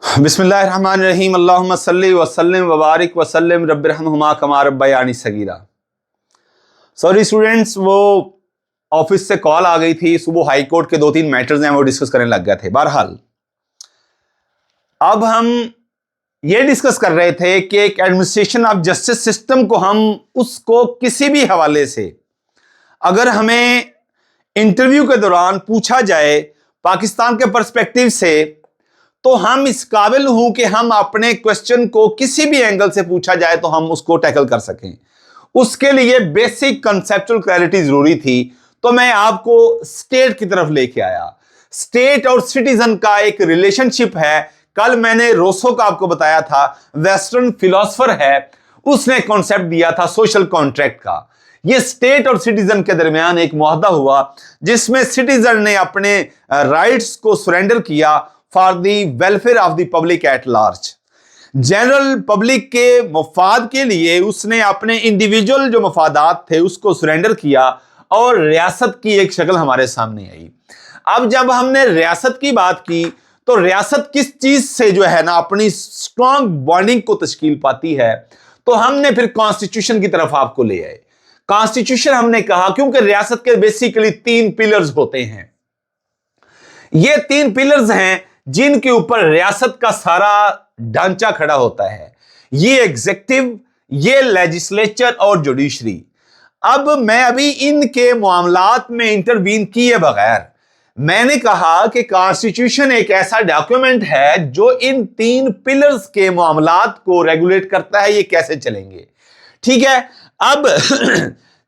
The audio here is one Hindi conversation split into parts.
बिस्मिल्लाहिर्रहमानिर्रहीम अल्लाहुम्मा सल्लि व सल्लिम व बारिक व सल्लिम रब्बिरहमहुमा कमा रब्बयानी सगीरा। सॉरी स्टूडेंट्स, वो ऑफिस से कॉल आ गई थी। सुबह हाई कोर्ट के 2-3 मैटर्स हैं वो डिस्कस करने लग गए थे। बहरहाल अब हम ये डिस्कस कर रहे थे कि एक एडमिनिस्ट्रेशन ऑफ जस्टिस सिस्टम को हम उसको किसी भी हवाले से अगर हमें इंटरव्यू के दौरान पूछा जाए पाकिस्तान के पर्सपेक्टिव से, तो हम इस काबिल हूं कि हम अपने क्वेश्चन को किसी भी एंगल से पूछा जाए तो हम उसको टैकल कर सकें। उसके लिए बेसिक कंसेप्चुअल क्लैरिटी जरूरी थी, तो मैं आपको स्टेट की तरफ लेके आया। स्टेट और सिटीजन का एक रिलेशनशिप है। कल मैंने रोसो का आपको बताया था, वेस्टर्न फिलोसफर है, उसने कॉन्सेप्ट दिया था सोशल कॉन्ट्रैक्ट का। ये स्टेट और सिटीजन के दरमियान एक मुआहदा हुआ जिसमें सिटीजन ने अपने राइट्स को सरेंडर किया for the welfare of the public at large. General public के मफाद के लिए उसने अपने इंडिविजुअल जो मफादात थे उसको सरेंडर किया और रियासत की एक शक्ल हमारे सामने आई। अब जब हमने रियासत की बात की तो रियासत किस चीज से जो है ना अपनी स्ट्रॉन्ग बॉन्डिंग को तश्कील पाती है, तो हमने फिर कॉन्स्टिट्यूशन की तरफ आपको ले आए। कॉन्स्टिट्यूशन हमने कहा क्योंकि रियासत के बेसिकली 3 पिलर्स होते हैं। ये 3 पिलर्स हैं जिनके ऊपर रियासत का सारा ढांचा खड़ा होता है। ये एग्जीक्यूटिव, ये लेजिस्लेचर और जुडिशरी। अब मैं अभी इनके मामलात में इंटरवीन किए बगैर मैंने कहा कि कॉन्स्टिट्यूशन एक ऐसा डॉक्यूमेंट है जो इन 3 पिलर्स के मामलात को रेगुलेट करता है, ये कैसे चलेंगे। ठीक है। अब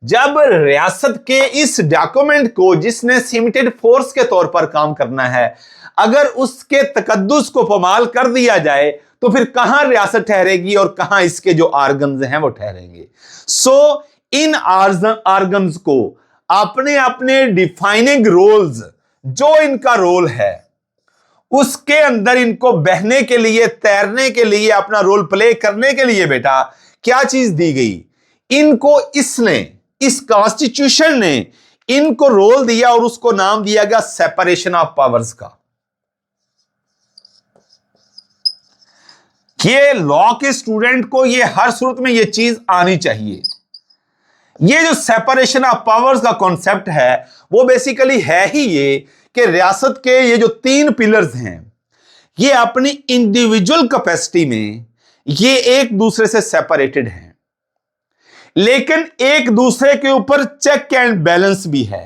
जब रियासत के इस डॉक्यूमेंट को जिसने सिमिटेड फोर्स के तौर पर काम करना है, अगर उसके तकद्दुस को पमाल कर दिया जाए तो फिर कहां रियासत ठहरेगी और कहां इसके जो आर्गन्स हैं वो ठहरेंगे। सो इन आर्गन्स को अपने अपने डिफाइनिंग रोल्स, जो इनका रोल है उसके अंदर इनको बहने के लिए, तैरने के लिए, अपना रोल प्ले करने के लिए बेटा क्या चीज दी गई, इनको इसने, इस कॉन्स्टिट्यूशन ने इनको रोल दिया और उसको नाम दिया गया सेपरेशन ऑफ पावर्स का। ये लॉ के स्टूडेंट को ये हर सूरत में ये चीज आनी चाहिए। ये जो सेपरेशन ऑफ पावर्स का कॉन्सेप्ट है वो बेसिकली है ही ये कि रियासत के ये जो 3 पिलर्स हैं ये अपनी इंडिविजुअल कैपेसिटी में ये एक दूसरे से सेपरेटेड हैं, लेकिन एक दूसरे के ऊपर चेक एंड बैलेंस भी है।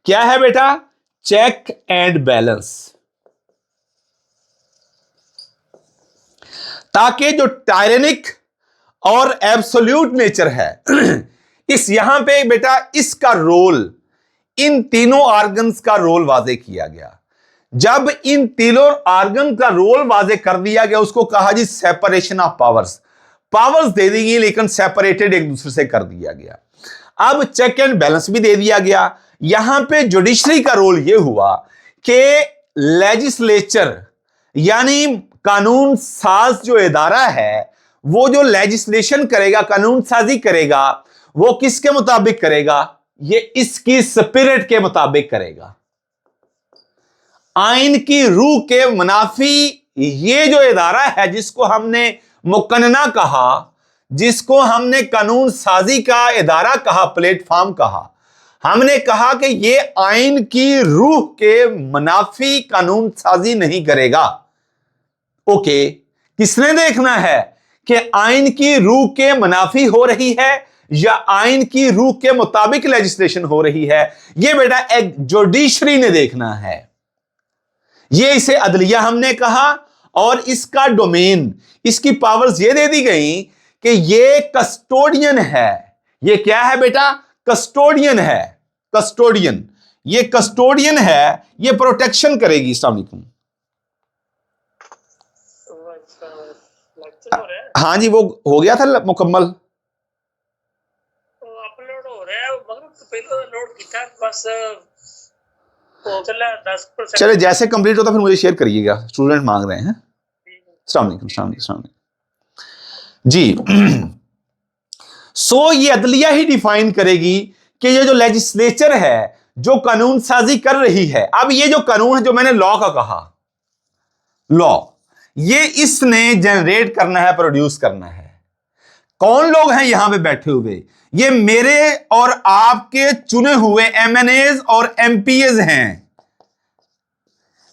क्या है बेटा? Check and balance. ताकि जो टायरेनिक और एब्सोल्यूट नेचर है इस यहां पे बेटा इसका रोल, इन तीनों ऑर्गन्स का रोल वाजे किया गया। जब इन तीनों ऑर्गन का रोल वाजे कर दिया गया उसको कहा जी सेपरेशन ऑफ पावर्स। पावर्स दे दी गई लेकिन सेपरेटेड एक दूसरे से कर दिया गया। अब चेक एंड बैलेंस भी दे दिया गया। यहां पे जुडिशरी का रोल यह हुआ कि लेजिस्लेचर यानी कानून साज जो इदारा है वो जो लेजिस्लेशन करेगा, कानून साजी करेगा, वो किसके मुताबिक करेगा? ये इसकी स्पिरिट के मुताबिक करेगा, आइन की रूह के मुनाफी। ये जो इदारा है जिसको हमने मुकन्ना कहा, जिसको हमने कानून साजी का इदारा कहा, प्लेटफॉर्म कहा, हमने कहा कि ये आइन की रूह के मुनाफी कानून साजी नहीं करेगा। ओके, किसने देखना है कि आइन की रूह के मुनाफी हो रही है या आइन की रूह के मुताबिक लेजिस्लेशन हो रही है? ये बेटा एक जुडिशरी ने देखना है। ये इसे अदलिया हमने कहा और इसका डोमेन, इसकी पावर्स ये दे दी गई कि ये कस्टोडियन है। ये क्या है बेटा? कस्टोडियन है। कस्टोडियन, ये कस्टोडियन है, ये प्रोटेक्शन करेगी। अस्सलाम वालेकुम। हाँ जी, वो हो गया था मुकम्मल। अपलोड हो रहा है, मगर तो पहले लोड किया बस चला 10%। चले जैसे कंप्लीट होता फिर मुझे शेयर करिएगा, स्टूडेंट मांग रहे हैं। अस्सलाम वालेकुम। अस्सलाम वालेकुम जी। सो ये अदलिया ही डिफाइन करेगी कि ये जो लेजिस्लेचर है जो कानून साजी कर रही है। अब ये जो कानून है जो मैंने लॉ का कहा, लॉ ये इसने जनरेट करना है, प्रोड्यूस करना है। कौन लोग हैं यहां पे बैठे हुए? ये मेरे और आपके चुने हुए एमएनएज और एमपीएज हैं।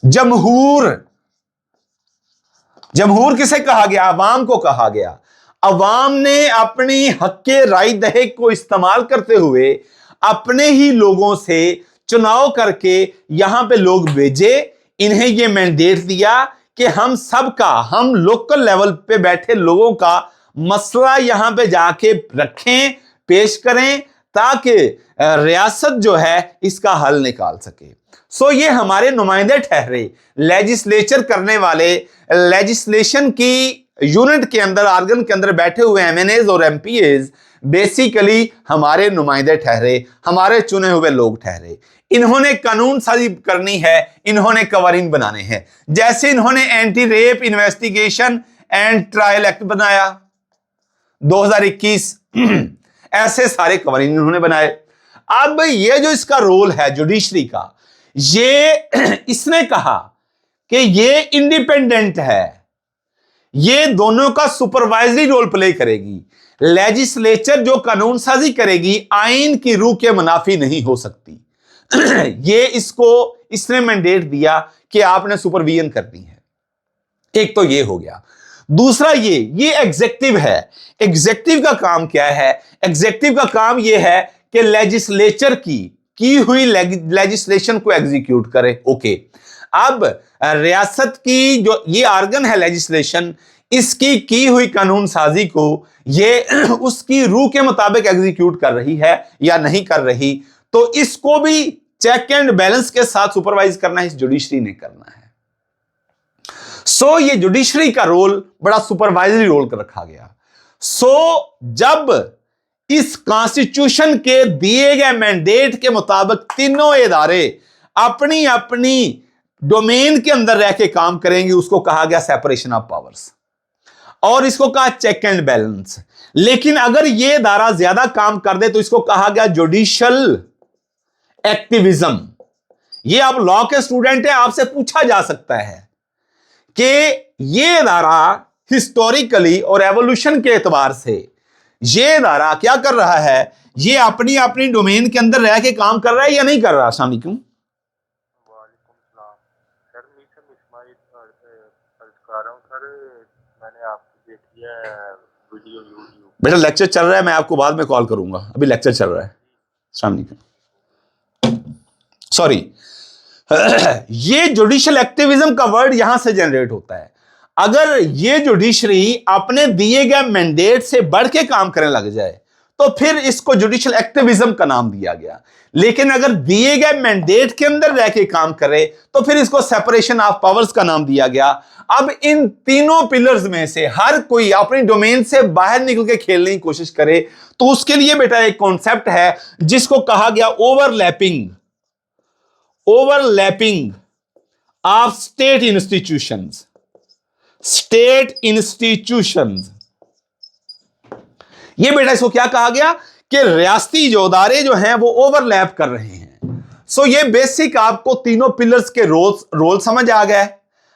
जमहूर किसे कहा गया? अवाम को कहा गया। अवाम ने अपनी हक्के राय दहे को इस्तेमाल करते हुए अपने ही लोगों से चुनाव करके यहां पे लोग भेजे, इन्हें यह मैंडेट दिया कि हम लोकल लेवल पे बैठे लोगों का मसला यहां पे जाके रखें, पेश करें, ताकि रियासत जो है इसका हल निकाल सके। सो ये हमारे नुमाइंदे ठहरे, लेजिस्लेचर करने वाले, लेजिस्लेशन की यूनिट के अंदर, आर्गन के अंदर बैठे हुए एमएनएज और एमपीएज बेसिकली हमारे नुमाइंदे ठहरे, हमारे चुने हुए लोग ठहरे। इन्होंने कानून साजी करनी है, इन्होंने कवानीन बनाने हैं। जैसे इन्होंने anti rape investigation and trial act बनाया 2021, ऐसे सारे कवानीन इन्होंने बनाए। अब ये जो इसका रोल है जुडिशरी का, ये इसने कहा कि ये इंडिपेंडेंट है, ये दोनों का सुपरवाइजरी रोल प्ले करेगी। लेजिस्लेचर जो कानून साजी करेगी आइन की रूह के मुनाफी नहीं हो सकती। ये इसने मैंडेट दिया कि आपने सुपरविजन करनी है। एक तो ये हो गया। दूसरा ये एग्जेक्टिव है। एग्जेक्टिव का काम क्या है? एग्जेक्टिव का काम ये है कि लेजिस्लेचर की हुई लेजिस्लेशन को एग्जीक्यूट करे। ओके, अब रियासत की जो ये आर्गन है लेजिस्लेशन, इसकी की हुई कानून साजी को ये उसकी रूह के मुताबिक एग्जीक्यूट कर रही है या नहीं कर रही, तो इसको भी चेक एंड बैलेंस के साथ सुपरवाइज करना इस जुडिशरी ने करना है। सो ये जुडिशरी का रोल बड़ा सुपरवाइजरी रोल रखा गया। सो जब इस कॉन्स्टिट्यूशन के दिए गए मैंडेट के मुताबिक तीनों इदारे अपनी अपनी डोमेन के अंदर रह के काम करेंगे, उसको कहा गया सेपरेशन ऑफ पावर्स, और इसको कहा चेक एंड बैलेंस। लेकिन अगर ये इदारा ज्यादा काम कर दे तो इसको कहा गया जुडिशियल एक्टिविज्म। ये आप लॉ के स्टूडेंट हैं, आपसे पूछा जा सकता है कि ये इदारा हिस्टोरिकली और एवोल्यूशन के एतबार से ये इदारा क्या कर रहा है? ये अपनी अपनी डोमेन के अंदर रह के काम कर रहा है या नहीं कर रहा? अस्सलाम वालेकुम। सर मैंने आपकी देखी है वीडियो यूट्यूब। बेटा लेक्चर चल रहा है, मैं आपको बाद में कॉल करूंगा, अभी लेक्चर चल रहा है। अस्सलाम वालेकुम। सॉरी, ये जुडिशियल एक्टिविज्म का वर्ड यहां से जनरेट होता है। अगर ये जुडिशरी अपने दिए गए मैंडेट से बढ़ के काम करने लग जाए तो फिर इसको जुडिशियल एक्टिविज्म का नाम दिया गया। लेकिन अगर दिए गए मैंडेट के अंदर रह के काम करे तो फिर इसको सेपरेशन ऑफ पावर्स का नाम दिया गया। अब इन तीनों पिलर्स में से हर कोई अपनी डोमेन से बाहर निकल के खेलने की कोशिश करे तो उसके लिए बेटा एक कॉन्सेप्ट है जिसको कहा गया ओवरलैपिंग ऑफ स्टेट इंस्टीट्यूशंस। ये बेटा इसको क्या कहा गया कि रियासती जो अदारे जो हैं वो ओवरलैप कर रहे हैं। सो ये बेसिक आपको तीनों पिलर्स के रोल समझ आ गए।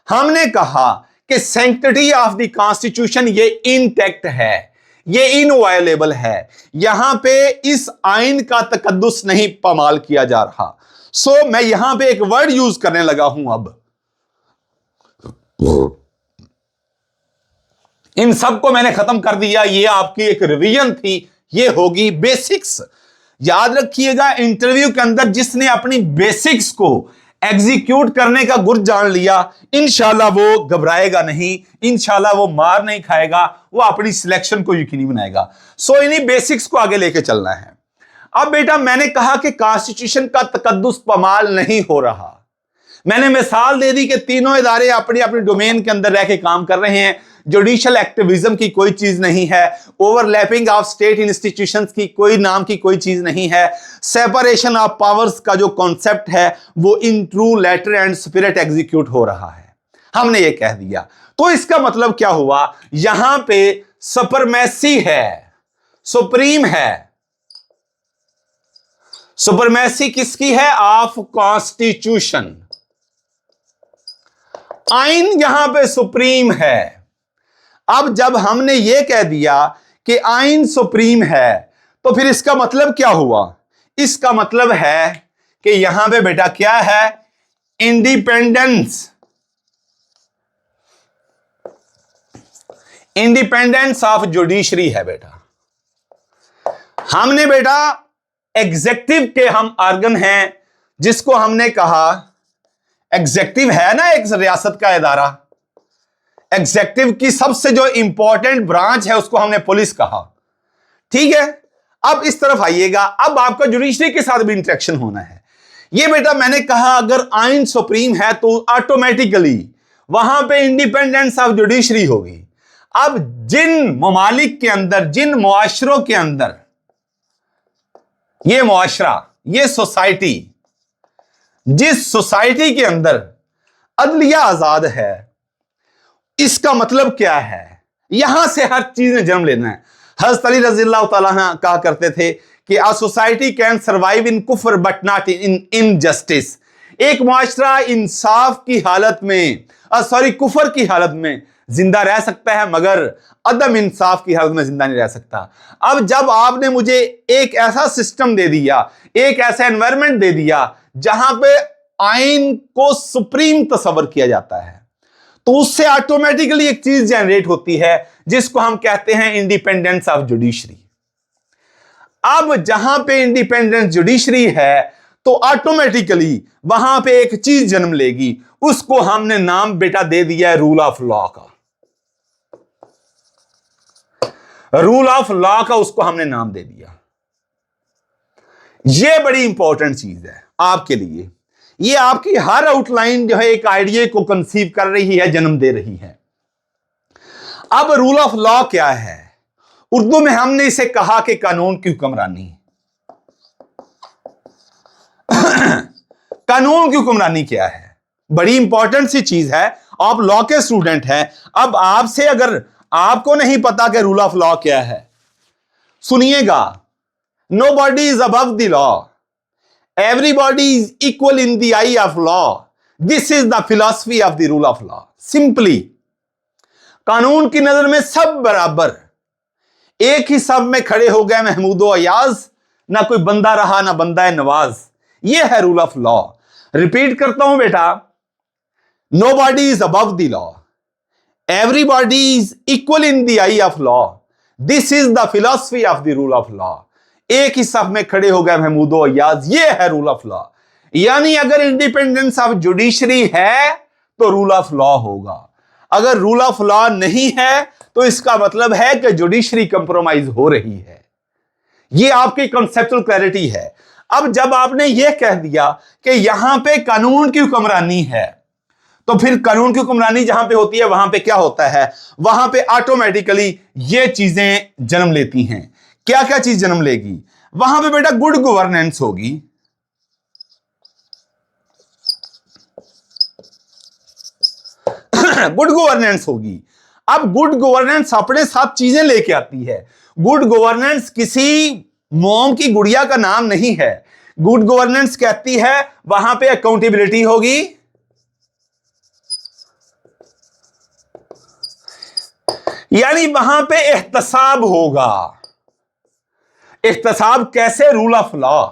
हमने कहा कि सैंक्टिटी ऑफ द कॉन्स्टिट्यूशन ये इंटैक्ट है, ये इनवायलेबल है, यहां पे इस आइन का तकद्दुस नहीं पामाल किया जा रहा। सो मैं यहां पे एक वर्ड यूज करने लगा हूं। अब इन सब को मैंने खत्म कर दिया। ये आपकी एक रिवीजन थी, ये होगी बेसिक्स। याद रखिएगा, इंटरव्यू के अंदर जिसने अपनी बेसिक्स को एग्जीक्यूट करने का गुर जान लिया, इंशाल्लाह वो घबराएगा नहीं, इंशाल्लाह वो मार नहीं खाएगा, वो अपनी सिलेक्शन को यकीनी बनाएगा। सो इन्हीं बेसिक्स को आगे लेके चलना है। अब बेटा मैंने कहा कि कॉन्स्टिट्यूशन का तकद्दुस पामाल नहीं हो रहा। मैंने मिसाल दे दी कि तीनों इदारे अपनी अपनी डोमेन के अंदर रह के काम कर रहे हैं। जुडिशियल एक्टिविज्म की कोई चीज नहीं है, ओवरलैपिंग ऑफ स्टेट इंस्टीट्यूशंस की कोई नाम की कोई चीज नहीं है, सेपरेशन ऑफ पावर्स का जो कॉन्सेप्ट है वो in true letter and spirit execute हो रहा है। हमने ये कह दिया तो इसका मतलब क्या हुआ? यहां पे सुपरमेसी है, सुप्रीम है। सुपरमेसी किसकी है? Of constitution. आइन यहां पे सुप्रीम है। अब जब हमने यह कह दिया कि आइन सुप्रीम है तो फिर इसका मतलब क्या हुआ? इसका मतलब है कि यहां पे बेटा क्या है? इंडिपेंडेंस, इंडिपेंडेंस ऑफ जुडिशरी है बेटा। हमने बेटा एग्जेक्टिव के हम आर्गन हैं, जिसको हमने कहा एग्जेक्टिव है ना, एक रियासत का इदारा। एग्जेक्टिव की सबसे जो इंपॉर्टेंट ब्रांच है उसको हमने पुलिस कहा। ठीक है, अब इस तरफ आइएगा। अब आपका जुडिशरी के साथ भी इंटरेक्शन होना है। ये बेटा मैंने कहा अगर आइन सुप्रीम है तो ऑटोमेटिकली वहां पे इंडिपेंडेंस ऑफ जुडिशरी होगी। अब जिन ममालिक के अंदर, जिन मुआशरों के अंदर, ये मुआशरा, ये सोसाइटी, जिस सोसाइटी के अंदर अदलिया आजाद है, इसका मतलब क्या है? यहां से हर चीज ने जन्म लेना है। हज़रत अली रज़ियल्लाहु ताला कहा करते थे कि a society can survive in कुफ्र बट नॉट इन इनजस्टिस। एक मुआशरा इंसाफ की हालत में, कुफर की हालत में जिंदा रह सकता है, मगर अदम इंसाफ की हालत में जिंदा नहीं रह सकता। अब जब आपने मुझे एक ऐसा सिस्टम दे दिया, एक ऐसा एनवायरनमेंट दे दिया जहां पे आइन को सुप्रीम तस्वर किया जाता है, तो उससे ऑटोमेटिकली एक चीज जनरेट होती है जिसको हम कहते हैं इंडिपेंडेंस ऑफ जुडिशरी। अब जहां पे इंडिपेंडेंस जुडिशरी है तो ऑटोमेटिकली वहां पे एक चीज जन्म लेगी, उसको हमने नाम बेटा दे दिया है रूल ऑफ लॉ का। रूल ऑफ लॉ का उसको हमने नाम दे दिया। यह बड़ी इंपॉर्टेंट चीज है आपके लिए। ये आपकी हर आउटलाइन जो है एक आइडिया को कंसीव कर रही है, जन्म दे रही है। अब रूल ऑफ लॉ क्या है? उर्दू में हमने इसे कहा कि कानून की हुक्मरानी। कानून की हुक्मरानी क्या है? बड़ी इंपॉर्टेंट सी चीज है। आप लॉ के स्टूडेंट हैं। अब आपसे अगर आपको नहीं पता कि रूल ऑफ लॉ क्या है, सुनिएगा। Nobody is above the law, everybody is equal in the eye of law. This is the philosophy of the rule of law. Simply, कानून की नजर में सब बराबर, एक ही सब में खड़े हो गए महमूदो अयाज, ना कोई बंदा रहा ना बंदा है नवाज। यह है रूल ऑफ लॉ। रिपीट करता हूं बेटा, nobody is above the law, everybody is equal in the eye of law. This is the philosophy of the rule of law. एक ही सब में खड़े हो गए महमूदो अयाज, ये है रूल ऑफ लॉ। यानी अगर इंडिपेंडेंस ऑफ जुडिशरी है तो रूल ऑफ लॉ होगा। अगर रूल ऑफ लॉ नहीं है तो इसका मतलब है कि जुडिशरी कंप्रोमाइज हो रही है। ये आपकी कंसेप्चुअल क्लैरिटी है। अब जब आपने यह कह दिया कि यहां पे कानून की हुक्मरानी है, तो फिर कानून की हुक्मरानी जहां पे होती है वहां पे क्या होता है? वहां पे ऑटोमेटिकली ये चीजें जन्म लेती हैं। क्या क्या चीज जन्म लेगी? वहां पे बेटा गुड गवर्नेंस होगी, गुड गवर्नेंस होगी। अब गुड गवर्नेंस अपने साथ चीजें लेके आती है। गुड गवर्नेंस किसी मोम की गुड़िया का नाम नहीं है। गुड गवर्नेंस कहती है वहां पे अकाउंटेबिलिटी होगी, यानी वहां पे एहतसाब होगा। इख्तिसाब कैसे? Rule of law.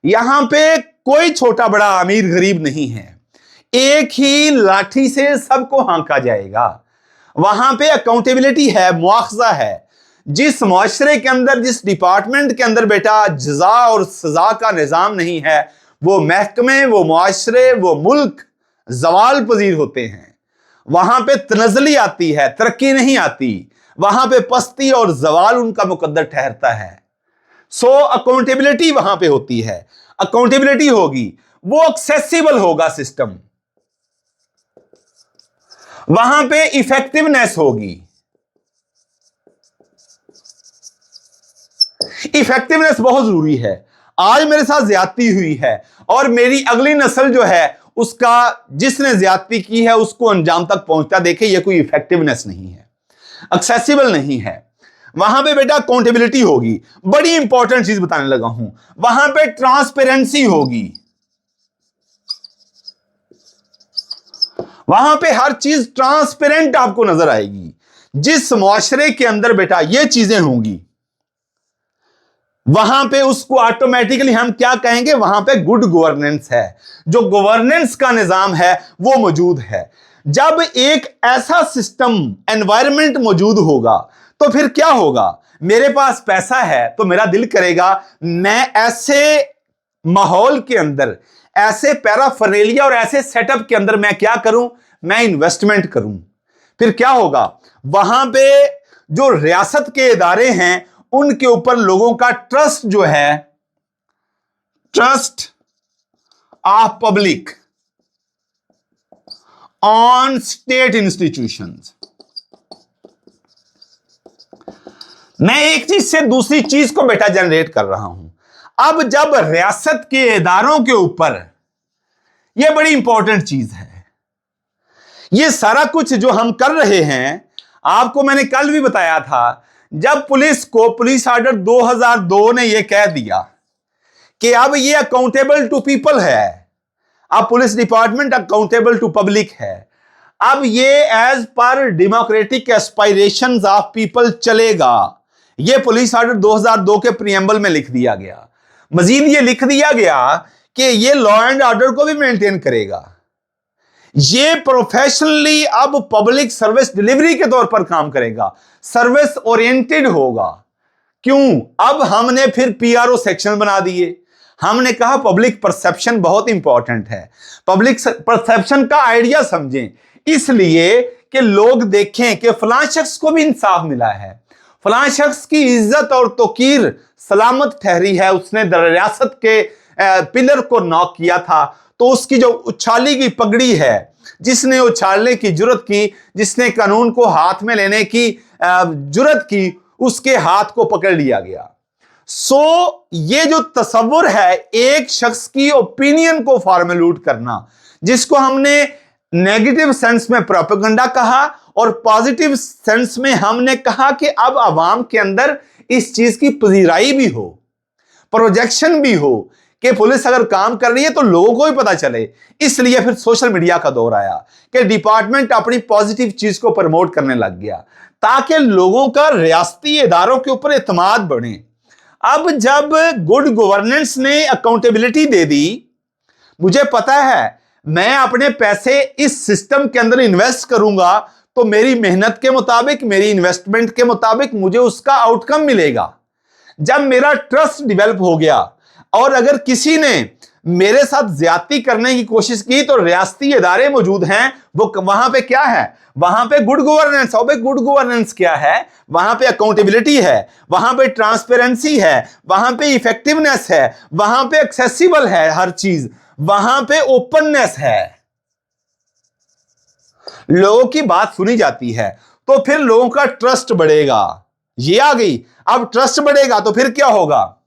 यहां पे कोई छोटा बड़ा अमीर गरीब नहीं है, एक ही लाठी से सबको हांका जाएगा। वहां पे अकाउंटेबिलिटी है, मुआखजा है। जिस मुआशरे के अंदर, जिस डिपार्टमेंट के अंदर बेटा जजा और सजा का निजाम नहीं है, वो महकमे, वो मुआशरे, वो मुल्क जवाल पजीर होते हैं। वहां पे तनज़ली आती है, तरक्की नहीं आती। वहां पे पस्ती और जवाल उनका मुकद्दर ठहरता है। सो अकाउंटेबिलिटी वहां पे होती है। अकाउंटेबिलिटी होगी, वो एक्सेसिबल होगा सिस्टम, वहां पे इफेक्टिवनेस होगी। इफेक्टिवनेस बहुत जरूरी है। आज मेरे साथ ज्यादती हुई है और मेरी अगली नस्ल जो है उसका, जिसने ज्यादती की है उसको अंजाम तक पहुंचता देखे, ये कोई इफेक्टिवनेस नहीं है, एक्सेसिबल नहीं है। वहां पे बेटा अकाउंटेबिलिटी होगी। बड़ी इंपॉर्टेंट चीज बताने लगा हूं, वहां पे ट्रांसपेरेंसी होगी, वहां पे हर चीज ट्रांसपेरेंट आपको नजर आएगी। जिस मुआशरे के अंदर बेटा ये चीजें होंगी, वहां पे उसको ऑटोमेटिकली हम क्या कहेंगे, वहां पे गुड गवर्नेंस है। जो गवर्नेंस का निजाम है वो मौजूद है। जब एक ऐसा सिस्टम एनवायरनमेंट मौजूद होगा तो फिर क्या होगा, मेरे पास पैसा है तो मेरा दिल करेगा मैं ऐसे माहौल के अंदर, ऐसे पैराफर्नेलिया और ऐसे सेटअप के अंदर मैं क्या करूं, मैं इन्वेस्टमेंट करूं। फिर क्या होगा, वहां पे जो रियासत के इदारे हैं उनके ऊपर लोगों का ट्रस्ट जो है, trust of public on state institutions. मैं एक चीज से दूसरी चीज को बेटा जनरेट कर रहा हूं। अब जब रियासत के इदारों के ऊपर, यह बड़ी इंपॉर्टेंट चीज है, यह सारा कुछ जो हम कर रहे हैं, आपको मैंने कल भी बताया था, जब पुलिस को पुलिस ऑर्डर 2002 ने यह कह दिया कि अब यह अकाउंटेबल टू पीपल है, अब police department accountable to public है, अब ये as per democratic aspirations of people चलेगा। यह पुलिस ऑर्डर 2002 के प्रीएम्बल में लिख दिया गया। मजीद ये लिख दिया गया कि ये लॉ एंड ऑर्डर को भी मेंटेन करेगा। ये प्रोफेशनली अब पब्लिक सर्विस डिलीवरी के तौर पर काम करेगा, सर्विस ओरिएंटेड होगा। क्यों, अब हमने फिर पीआरओ सेक्शन बना दिए। हमने कहा पब्लिक परसेप्शन बहुत इंपॉर्टेंट है, पब्लिक परसेप्शन का आइडिया समझें, इसलिए कि लोग देखें कि फलां शख्स को भी इंसाफ मिला है, फलां शख्स की इज्जत और तौकीर सलामत ठहरी है, उसने रियासत के पिलर को नॉक किया था, तो उसकी जो उछाली की पगड़ी है, जिसने उछालने की जुर्रत की, जिसने कानून को हाथ में लेने की जुर्रत की, उसके हाथ को पकड़ लिया गया। ये जो तस्वुर है एक शख्स की ओपिनियन को फॉर्मूलेट करना, जिसको हमने नेगेटिव सेंस में प्रोपेगेंडा कहा और पॉजिटिव सेंस में हमने कहा कि अब आवाम के अंदर इस चीज की पजीराई भी हो, प्रोजेक्शन भी हो कि पुलिस अगर काम कर रही है तो लोगों को भी पता चले। इसलिए फिर सोशल मीडिया का दौर आया कि डिपार्टमेंट अपनी पॉजिटिव चीज को प्रमोट करने लग गया ताकि लोगों का रियासती इदारों के ऊपर एतमाद बढ़े। अब जब गुड गवर्नेंस ने अकाउंटेबिलिटी दे दी, मुझे पता है मैं अपने पैसे इस सिस्टम के अंदर इन्वेस्ट करूंगा तो मेरी मेहनत के मुताबिक, मेरी इन्वेस्टमेंट के मुताबिक मुझे उसका आउटकम मिलेगा। जब मेरा ट्रस्ट डेवलप हो गया और अगर किसी ने मेरे साथ ज्यादती करने की कोशिश की तो रियासती इदारे मौजूद हैं, वो वहां पे क्या है, वहां पे गुड गवर्नेंस। और गुड गवर्नेंस क्या है, वहां पे अकाउंटेबिलिटी है, वहां पे ट्रांसपेरेंसी है, वहां पे इफेक्टिवनेस है, वहां पे एक्सेसिबल है हर चीज, वहां पे ओपननेस है, लोगों की बात सुनी जाती है, तो फिर लोगों का ट्रस्ट बढ़ेगा। ये आ गई। अब ट्रस्ट बढ़ेगा तो फिर क्या होगा,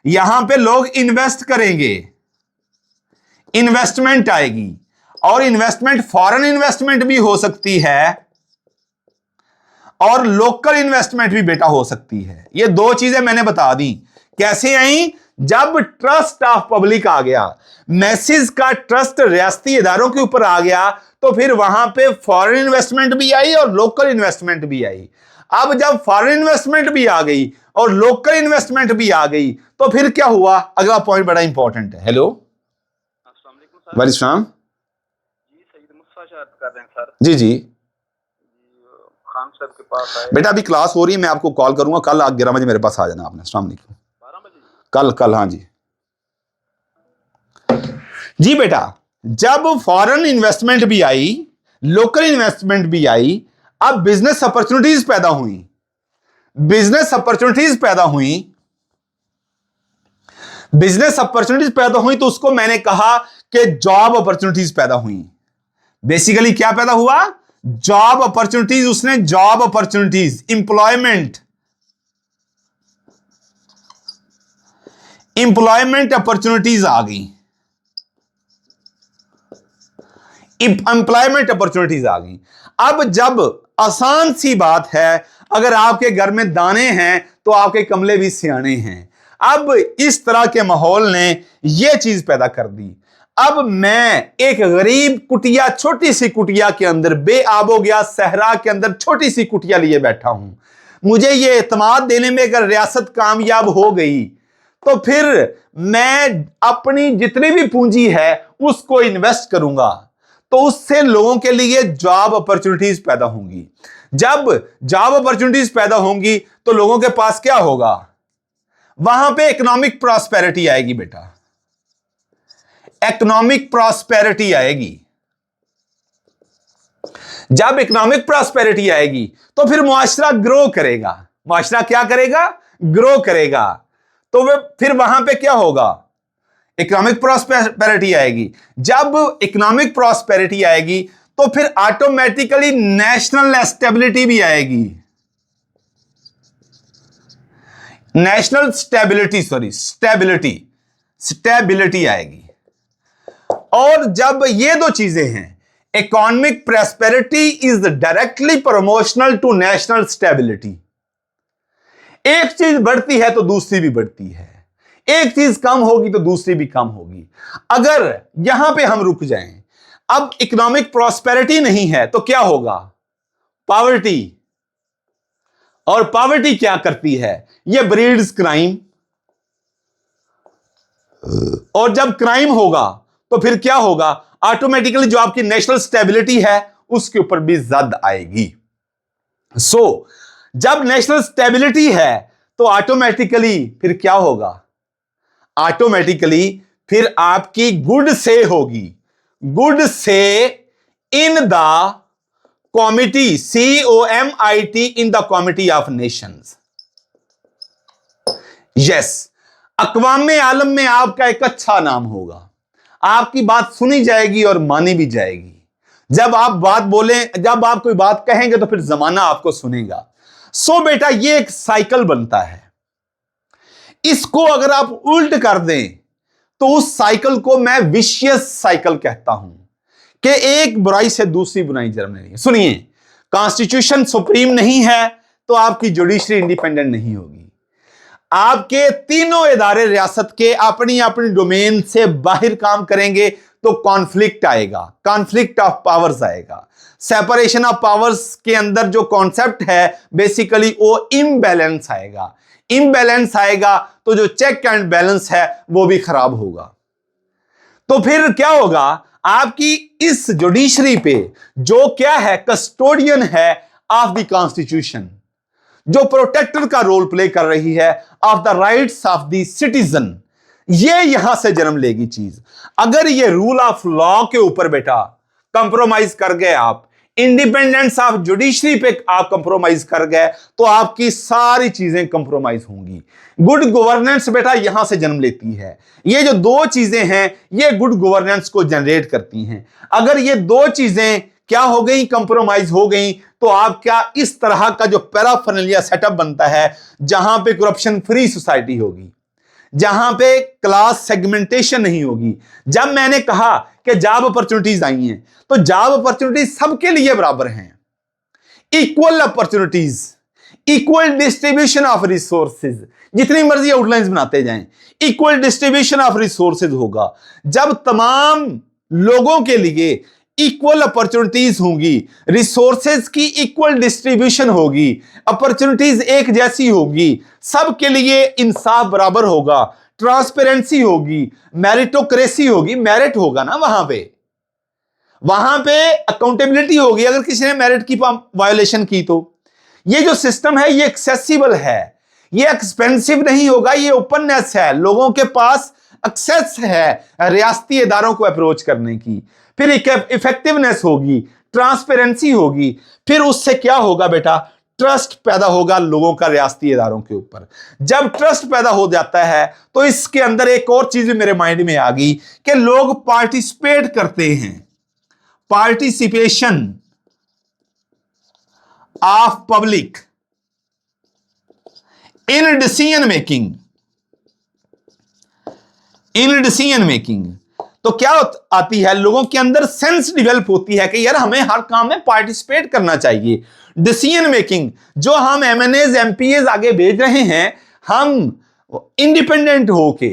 यहां पे लोग इन्वेस्ट करेंगे, इन्वेस्टमेंट आएगी, और इन्वेस्टमेंट फॉरेन इन्वेस्टमेंट भी हो सकती है और लोकल इन्वेस्टमेंट भी बेटा हो सकती है। ये दो चीजें मैंने बता दी। कैसे आई, जब ट्रस्ट ऑफ पब्लिक आ गया, मैसेज का ट्रस्ट रियासती इदारों के ऊपर आ गया, तो फिर वहां पे फॉरेन इन्वेस्टमेंट भी आई और लोकल इन्वेस्टमेंट भी आई। अब जब फॉरेन इन्वेस्टमेंट भी आ गई और लोकल इन्वेस्टमेंट भी आ गई तो फिर क्या हुआ, अगला पॉइंट बड़ा इंपॉर्टेंट है। हेलो, वालेकुम जी, सईद मुस्ता शायद कर रहे हैं सर। जी जी खान साहब के पास आए। बेटा अभी क्लास हो रही है, मैं आपको कॉल करूंगा कल 11 बजे मेरे पास आ जाना आपने। अस्सलाम वालेकुम। 12 बजे कल हाँ जी। जी बेटा, जब फॉरेन इन्वेस्टमेंट भी आई, लोकल इन्वेस्टमेंट भी आई, अब बिजनेस अपॉर्चुनिटीज पैदा हुई, बिजनेस अपॉर्चुनिटीज पैदा हुई, बिजनेस अपॉर्चुनिटीज पैदा हुई, तो उसको मैंने कहा कि जॉब अपॉर्चुनिटीज पैदा हुई। बेसिकली क्या पैदा हुआ, जॉब अपॉर्चुनिटीज। उसने जॉब अपॉर्चुनिटीज, इंप्लॉयमेंट अपॉर्चुनिटीज आ गई, एम्प्लॉयमेंट अपॉर्चुनिटीज आ गई। अब जब आसान सी बात है, अगर आपके घर में दाने हैं तो आपके कमले भी सियाने हैं। अब इस तरह के माहौल ने यह चीज पैदा कर दी। अब मैं एक गरीब कुटिया, छोटी सी कुटिया के अंदर, बेआबो गया सहरा के अंदर छोटी सी कुटिया लिए बैठा हूं। मुझे ये एतमाद देने में अगर रियासत कामयाब हो गई तो फिर मैं अपनी जितनी भी पूंजी है उसको इन्वेस्ट करूंगा, तो उससे लोगों के लिए जॉब अपॉर्चुनिटीज पैदा होंगी। जब जॉब अपॉर्चुनिटीज पैदा होंगी तो लोगों के पास क्या होगा? वहां पे इकोनॉमिक प्रॉस्पेरिटी आएगी बेटा, इकोनॉमिक प्रॉस्पेरिटी आएगी। जब इकोनॉमिक प्रॉस्पेरिटी आएगी तो फिर मुआशरा ग्रो करेगा। मुआशरा क्या करेगा? ग्रो करेगा। तो वे फिर वहां पे क्या होगा? इकोनॉमिक प्रॉस्पेरिटी आएगी। जब इकोनॉमिक प्रॉस्पेरिटी आएगी तो फिर ऑटोमेटिकली नेशनल स्टेबिलिटी भी आएगी। नेशनल स्टेबिलिटी, स्टेबिलिटी आएगी। और जब ये दो चीजें हैं, economic prosperity is directly promotional to national stability. एक चीज बढ़ती है तो दूसरी भी बढ़ती है, एक चीज कम होगी तो दूसरी भी कम होगी। अगर यहां पे हम रुक जाएं, अब इकोनॉमिक प्रॉस्पेरिटी नहीं है तो क्या होगा? पॉवर्टी। और पॉवर्टी क्या करती है? ये ब्रीड्स क्राइम। और जब क्राइम होगा तो फिर क्या होगा? ऑटोमेटिकली जो आपकी नेशनल स्टेबिलिटी है उसके ऊपर भी जद आएगी। जब नेशनल स्टेबिलिटी है तो ऑटोमेटिकली फिर क्या होगा? ऑटोमेटिकली फिर आपकी गुड से होगी, गुड से in the comity, COMIT, in the comity of nations. Yes, अक़वाम आलम में आपका एक अच्छा नाम होगा, आपकी बात सुनी जाएगी और मानी भी जाएगी। जब आप बात बोलें, जब आप कोई बात कहेंगे तो फिर जमाना आपको सुनेगा। बेटा ये एक साइकिल बनता है। इसको अगर आप उल्ट कर दें तो उस साइकिल को मैं विशियस साइकिल कहता हूं कि एक बुराई से दूसरी बुराई जन्म ले रही है। सुनिए, कॉन्स्टिट्यूशन सुप्रीम नहीं है तो आपकी जुडिशरी इंडिपेंडेंट नहीं होगी। आपके तीनों इदारे रियासत के अपनी अपनी डोमेन से बाहर काम करेंगे तो कॉन्फ्लिक्ट आएगा, कॉन्फ्लिक्ट ऑफ पावर्स आएगा। सेपरेशन ऑफ पावर्स के अंदर जो कॉन्सेप्ट है बेसिकली वो इम्बैलेंस आएगा। इम्बैलेंस आएगा तो जो चेक एंड बैलेंस है वो भी खराब होगा। तो फिर क्या होगा? आपकी इस जुडिशरी पे जो क्या है, कस्टोडियन है ऑफ द कॉन्स्टिट्यूशन, जो प्रोटेक्टर का रोल प्ले कर रही है of the rights of the citizen, ये यहां से जन्म लेगी चीज। अगर ये रूल ऑफ लॉ के ऊपर बेटा कंप्रोमाइज कर गए आप, इंडिपेंडेंस ऑफ जुडिशरी पे आप कंप्रोमाइज कर गए तो आपकी सारी चीजें कंप्रोमाइज होंगी। गुड गवर्नेंस बेटा यहां से जन्म लेती है। ये जो दो चीजें हैं ये गुड गवर्नेंस को जनरेट करती हैं। अगर ये दो चीजें क्या हो गई? कंप्रोमाइज हो गई, तो आपका इस तरह का जो पैराफर्नलिया सेटअप बनता है, जहां पे करप्शन फ्री सोसाइटी होगी, जहां पे क्लास सेगमेंटेशन नहीं होगी। जब मैंने कहा कि जॉब अपॉर्चुनिटीज आई हैं तो जॉब अपॉर्चुनिटीज सबके लिए बराबर हैं, equal opportunities, equal distribution of resources. जितनी मर्जी आउटलाइंस बनाते जाएं, इक्वल डिस्ट्रीब्यूशन ऑफ रिसोर्सेज होगा। जब तमाम लोगों के लिए इक्वल अपॉर्चुनिटीज होंगी, रिसोर्सेज की इक्वल डिस्ट्रीब्यूशन होगी, अपॉर्चुनिटीज एक जैसी होगी, सबके लिए इंसाफ बराबर होगा, ट्रांसपेरेंसी होगी, मेरिटोक्रेसी होगी, मेरिट होगा ना वहां पे अकाउंटेबिलिटी होगी अगर किसी ने मेरिट की वायोलेशन की तो। ये जो सिस्टम है ये एक्सेसिबल है, ये एक्सपेंसिव नहीं होगा, ये ओपननेस है, लोगों के पास एक्सेस है रियासती इदारों को अप्रोच करने की। फिर एक इफेक्टिवनेस होगी, ट्रांसपेरेंसी होगी, फिर उससे क्या होगा बेटा? ट्रस्ट पैदा होगा लोगों का रियासती इदारों के ऊपर। जब ट्रस्ट पैदा हो जाता है तो इसके अंदर एक और चीज भी मेरे माइंड में आ गई कि लोग पार्टिसिपेट करते हैं, participation of public in decision making, in decision making. तो क्या आती है? लोगों के अंदर सेंस डेवलप होती है कि यार हमें हर काम में पार्टिसिपेट करना चाहिए। डिसीजन मेकिंग, जो हम MNAs MPAs आगे भेज रहे हैं, हम इंडिपेंडेंट होके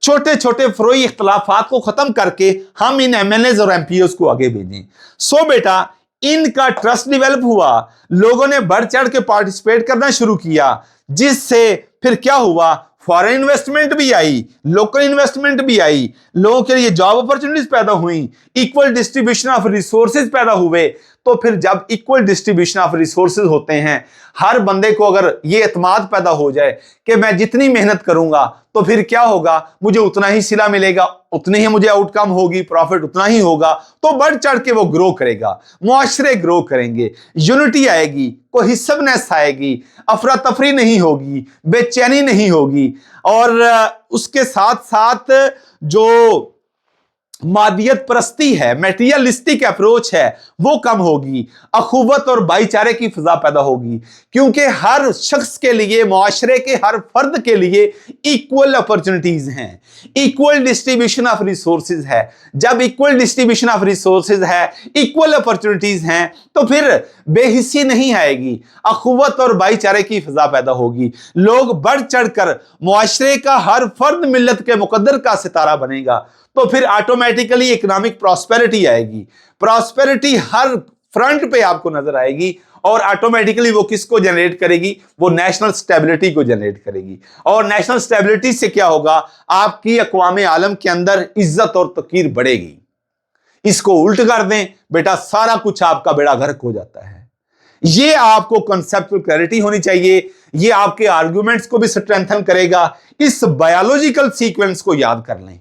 छोटे छोटे फ्रोई इख्तलाफात को खत्म करके हम इन एमएलएज और एमपीओज को आगे भेजें। सो बेटा इनका ट्रस्ट डेवलप हुआ, लोगों ने बढ़ चढ़ के पार्टिसिपेट करना शुरू किया, जिससे फिर क्या हुआ, फॉरेन इन्वेस्टमेंट भी आई, लोकल इन्वेस्टमेंट भी आई, लोगों के लिए जॉब अपॉर्चुनिटीज पैदा हुई, इक्वल डिस्ट्रीब्यूशन ऑफ रिसोर्सेज पैदा हुए। तो फिर जब इक्वल डिस्ट्रीब्यूशन ऑफ रिसोर्सेज होते हैं, हर बंदे को अगर ये एतमाद पैदा हो जाए कि मैं जितनी मेहनत करूंगा तो फिर क्या होगा, मुझे उतना ही सिला मिलेगा, उतनी ही मुझे आउटकम होगी, प्रॉफिट उतना ही होगा, तो बढ़ चढ़ के वो ग्रो करेगा, मुआशरे ग्रो करेंगे, यूनिटी आएगी, कोहेसिवनेस आएगी, अफरा तफरी नहीं होगी, बेचैनी नहीं होगी, और उसके साथ साथ जो मादियत परस्ती है, मेटीरियलिस्टिक अप्रोच है, वो कम होगी, अखुवत और भाईचारे की फिजा पैदा होगी, क्योंकि हर शख्स के लिए, मुआशरे के हर फर्द के लिए इक्वल अपॉर्चुनिटीज हैं, इक्वल डिस्ट्रीब्यूशन ऑफ रिसोर्सेज है। जब इक्वल डिस्ट्रीब्यूशन ऑफ रिसोर्सेज है, इक्वल अपॉर्चुनिटीज हैं, तो फिर बेहिस्सी नहीं आएगी, अखुवत और भाईचारे की फिजा पैदा होगी, लोग बढ़ चढ़कर, मुआशरे का हर फर्द मिल्लत के मुकद्दर का सितारा बनेगा, तो फिर ऑटोमेटिकली इकोनॉमिक प्रॉस्पेरिटी आएगी। प्रॉस्पेरिटी हर फ्रंट पे आपको नजर आएगी, और ऑटोमेटिकली वो किसको जनरेट करेगी, वो नेशनल स्टेबिलिटी को जनरेट करेगी। और नेशनल स्टेबिलिटी से क्या होगा, आपकी अक़वाम आलम के अंदर इज्जत और तक़ीर बढ़ेगी। इसको उल्ट कर दें बेटा, सारा कुछ आपका बेड़ा गर्क हो जाता है। ये आपको कंसेप्चुअल क्लैरिटी होनी चाहिए, ये आपके आर्गुमेंट्स को भी स्ट्रेंथन करेगा। इस बायोलॉजिकल सीक्वेंस को याद कर लें।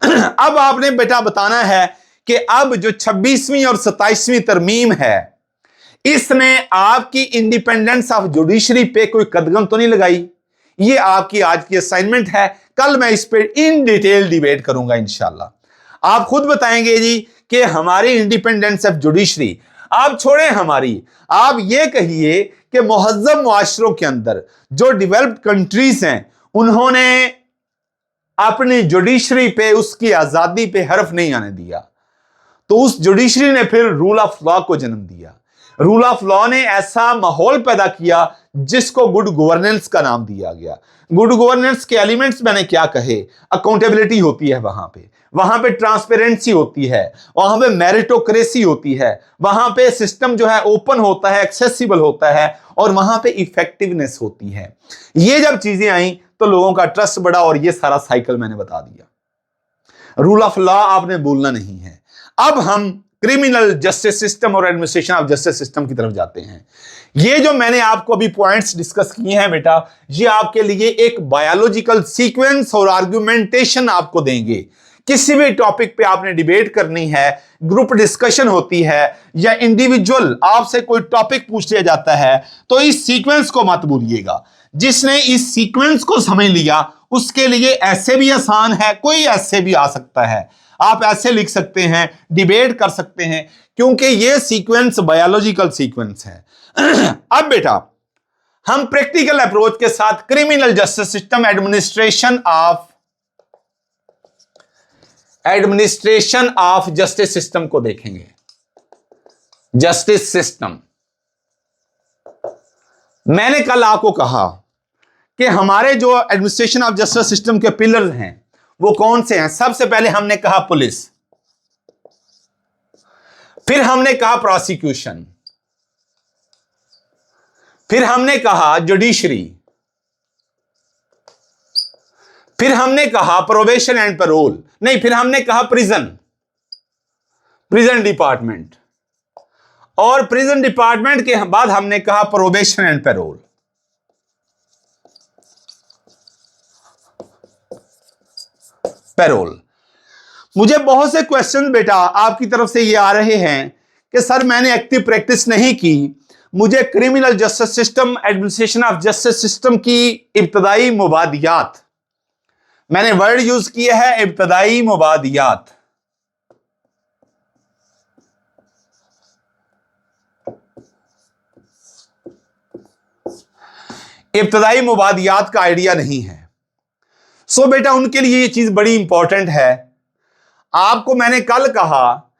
अब आपने बेटा बताना है कि अब जो 26वीं और 27वीं तरमीम है, इसने आपकी इंडिपेंडेंस ऑफ जुडिशरी पे कोई कदगम तो नहीं लगाई। ये आपकी आज की असाइनमेंट है, कल मैं इस पे इन डिटेल डिबेट करूंगा इंशाल्लाह। आप खुद बताएंगे जी कि हमारी इंडिपेंडेंस ऑफ जुडिशरी, आप छोड़ें हमारी, आप ये कहिए कि मुहज्जम मुआशरों के अंदर जो डेवलप्ड कंट्रीज हैं, उन्होंने अपनी जुडिशरी पे, उसकी आजादी पे हर्फ नहीं आने दिया, तो उस जुडिशरी ने फिर रूल ऑफ लॉ को जन्म दिया। रूल ऑफ लॉ ने ऐसा माहौल पैदा किया जिसको गुड गवर्नेंस का नाम दिया गया। गुड गवर्नेंस के एलिमेंट्स मैंने क्या कहे, अकाउंटेबिलिटी होती है वहां पे ट्रांसपेरेंसी होती है, वहां पे मेरिटोक्रेसी होती है, वहां पे सिस्टम जो है ओपन होता है, एक्सेसिबल होता है, और वहां पे इफेक्टिवनेस होती है। ये जब चीजें आई तो लोगों का ट्रस्ट बढ़ा, और ये सारा साइकिल मैंने बता दिया। रूल ऑफ लॉ आपने भूलना नहीं है। अब हम क्रिमिनल जस्टिस सिस्टम और एडमिनिस्ट्रेशन ऑफ जस्टिस सिस्टम की तरफ जाते हैं। ये जो मैंने आपको अभी पॉइंट्स डिस्कस किए हैं बेटा, ये आपके लिए एक बायोलॉजिकल सीक्वेंस और आर्गुमेंटेशन आपको देंगे। किसी भी टॉपिक पे आपने डिबेट करनी है, ग्रुप डिस्कशन होती है, या इंडिविजुअल आपसे कोई टॉपिक पूछ लिया जाता है, तो इस सीक्वेंस को मत भूलिएगा। जिसने इस सीक्वेंस को समझ लिया उसके लिए ऐसे भी आसान है, कोई ऐसे भी आ सकता है, आप ऐसे लिख सकते हैं, डिबेट कर सकते हैं, क्योंकि ये सीक्वेंस बायोलॉजिकल सीक्वेंस है। अब बेटा हम प्रैक्टिकल अप्रोच के साथ criminal justice system, administration of justice system को देखेंगे। जस्टिस सिस्टम, मैंने कल आपको कहा कि हमारे जो एडमिनिस्ट्रेशन ऑफ जस्टिस सिस्टम के पिलर्स हैं वो कौन से हैं। सबसे पहले हमने कहा पुलिस, फिर हमने कहा प्रोसिक्यूशन, फिर हमने कहा जुडिशरी, फिर हमने कहा प्रोबेशन एंड पैरोल, नहीं, फिर हमने कहा प्रिजन डिपार्टमेंट, और प्रिजन डिपार्टमेंट के बाद हमने कहा प्रोबेशन एंड पैरोल। मुझे बहुत से क्वेश्चन बेटा आपकी तरफ से ये आ रहे हैं कि सर मैंने एक्टिव प्रैक्टिस नहीं की, मुझे criminal justice system, administration of justice system की इब्तदाई मुबादियात, मैंने वर्ड यूज किया है इब्तदाई मुबादियात, इब्तदाई मुबादियात का आइडिया नहीं है। सो बेटा उनके लिए ये चीज बड़ी इंपॉर्टेंट है। आपको मैंने कल कहा,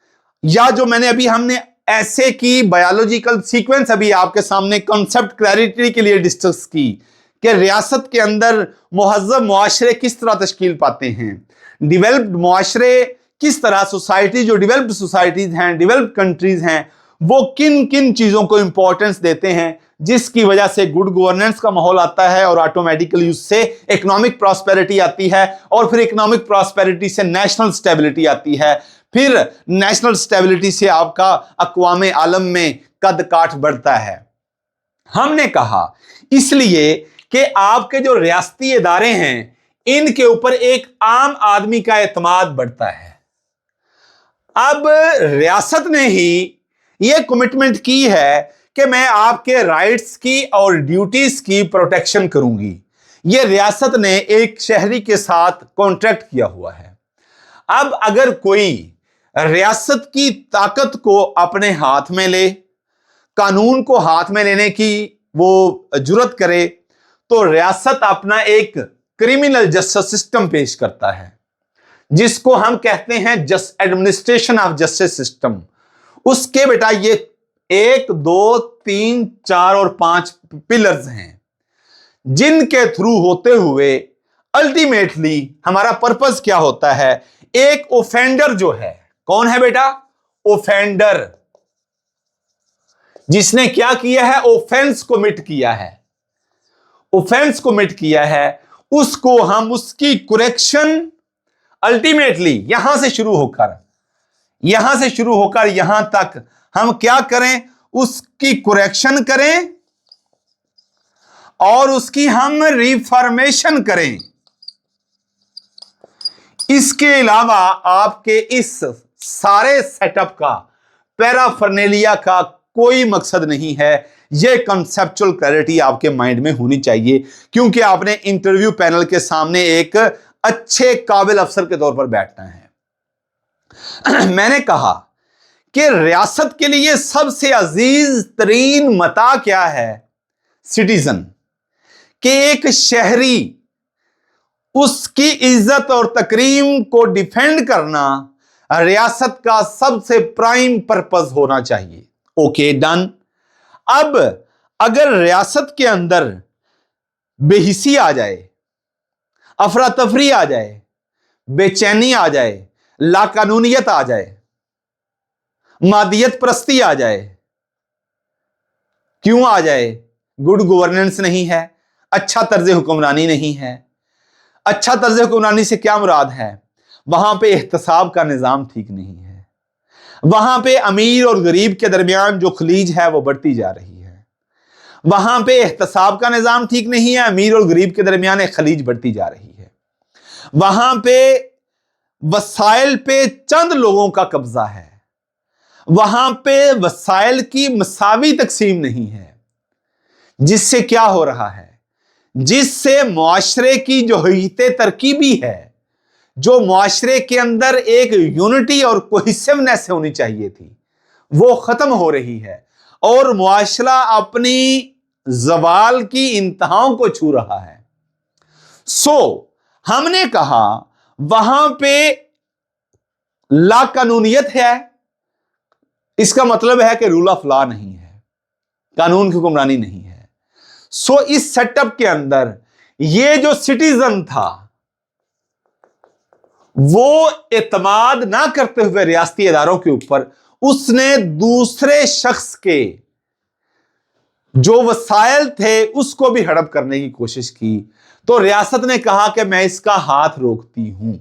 या जो मैंने अभी हमने ऐसे की बायोलॉजिकल सीक्वेंस अभी आपके सामने कॉन्सेप्ट क्लैरिटी के लिए डिस्कस की कि रियासत के अंदर मुहज़्ज़ब मुआशरे किस तरह तश्कील पाते हैं, डेवलप्ड मुआशरे किस तरह, सोसाइटी जो डेवलप्ड सोसाइटीज हैं, डेवलप्ड कंट्रीज हैं, वो किन किन चीजों को इंपॉर्टेंस देते हैं, जिसकी वजह से गुड गवर्नेंस का माहौल आता है और ऑटोमेटिकली उससे इकोनॉमिक प्रॉस्पेरिटी आती है, और फिर इकोनॉमिक प्रॉस्पेरिटी से नेशनल स्टेबिलिटी आती है, फिर नेशनल स्टेबिलिटी से आपका अक़वाम आलम में कद काठ बढ़ता है। हमने कहा इसलिए कि आपके जो रियासती इदारे हैं इनके ऊपर एक आम आदमी का एतमाद बढ़ता है। अब रियासत ने ही यह कमिटमेंट की है कि मैं आपके राइट्स की और ड्यूटीज की प्रोटेक्शन करूंगी। यह रियासत ने एक शहरी के साथ कॉन्ट्रैक्ट किया हुआ है। अब अगर कोई रियासत की ताकत को अपने हाथ में ले, कानून को हाथ में लेने की वो जुर्रत करे, तो रियासत अपना एक क्रिमिनल जस्टिस सिस्टम पेश करता है, जिसको हम कहते हैं एडमिनिस्ट्रेशन ऑफ जस्टिस सिस्टम। उसके बेटा ये 1, 2, 3, 4 और 5 पिलर्स हैं, जिनके थ्रू होते हुए अल्टीमेटली हमारा पर्पस क्या होता है। एक ओफेंडर जो है, कौन है बेटा? ओफेंडर, जिसने क्या किया है? ऑफेंस कमिट किया है। ऑफेंस कमिट किया है, उसको हम उसकी करेक्शन अल्टीमेटली यहां से शुरू होकर यहां तक हम क्या करें? उसकी करेक्शन करें और उसकी हम रिफॉर्मेशन करें। इसके अलावा आपके इस सारे सेटअप का, पैराफर्नेलिया का कोई मकसद नहीं है। यह कंसेप्चुअल क्लैरिटी आपके माइंड में होनी चाहिए, क्योंकि आपने इंटरव्यू पैनल के सामने एक अच्छे काबिल अफसर के तौर पर बैठना है। मैंने कहा कि रियासत के लिए सबसे अजीज तरीन मता क्या है? सिटीजन, कि एक शहरी, उसकी इज्जत और तकरीम को डिफेंड करना रियासत का सबसे प्राइम पर्पस होना चाहिए। Okay, done. अब अगर रियासत के अंदर बेहिसी आ जाए, अफरा तफरी आ जाए, बेचैनी आ जाए, लाकानूनियत आ जाए, मादियत परस्ती आ जाए, क्यों आ जाए? गुड गवर्नेंस नहीं है, अच्छा तर्ज हुक्मरानी नहीं है। अच्छा तर्ज हुक्मरानी से क्या मुराद है? वहां पे एहतसाब का निजाम ठीक नहीं है, वहां पे अमीर और गरीब के दरमियान जो खलीज है वो बढ़ती जा रही है। वहां पे एहतसाब का निजाम ठीक नहीं है, अमीर और गरीब के दरमियान एक खलीज बढ़ती जा रही है। वहां पे वसाइल पे चंद लोगों का कब्जा है, वहां पे वसाइल की मसावी तकसीम नहीं है। जिससे क्या हो रहा है? जिससे मुआशरे की जो हकीकत तरकीबी है, जो मुआशरे के अंदर एक यूनिटी और कोहेसिवनेस होनी चाहिए थी, वो खत्म हो रही है और मुआशरा अपनी जवाल की इंतहाओं को छू रहा है। हमने कहा वहां पे लाकानूनियत है, इसका मतलब है कि रूल ऑफ लॉ नहीं है, कानून की हुक्मरानी नहीं है। इस सेटअप के अंदर ये जो सिटीजन था वो एतमाद ना करते हुए रियासती इदारों के ऊपर, उसने दूसरे शख्स के जो वसाइल थे उसको भी हड़प करने की कोशिश की। तो रियासत ने कहा कि मैं इसका हाथ रोकती हूं,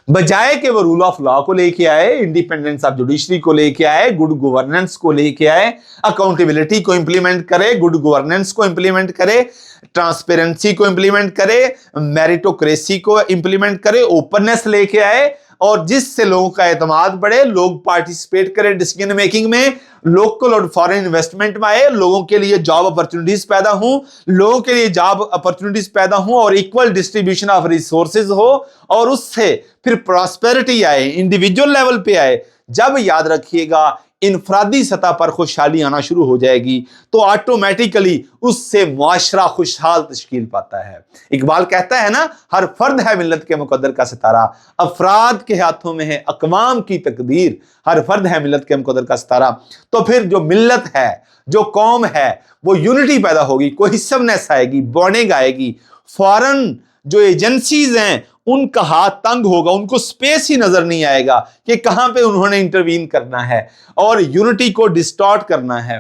बजाय कि वो रूल ऑफ लॉ को लेके आए, इंडिपेंडेंस ऑफ जुडिशरी को लेके आए, गुड गवर्नेंस को लेके आए, अकाउंटेबिलिटी को इंप्लीमेंट करे, गुड गवर्नेंस को इंप्लीमेंट करे, ट्रांसपेरेंसी को इंप्लीमेंट करे, मेरिटोक्रेसी को इंप्लीमेंट करे, ओपननेस लेके आए, और जिससे लोगों का एतमाद बढ़े, लोग पार्टिसिपेट करें डिसीजन मेकिंग में, लोकल और फॉरेन इन्वेस्टमेंट में आए, लोगों के लिए जॉब अपॉर्चुनिटीज पैदा हों, लोगों के लिए जॉब अपॉर्चुनिटीज पैदा हों और इक्वल डिस्ट्रीब्यूशन ऑफ रिसोर्सेज हो, और उससे फिर प्रॉस्पेरिटी आए, इंडिविजुअल लेवल पे आए। जब याद रखिएगा इनफरादी सतह पर खुशहाली आना शुरू हो जाएगी तो ऑटोमेटिकली उससे मुआशरा खुशहाल तश्कील पाता है। इकबाल कहता है ना, हर फर्द है मिल्लत के मुकद्दर का सितारा, अफराद के हाथों में है अकवाम की तकदीर, हर फर्द है मिल्लत के मुकद्दर का सितारा। तो फिर जो मिल्लत है, जो कौम है, वो यूनिटी पैदा होगी, कोहिसिवनेस आएगी, बॉन्डिंग आएगी। फॉरेन जो एजेंसीज हैं उनका हाथ तंग होगा, उनको स्पेस ही नजर नहीं आएगा कि कहां पे उन्होंने इंटरवीन करना है और यूनिटी को डिस्टॉर्ट करना है।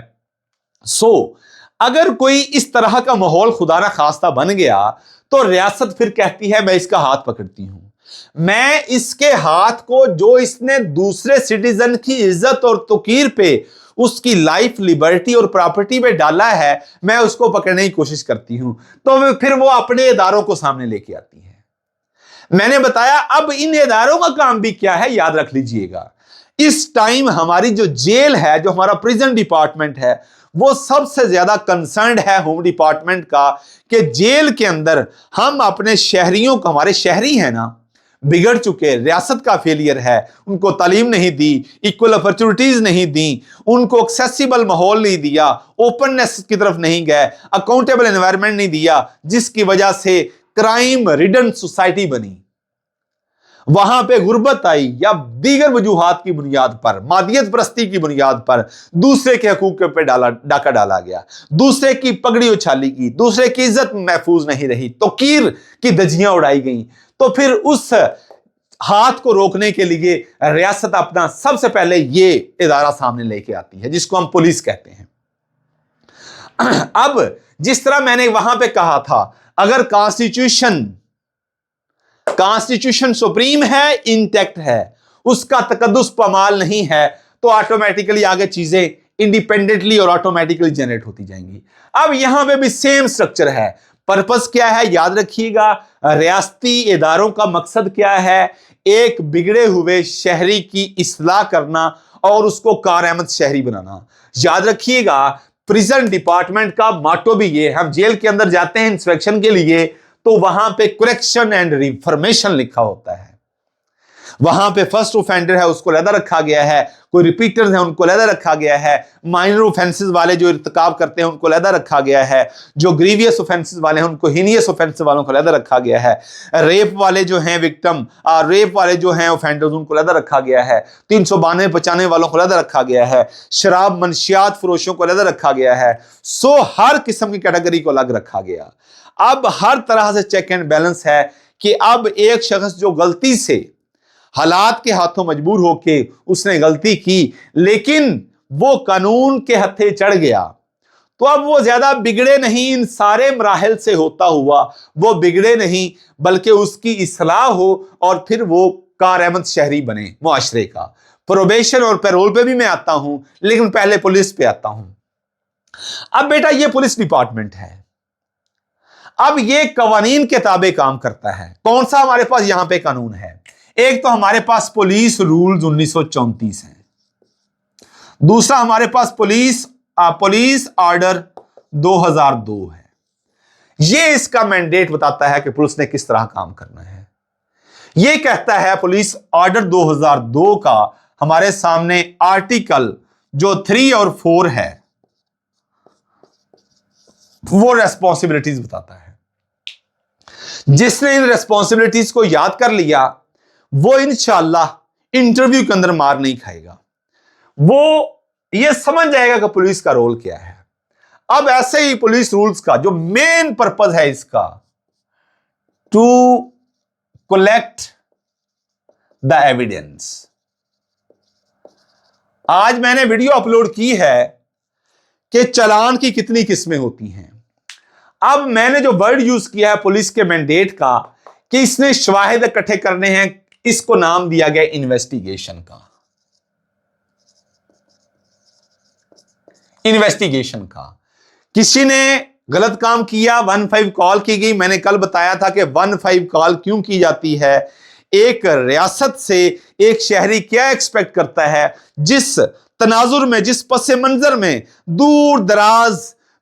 अगर कोई इस तरह का माहौल खुदा ना खास्ता बन गया तो रियासत फिर कहती है मैं इसका हाथ पकड़ती हूं, मैं इसके हाथ को जो इसने दूसरे सिटीजन की इज्जत और तौकीर पे, उसकी लाइफ, लिबर्टी और प्रॉपर्टी पे डाला है, मैं उसको पकड़ने की कोशिश करती हूं। तो फिर वो अपने इदारों को सामने लेके आती है। मैंने बताया अब इन इदारों का काम भी क्या है, याद रख लीजिएगा। इस टाइम हमारी जो जेल है, जो हमारा प्रिजन डिपार्टमेंट है, वो सबसे ज्यादा कंसर्न्ड है होम डिपार्टमेंट का कि जेल के अंदर हम अपने शहरियों को, हमारे शहरी हैं ना, बिगड़ चुके, रियासत का फेलियर है, उनको तालीम नहीं दी, इक्वल अपॉर्चुनिटीज नहीं दी, उनको एक्सेसिबल माहौल नहीं दिया, ओपननेस की तरफ नहीं गए, अकाउंटेबल एनवायरनमेंट नहीं दिया, जिसकी वजह से क्राइम रिडन सोसाइटी बनी। वहां पे गुर्बत आई या दीगर वजूहात की बुनियाद पर, मादियत परस्ती की बुनियाद पर दूसरे के हकूक पे डाका डाला गया, दूसरे की पगड़ी उछाली की, दूसरे की इज्जत महफूज नहीं रही, तौकीर की धज्जियां उड़ाई गई। तो फिर उस हाथ को रोकने के लिए रियासत अपना सबसे पहले ये इदारा सामने लेके आती है जिसको हम पुलिस कहते हैं। अब जिस तरह मैंने वहां पे कहा था, अगर कॉन्स्टिट्यूशन सुप्रीम है, इंटैक्ट है, उसका तकद्दुस पामाल नहीं है, तो ऑटोमेटिकली आगे चीजें इंडिपेंडेंटली और ऑटोमेटिकली जनरेट होती जाएंगी। अब यहां पे भी सेम स्ट्रक्चर है। पर्पस क्या है, याद रखिएगा, रियासती इदारों का मकसद क्या है, एक बिगड़े हुए शहरी की इस्लाह करना और उसको कारआमद शहरी बनाना। याद रखिएगा, प्रिजन डिपार्टमेंट का माटो भी ये, हम जेल के अंदर जाते हैं इंस्पेक्शन के लिए तो वहां पे करेक्शन एंड रिफॉर्मेशन लिखा होता है। वहां पे फर्स्ट ऑफेंडर है उसको अलग रखा गया है, कोई रिपीटर्स हैं उनको अलग रखा गया है, माइनर ऑफेंसेस वाले जो इर्तिकाब करते हैं उनको अलग रखा गया है, जो ग्रीवियस ऑफेंसेस वाले हैं उनको हीनियस ऑफेंसेस वालों को अलग रखा गया है, रेप वाले जो हैं विक्टिम, रेप वाले जो हैं ऑफेंडर्स उनको अलग रखा गया है, 392-95 वालों को अलग रखा गया है, शराब मनशियात फरोशों को अलग रखा गया है। हर किस्म की कैटेगरी को अलग रखा गया। अब हर तरह से चेक एंड बैलेंस है कि अब एक शख्स जो गलती से हालात के हाथों मजबूर होके उसने गलती की लेकिन वो कानून के हत्थे चढ़ गया, तो अब वो ज्यादा बिगड़े नहीं, इन सारे मराहल से होता हुआ वो बिगड़े नहीं, बल्कि उसकी इस्लाह हो और फिर वो कारआमद शहरी बने मुआशरे का। प्रोबेशन और पैरोल पे भी मैं आता हूं, लेकिन पहले पुलिस पे आता हूं। अब बेटा ये पुलिस डिपार्टमेंट है, अब ये कवानीन के ताबे काम करता है। कौन सा हमारे पास यहां पे कानून है? एक तो हमारे पास पुलिस रूल्स 1934 है, दूसरा हमारे पास पुलिस ऑर्डर 2002 है। ये इसका मैंडेट बताता है कि पुलिस ने किस तरह काम करना है। ये कहता है पुलिस ऑर्डर 2002 का हमारे सामने आर्टिकल जो 3 और 4 है वो रेस्पॉन्सिबिलिटीज बताता है। जिसने इन रेस्पॉन्सिबिलिटीज को याद कर लिया वो इंशाअल्लाह इंटरव्यू के अंदर मार नहीं खाएगा, वो ये समझ जाएगा कि पुलिस का रोल क्या है। अब ऐसे ही पुलिस रूल्स का जो मेन पर्पस है इसका, टू कलेक्ट द एविडेंस। आज मैंने वीडियो अपलोड की है कि चालान की कितनी किस्में होती हैं। अब मैंने जो वर्ड यूज किया है पुलिस के मैंडेट का कि इसने शवाहिद इकट्ठे करने हैं, इसको नाम दिया गया इन्वेस्टिगेशन का। इन्वेस्टिगेशन का किसी ने गलत काम किया, 15 कॉल की गई। मैंने कल बताया था कि 15 कॉल क्यों की जाती है। एक रियासत से एक शहरी क्या एक्सपेक्ट करता है, जिस तनाजुर में, जिस पसे मंजर में दूर दराज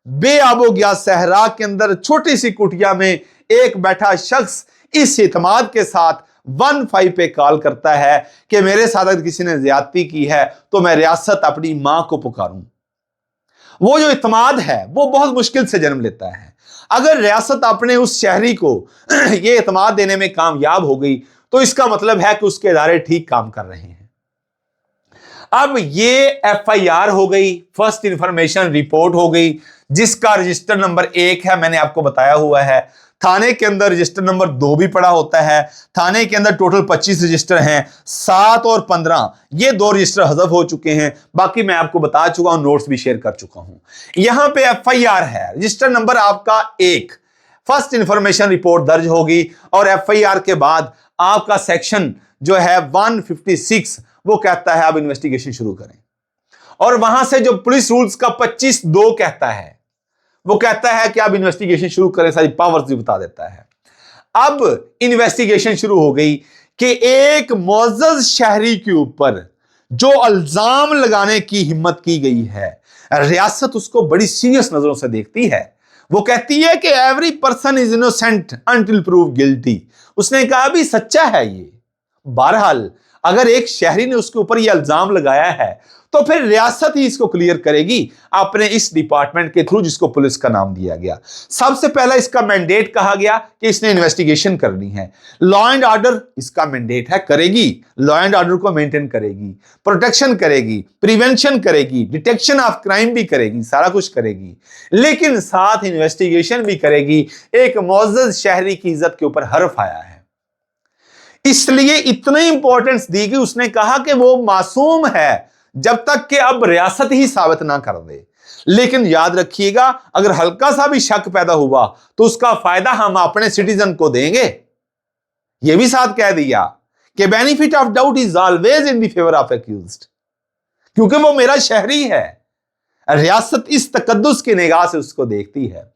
बेआबोगया सहरा के अंदर छोटी सी कुटिया में एक बैठा शख्स इस इत्मीनान के साथ 15 पे कॉल करता है कि मेरे साथ अगर किसी ने ज्यादती की है तो मैं रियासत अपनी मां को पुकारूं। वो जो इत्मीनान है वो बहुत मुश्किल से जन्म लेता है। अगर रियासत अपने उस शहरी को ये इत्मीनान देने में कामयाब हो गई तो इसका मतलब है कि उसके इदारे ठीक काम कर रहे हैं। अब ये एफआईआर हो गई, फर्स्ट इंफॉर्मेशन रिपोर्ट हो गई, जिसका रजिस्टर नंबर 1 है, मैंने आपको बताया हुआ है। थाने के अंदर रजिस्टर नंबर 2 भी पड़ा होता है। थाने के अंदर टोटल 25 रजिस्टर हैं, 7 और 15 ये 2 रजिस्टर हज़फ हो चुके हैं, बाकी मैं आपको बता चुका हूं, नोट्स भी शेयर कर चुका हूं। यहां पे एफआईआर है, रजिस्टर नंबर आपका 1, फर्स्ट इंफॉर्मेशन रिपोर्ट दर्ज होगी और एफआईआर के बाद आपका सेक्शन जो है 156 वो कहता है आप इन्वेस्टिगेशन शुरू करें। और वहां से जो पुलिस रूल्स का 25(2) कहता है वो कहता है कि आप इन्वेस्टिगेशन शुरू करें, सारी पावर्स भी बता देता है। अब इन्वेस्टिगेशन शुरू हो गई कि एक मुअज़्ज़ज़ शहरी के ऊपर जो इल्जाम लगाने की हिम्मत की गई है, रियासत उसको बड़ी सीरियस नजरों से देखती है। वो कहती है कि every person is innocent until prove guilty. उसने कहा भी सच्चा है ये। बहरहाल अगर एक शहरी ने उसके ऊपर यह इल्जाम लगाया है तो फिर रियासत ही इसको क्लियर करेगी अपने इस डिपार्टमेंट के थ्रू जिसको पुलिस का नाम दिया गया। सबसे पहला इसका मैंडेट कहा गया कि इसने इन्वेस्टिगेशन करनी है। लॉ एंड ऑर्डर इसका मैंडेट है, करेगी, लॉ एंड ऑर्डर को मेंटेन करेगी, प्रोटेक्शन करेगी, प्रिवेंशन करेगी, डिटेक्शन ऑफ क्राइम भी करेगी, सारा कुछ करेगी, लेकिन साथ इन्वेस्टिगेशन भी करेगी। एक मुअज़्ज़ज़ शहरी की इज्जत के ऊपर हर्फ आया है, इसलिए इतनी इंपॉर्टेंस दी कि उसने कहा कि वो मासूम है जब तक कि अब रियासत ही साबित ना कर दे। लेकिन याद रखिएगा अगर हल्का सा भी शक पैदा हुआ तो उसका फायदा हम अपने सिटीजन को देंगे। यह भी साथ कह दिया कि benefit of doubt is always in the favour of accused, क्योंकि वो मेरा शहरी है। रियासत इस तकद्दुस की निगाह से उसको देखती है।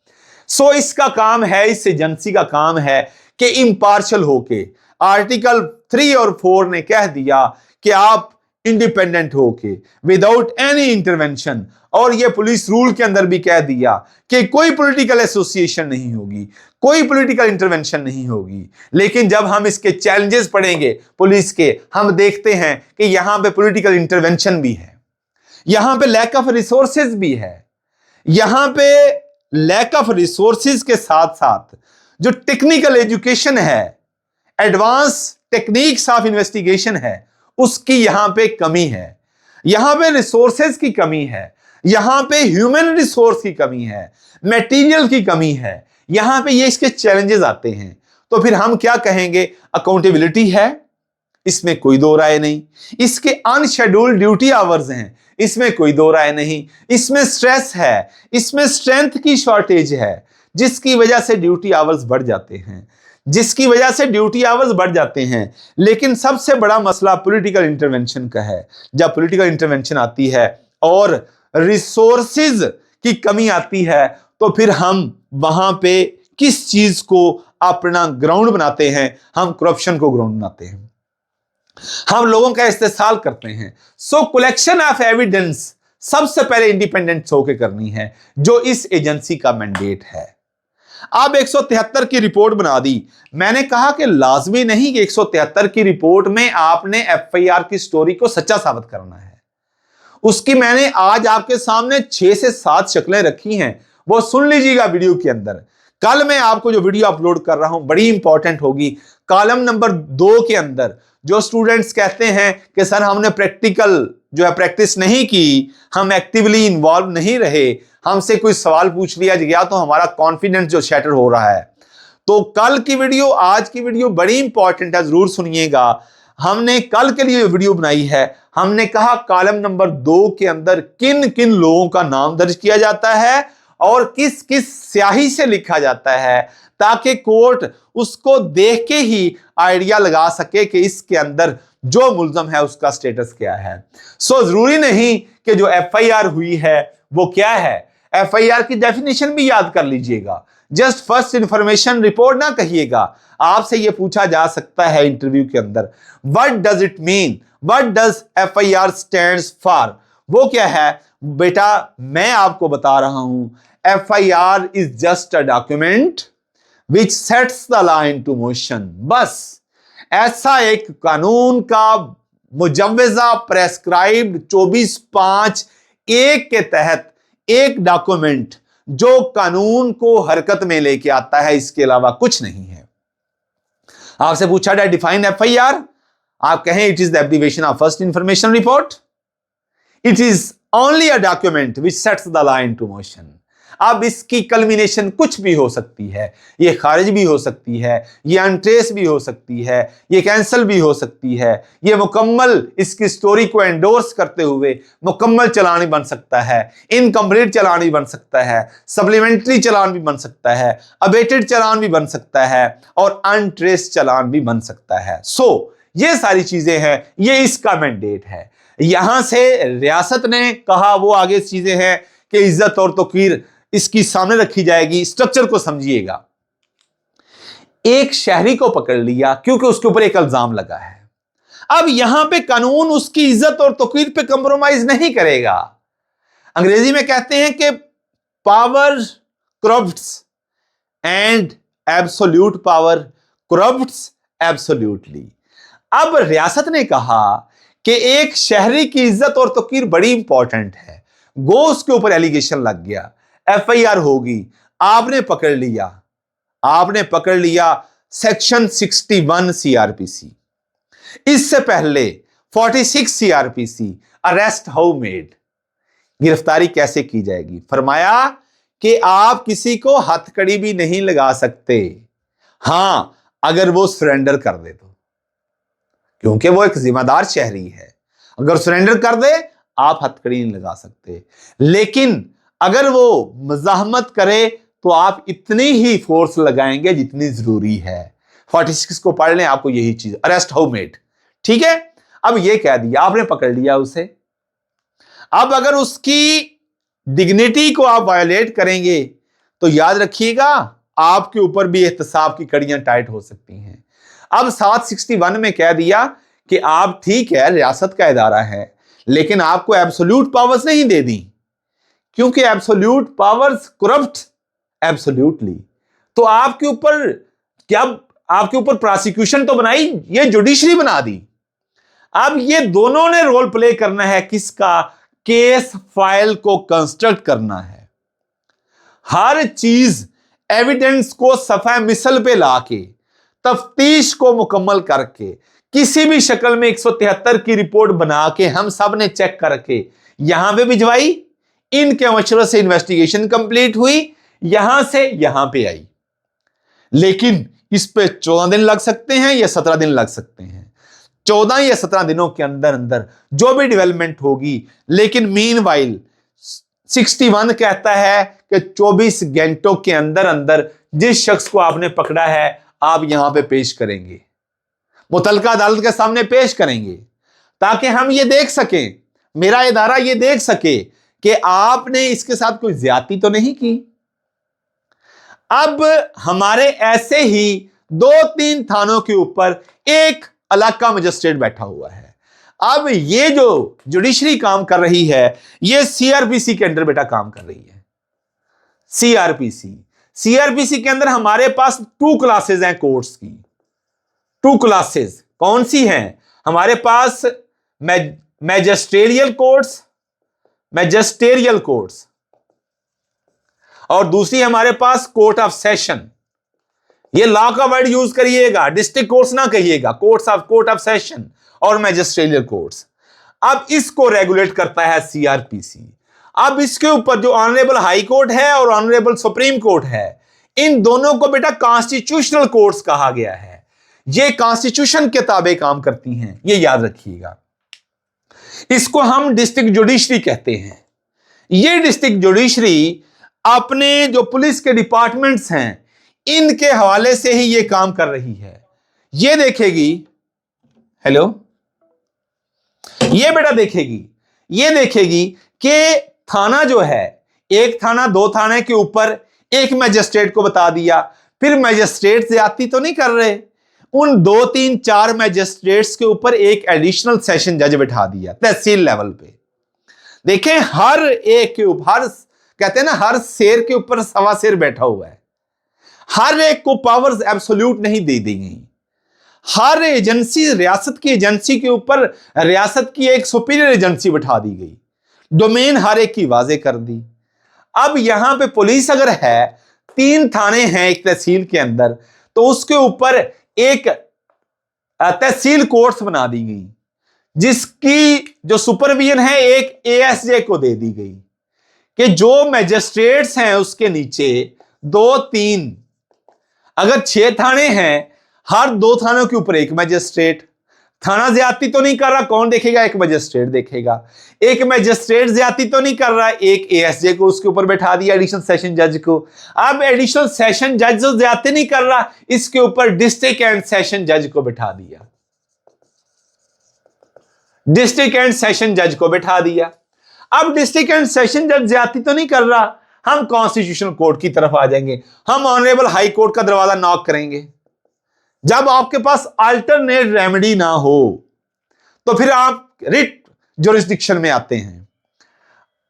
सो इसका काम है, इस एजेंसी का काम है कि इंपार्शियल होके, आर्टिकल 3 और 4 ने कह दिया कि आप इंडिपेंडेंट होके विदाउट एनी इंटरवेंशन, और यह पुलिस रूल के अंदर भी कह दिया कि कोई पॉलिटिकल एसोसिएशन नहीं होगी, कोई पॉलिटिकल इंटरवेंशन नहीं होगी। लेकिन जब हम इसके चैलेंजेस पढ़ेंगे पुलिस के, हम देखते हैं कि यहां पे पॉलिटिकल इंटरवेंशन भी है, यहां पे लैक ऑफ रिसोर्सेज भी है। यहां पे लैक ऑफ रिसोर्सेज के साथ साथ जो टेक्निकल एजुकेशन है, एडवांस टेक्निक्स ऑफ इन्वेस्टिगेशन है, उसकी यहां पे कमी है। यहां पे रिसोर्सेज की कमी है, यहां पे ह्यूमन रिसोर्स की कमी है, मटेरियल की कमी है। यहां पे ये इसके चैलेंजेस आते हैं। तो फिर हम क्या कहेंगे? अकाउंटेबिलिटी है, इसमें कोई दो राय नहीं। इसके अनशेड्यूल्ड ड्यूटी आवर्स हैं, इसमें कोई दो राय नहीं। इसमें स्ट्रेस है, इसमें स्ट्रेंथ की शॉर्टेज है, जिसकी वजह से ड्यूटी आवर्स बढ़ जाते हैं, जिसकी वजह से ड्यूटी आवर्स बढ़ जाते हैं। लेकिन सबसे बड़ा मसला पॉलिटिकल इंटरवेंशन का है। जब पॉलिटिकल इंटरवेंशन आती है और रिसोर्सेज की कमी आती है तो फिर हम वहां पे किस चीज को अपना ग्राउंड बनाते हैं? हम करप्शन को ग्राउंड बनाते हैं, हम लोगों का इस्तेसाल करते हैं। सो कलेक्शन ऑफ एविडेंस सबसे पहले इंडिपेंडेंट होकर करनी है, जो इस एजेंसी का मैंडेट है। अब 173 की रिपोर्ट बना दी। मैंने कहा कि लाजमी नहीं कि 173 की रिपोर्ट में आपने एफआईआर की स्टोरी को सच्चा साबित करना है। उसकी मैंने आज आपके सामने 6 से 7 शक्लें रखी हैं, वो सुन लीजिएगा वीडियो के अंदर। कल मैं आपको जो वीडियो अपलोड कर रहा हूं बड़ी इंपॉर्टेंट होगी। कॉलम नंबर 2 के अंदर जो स्टूडेंट्स कहते हैं कि सर हमने प्रैक्टिकल जो है प्रैक्टिस नहीं की, हम एक्टिवली इन्वॉल्व नहीं रहे, हमसे कोई सवाल पूछ लिया गया तो हमारा कॉन्फिडेंस जो शैटर हो रहा है, तो कल की वीडियो आज की वीडियो बड़ी इंपॉर्टेंट है, जरूर सुनिएगा। हमने कल के लिए वीडियो बनाई है। हमने कहा कॉलम नंबर 2 के अंदर किन किन लोगों का नाम दर्ज किया जाता है और किस किस स्याही से लिखा जाता है, ताकि कोर्ट उसको देख के ही आइडिया लगा सके कि इसके अंदर जो मुल्जम है उसका स्टेटस क्या है। सो जरूरी नहीं कि जो एफआईआर हुई है वो क्या है। एफआईआर की डेफिनेशन भी याद कर लीजिएगा। जस्ट फर्स्ट इंफॉर्मेशन रिपोर्ट ना कहिएगा। आपसे यह पूछा जा सकता है इंटरव्यू के अंदर, what does it mean, what does FIR stands for. वो क्या है बेटा, मैं आपको बता रहा हूं, FIR is just a document which sets the law into motion. बस ऐसा एक कानून का मुजव्वजा प्रेस्क्राइब्ड 24(5)(1) के तहत एक डॉक्यूमेंट जो कानून को हरकत में लेके आता है, इसके अलावा कुछ नहीं है। आपसे पूछा जाए डिफाइन एफआईआर, आप कहें it is the abbreviation of first information report. It is only a document which sets the law into motion. अब इसकी कल्मिनेशन कुछ भी हो सकती है, ये खारिज भी हो सकती है, ये अनट्रेस भी हो सकती है, ये कैंसिल भी हो सकती है, ये मुकम्मल इसकी स्टोरी को एंडोर्स करते हुए मुकम्मल चालान भी बन सकता है, इनकम्प्लीट चालान भी बन सकता है, सप्लीमेंट्री चालान भी बन सकता है, अबेटेड चालान भी बन सकता है और अनट्रेस चालान भी बन सकता है। ये सारी चीजें हैं, ये इसका मैंडेट है। यहां से रियासत ने कहा वो आगे चीजें हैं कि इज्जत और तौकीर इसकी सामने रखी जाएगी। स्ट्रक्चर को समझिएगा। एक शहरी को पकड़ लिया क्योंकि उसके ऊपर एक इल्जाम लगा है। अब यहां पे कानून उसकी इज्जत और तौकीर पे कंप्रोमाइज नहीं करेगा। अंग्रेजी में कहते हैं कि power corrupts and absolute power corrupts absolutely. अब रियासत ने कहा कि एक शहरी की इज्जत और तौकीर बड़ी इंपॉर्टेंट है। गो उसके ऊपर एलिगेशन लग गया, एफआईआर होगी, आपने पकड़ लिया सेक्शन 61 सीआरपीसी। इससे पहले 46 सीआरपीसी अरेस्ट हाउ मेड, गिरफ्तारी कैसे की जाएगी। फरमाया कि आप किसी को हथकड़ी भी नहीं लगा सकते, हां अगर वो सरेंडर कर दे तो, क्योंकि वो एक जिम्मेदार शहरी है। अगर सरेंडर कर दे आप हथकड़ी नहीं लगा सकते, लेकिन अगर वो मज़ाहमत करे तो आप इतनी ही फोर्स लगाएंगे जितनी जरूरी है। 46 को पढ़ लें, आपको यही चीज अरेस्ट हाउ मेड। ठीक है, अब ये कह दिया, आपने पकड़ लिया उसे। अब अगर उसकी डिग्निटी को आप वायोलेट करेंगे तो याद रखिएगा आपके ऊपर भी एहतसाब की कड़ियां टाइट हो सकती हैं। अब 761 में कह दिया कि आप ठीक है रियासत का इदारा है, लेकिन आपको एब्सोल्यूट पावर्स नहीं दे दी, क्योंकि एब्सोल्यूट पावर्स करप्ट एब्सोल्यूटली। तो आपके ऊपर प्रोसिक्यूशन तो बनाई, ये जुडिशरी बना दी। अब ये दोनों ने रोल प्ले करना है किसका, केस फाइल को कंस्ट्रक्ट करना है। हर चीज एविडेंस को सफा मिसल पे लाके तफ्तीश को मुकम्मल करके किसी भी शक्ल में 173 की रिपोर्ट बना के हम सब ने चेक करके यहां पे भिजवाई। इनके मशवरे से इन्वेस्टिगेशन कंप्लीट हुई, यहां से यहां पे आई। लेकिन इस पे 14 दिन लग सकते हैं या 17 दिन लग सकते हैं। 14 या 17 दिनों के अंदर अंदर जो भी डेवलपमेंट होगी, लेकिन मीनवाइल 61 कहता है कि 24 घंटों के अंदर अंदर जिस शख्स को आपने पकड़ा है आप यहां पे पेश करेंगे, मुतलका अदालत के सामने पेश करेंगे, ताकि हम ये देख सकें, मेरा इदारा ये देख सके कि आपने इसके साथ कोई ज्यादती तो नहीं की। अब हमारे ऐसे ही 2-3 थानों के ऊपर एक इलाका मजिस्ट्रेट बैठा हुआ है। अब ये जो जुडिशरी काम कर रही है, ये सीआरपीसी के अंदर बेटा काम कर रही है। सीआरपीसी के अंदर हमारे पास 2 क्लासेस हैं कोर्ट्स की। 2 क्लासेस कौन सी हैं? हमारे पास मैजिस्ट्रियल कोर्ट्स और दूसरी हमारे पास कोर्ट ऑफ सेशन। ये लॉ का वर्ड यूज करिएगा, डिस्ट्रिक्ट कोर्ट्स ना कहिएगा, कोर्ट ऑफ सेशन और मैजिस्ट्रियल कोर्ट्स। अब इसको रेगुलेट करता है सीआरपीसी। अब इसके ऊपर जो ऑनरेबल हाई कोर्ट है और ऑनरेबल सुप्रीम कोर्ट है, इन दोनों को बेटा कॉन्स्टिट्यूशनल कोर्ट्स कहा गया है। ये कॉन्स्टिट्यूशन के ताबे काम करती हैं, ये याद रखिएगा। इसको हम डिस्ट्रिक्ट जुडिशरी कहते हैं। ये डिस्ट्रिक्ट जुडिशरी अपने जो पुलिस के डिपार्टमेंट्स हैं इनके हवाले से ही ये काम कर रही है। ये देखेगी, हेलो, ये बेटा देखेगी, ये देखेगी कि थाना जो है, एक थाना 2 थाने के ऊपर एक मैजिस्ट्रेट को बता दिया, फिर मैजिस्ट्रेट ज्यादती तो नहीं कर रहे, उन 2, 3, 4 मैजिस्ट्रेट्स के ऊपर एक एडिशनल सेशन जज बैठा दिया तहसील लेवल पे। देखें, हर एक के ऊपर, कहते हैं ना, हर शेर के ऊपर सवा शेर बैठा हुआ है। हर एक को पावर्स एब्सोल्यूट नहीं दे दी गई। हर एजेंसी, रियासत की एजेंसी के ऊपर रियासत की एक सुपीरियर एजेंसी बैठा दी गई, डोमेन हर एक की वाजे कर दी। अब यहां पे पुलिस अगर है, 3 थाने हैं एक तहसील के अंदर, तो उसके ऊपर एक तहसील कोर्ट्स बना दी गई, जिसकी जो सुपरविजन है एक एएसजे को दे दी गई कि जो मैजिस्ट्रेट्स हैं उसके नीचे 2-3, अगर 6 थाने हैं, हर 2 थानों के ऊपर एक मैजिस्ट्रेट। थाना ज्यादती तो नहीं कर रहा, कौन देखेगा? एक मैजिस्ट्रेट देखेगा। एक मैजिस्ट्रेट ज्यादती तो नहीं कर रहा, एक एएसजे को उसके ऊपर बैठा दिया, एडिशनल सेशन जज को। अब एडिशनल सेशन जज जो ज्यादती नहीं कर रहा, इसके ऊपर डिस्ट्रिक्ट एंड सेशन जज को बैठा दिया, डिस्ट्रिक्ट एंड सेशन जज को बैठा दिया। अब डिस्ट्रिक्ट एंड सेशन जज ज्यादती तो नहीं कर रहा, हम कॉन्स्टिट्यूशनल कोर्ट की तरफ आ जाएंगे, हम ऑनरेबल हाई कोर्ट का दरवाजा नॉक करेंगे। जब आपके पास अल्टरनेट रेमेडी ना हो तो फिर आप रिट ज्यूरिसडिक्शन में आते हैं।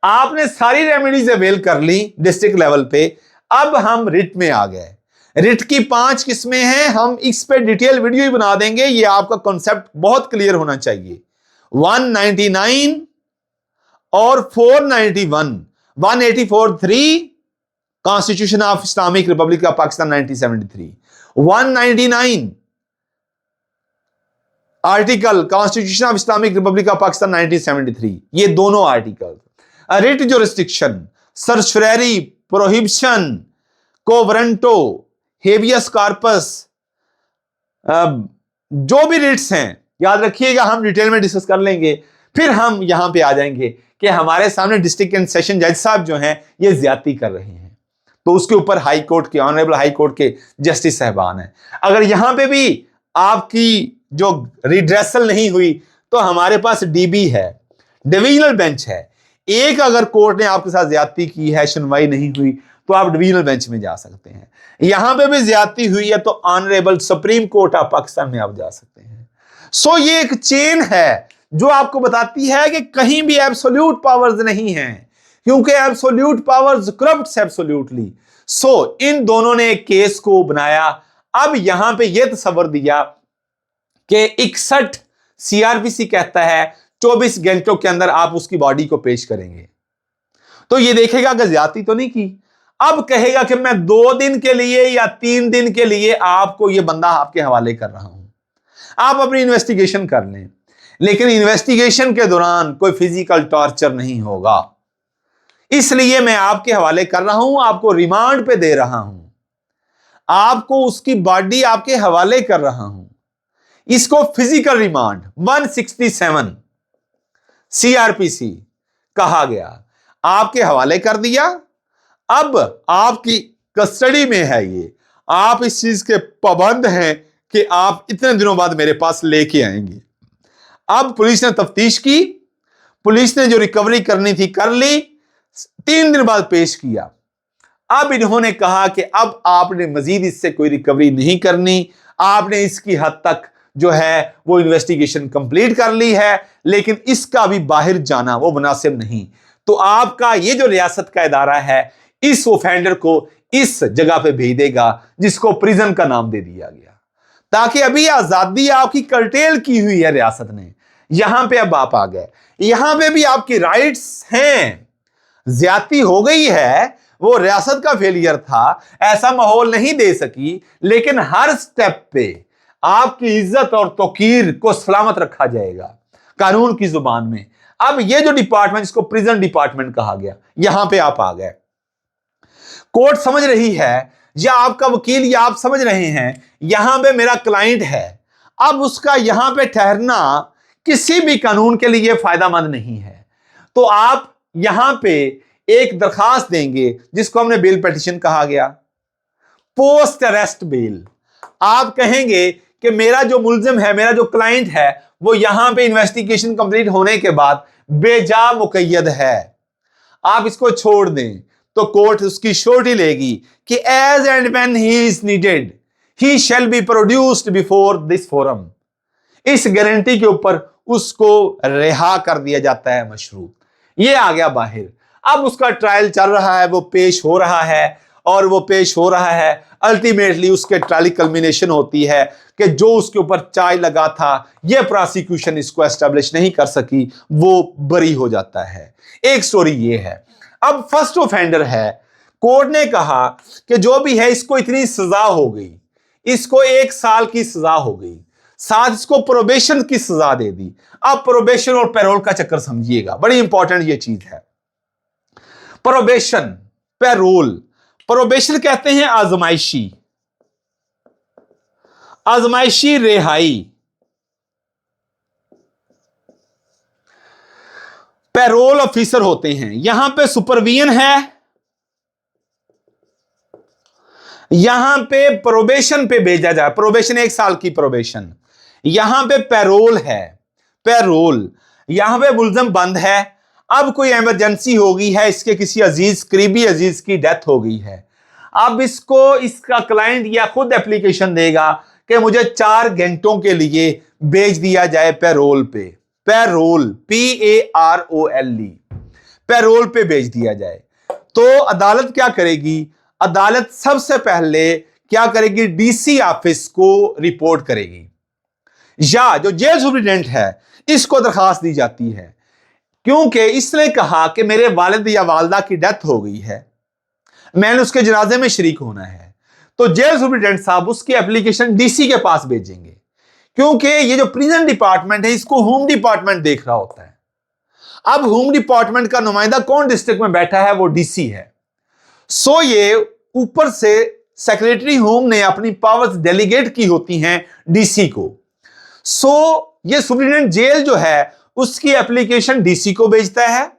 आपने सारी रेमेडीज अवेल कर ली डिस्ट्रिक्ट लेवल पे, अब हम रिट में आ गए। रिट की 5 किस्में हैं, हम इस पे डिटेल वीडियो ही बना देंगे, ये आपका कॉन्सेप्ट बहुत क्लियर होना चाहिए। 199 और 491, 184(3) constitution of Islamic republic of Pakistan 1973, 199 article constitution of Islamic republic of Pakistan 1973, ये दोनों article. Writ jurisdiction, certiorari, prohibition, quo warranto, habeas corpus, जो भी रिट्स हैं, याद रखिएगा, हम डिटेल में डिस्कस कर लेंगे। फिर हम यहां पे आ जाएंगे कि हमारे सामने डिस्ट्रिक्ट एंड सेशन जज साहब जो हैं ये ज्यादती कर रहे हैं, तो उसके ऊपर हाई कोर्ट के, ऑनरेबल हाई कोर्ट के जस्टिस साहबान हैं। अगर यहां पे भी आपकी जो रिड्रेसल नहीं हुई तो हमारे पास डीबी है, डिविजनल बेंच है। एक अगर कोर्ट ने आपके साथ ज्यादती की है, सुनवाई नहीं हुई, तो आप डिविजनल बेंच में जा सकते हैं। यहां पे भी ज्यादती हुई है तो honourable supreme court of Pakistan में आप जा सकते हैं। सो ये एक चेन है जो आपको बताती है कि कहीं भी एब्सोल्यूट पावर्स नहीं हैं, क्योंकि एब्सोल्यूट पावर्स करप्ट्स एब्सोल्यूटली। सो इन दोनों ने एक केस को बनाया। अब यहां पे यह तस्वर दिया कि 61 सीआरपीसी कहता है 24 घंटों के अंदर आप उसकी बॉडी को पेश करेंगे, तो ये देखेगा कि ज्यादती तो नहीं की। अब कहेगा कि मैं 2 दिन के लिए या 3 दिन के लिए आपको ये बंदा आपके हवाले कर रहा हूं, आप अपनी इन्वेस्टिगेशन कर लें, लेकिन इन्वेस्टिगेशन के दौरान कोई फिजिकल टॉर्चर नहीं होगा, इसलिए मैं आपके हवाले कर रहा हूं, आपको रिमांड पे दे रहा हूं, आपको उसकी बॉडी आपके हवाले कर रहा हूं। इसको फिजिकल रिमांड 167 सीआरपीसी कहा गया, आपके हवाले कर दिया। अब आपकी कस्टडी में है ये, आप इस चीज के पाबंद हैं कि आप इतने दिनों बाद मेरे पास लेके आएंगे। अब पुलिस ने तफ्तीश की, पुलिस ने जो रिकवरी करनी थी कर ली, 3 दिन बाद पेश किया। अब इन्होंने कहा कि अब आपने मजीद इससे कोई रिकवरी नहीं करनी, आपने इसकी हद तक जो है वो इन्वेस्टिगेशन कंप्लीट कर ली है, लेकिन इसका भी बाहर जाना वो मुनासिब नहीं। तो आपका ये जो रियासत का इदारा है इस ऑफेंडर को इस जगह पे भेज देगा जिसको प्रिजन का नाम दे दिया गया, ताकि अभी आजादी आपकी कर्टेल की हुई है रियासत ने, यहां पे अब आप आ गए, यहां पे भी आपकी राइट्स हैं। ज्यादती हो गई है, वो रियासत का फेलियर था, ऐसा माहौल नहीं दे सकी, लेकिन हर स्टेप पे आपकी इज्जत और तौकीर को सलामत रखा जाएगा कानून की जुबान में। अब ये जो डिपार्टमेंट, इसको प्रिजन डिपार्टमेंट कहा गया, यहां पे आप आ गए। कोर्ट समझ रही है, या आपका वकील या आप समझ रहे हैं यहां पे मेरा क्लाइंट है, अब उसका यहां पे ठहरना किसी भी कानून के लिए फायदामंद नहीं है, तो आप यहां पे एक दरखास्त देंगे जिसको हमने बेल पिटीशन कहा गया, पोस्ट अरेस्ट बेल। आप कहेंगे कि मेरा जो मुल्जिम है, मेरा जो क्लाइंट है, वो यहां पे इन्वेस्टिगेशन कंप्लीट होने के बाद बेजा मुकैयद है, आप इसको छोड़ दें, तो कोर्ट उसकी श्योरिटी लेगी कि as and when he is needed he shall be produced before this forum. इस गारंटी के ऊपर उसको रिहा कर दिया जाता है मशरूत। ये आ गया बाहर, अब उसका ट्रायल चल रहा है, वो पेश हो रहा है, और वो पेश हो रहा है। अल्टीमेटली उसके ट्रायल कल्मिनेशन होती है कि जो उसके ऊपर चार्ज लगा था, ये प्रोसिक्यूशन इसको एस्टेब्लिश नहीं कर सकी, वो बरी हो जाता है। एक स्टोरी ये है। अब फर्स्ट ऑफेंडर है, कोर्ट ने कहा कि जो भी है इसको इतनी सजा हो गई, इसको 1 साल की सजा हो गई, साथ इसको प्रोबेशन की सजा दे दी। अब प्रोबेशन और पैरोल का चक्कर समझिएगा, बड़ी इंपॉर्टेंट ये चीज है। Probation, payroll. प्रोबेशन कहते हैं आजमाइशी रिहाई। पैरोल ऑफिसर होते हैं, यहां पे सुपरविजन है, यहां पे प्रोबेशन पे भेजा जाए, प्रोबेशन 1 साल की प्रोबेशन। यहां पे पैरोल है, पैरोल। यहां पे मुलजम बंद है, अब कोई इमरजेंसी हो गई है, इसके किसी अजीज, करीबी अजीज की डेथ हो गई है। अब इसको इसका क्लाइंट या खुद एप्लीकेशन देगा कि मुझे 4 घंटों के लिए भेज दिया जाए पैरोल पे। पैरोल, PAROLE, पैरोल पे भेज दिया जाए। तो अदालत क्या करेगी? अदालत सबसे पहले क्या करेगी? DC ऑफिस को रिपोर्ट करेगी, या जो जेल सुप्रिटेंडेंट है इसको दरखास्त दी जाती है, क्योंकि इसने कहा कि मेरे वालिद या वालदा की डेथ हो गई है, मैंने उसके जनाजे में शरीक होना है। तो जेल सुप्रिटेंडेंट साहब उसकी एप्लीकेशन DC के पास भेजेंगे, क्योंकि ये जो प्रिजन डिपार्टमेंट है इसको होम डिपार्टमेंट देख रहा होता है। अब होम डिपार्टमेंट का नुमाइंदा कौन डिस्ट्रिक्ट में बैठा है? वो DC है। सो ये ऊपर से सेक्रेटरी होम ने अपनी पावर्स डेलीगेट की होती हैं DC को। सो ये सुप्रिटेंडेंट जेल जो है उसकी एप्लीकेशन DC को भेजता है,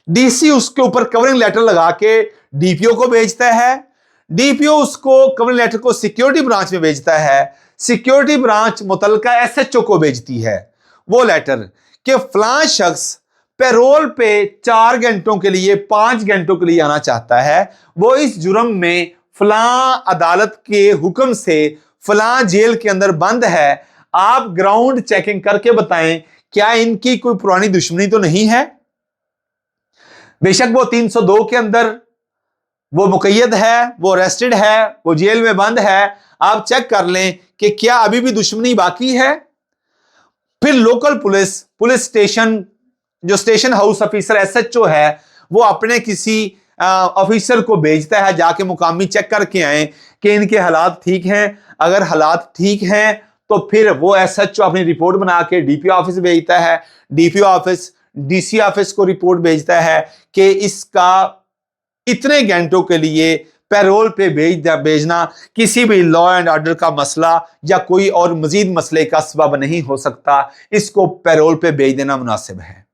DC उसके ऊपर कवरिंग लेटर लगा के DPO को भेजता है, DPO उसको कवरिंग लेटर को सिक्योरिटी ब्रांच में भेजता है, सिक्योरिटी ब्रांच मुतलका SHO को भेजती है वो लेटर कि फलां शख्स पैरोल पे 4 घंटों के लिए, 5 घंटों के लिए आना चाहता है, वो इस जुर्म में फलां अदालत के हुक्म से फलां जेल के अंदर बंद है, आप ग्राउंड चेकिंग करके बताएं क्या इनकी कोई पुरानी दुश्मनी तो नहीं है। बेशक वो 302 के अंदर वो मुकैयद है, वो अरेस्टेड है, वो जेल में बंद है, आप चेक कर लें कि क्या अभी भी दुश्मनी बाकी है। फिर लोकल पुलिस स्टेशन, जो स्टेशन हाउस ऑफिसर SHO है, वो अपने किसी ऑफिसर को भेजता है, जाके मुकामी चेक करके आए कि इनके हालात ठीक हैं। अगर हालात ठीक हैं तो फिर वो SHO अपनी रिपोर्ट बना के DPO ऑफिस भेजता है, DPO ऑफिस DC ऑफिस को रिपोर्ट भेजता है कि इसका इतने घंटों के लिए पैरोल पे भेजना किसी भी लॉ एंड ऑर्डर का मसला या कोई और मजीद मसले का सबब नहीं हो सकता, इसको पैरोल पे भेज देना मुनासिब है।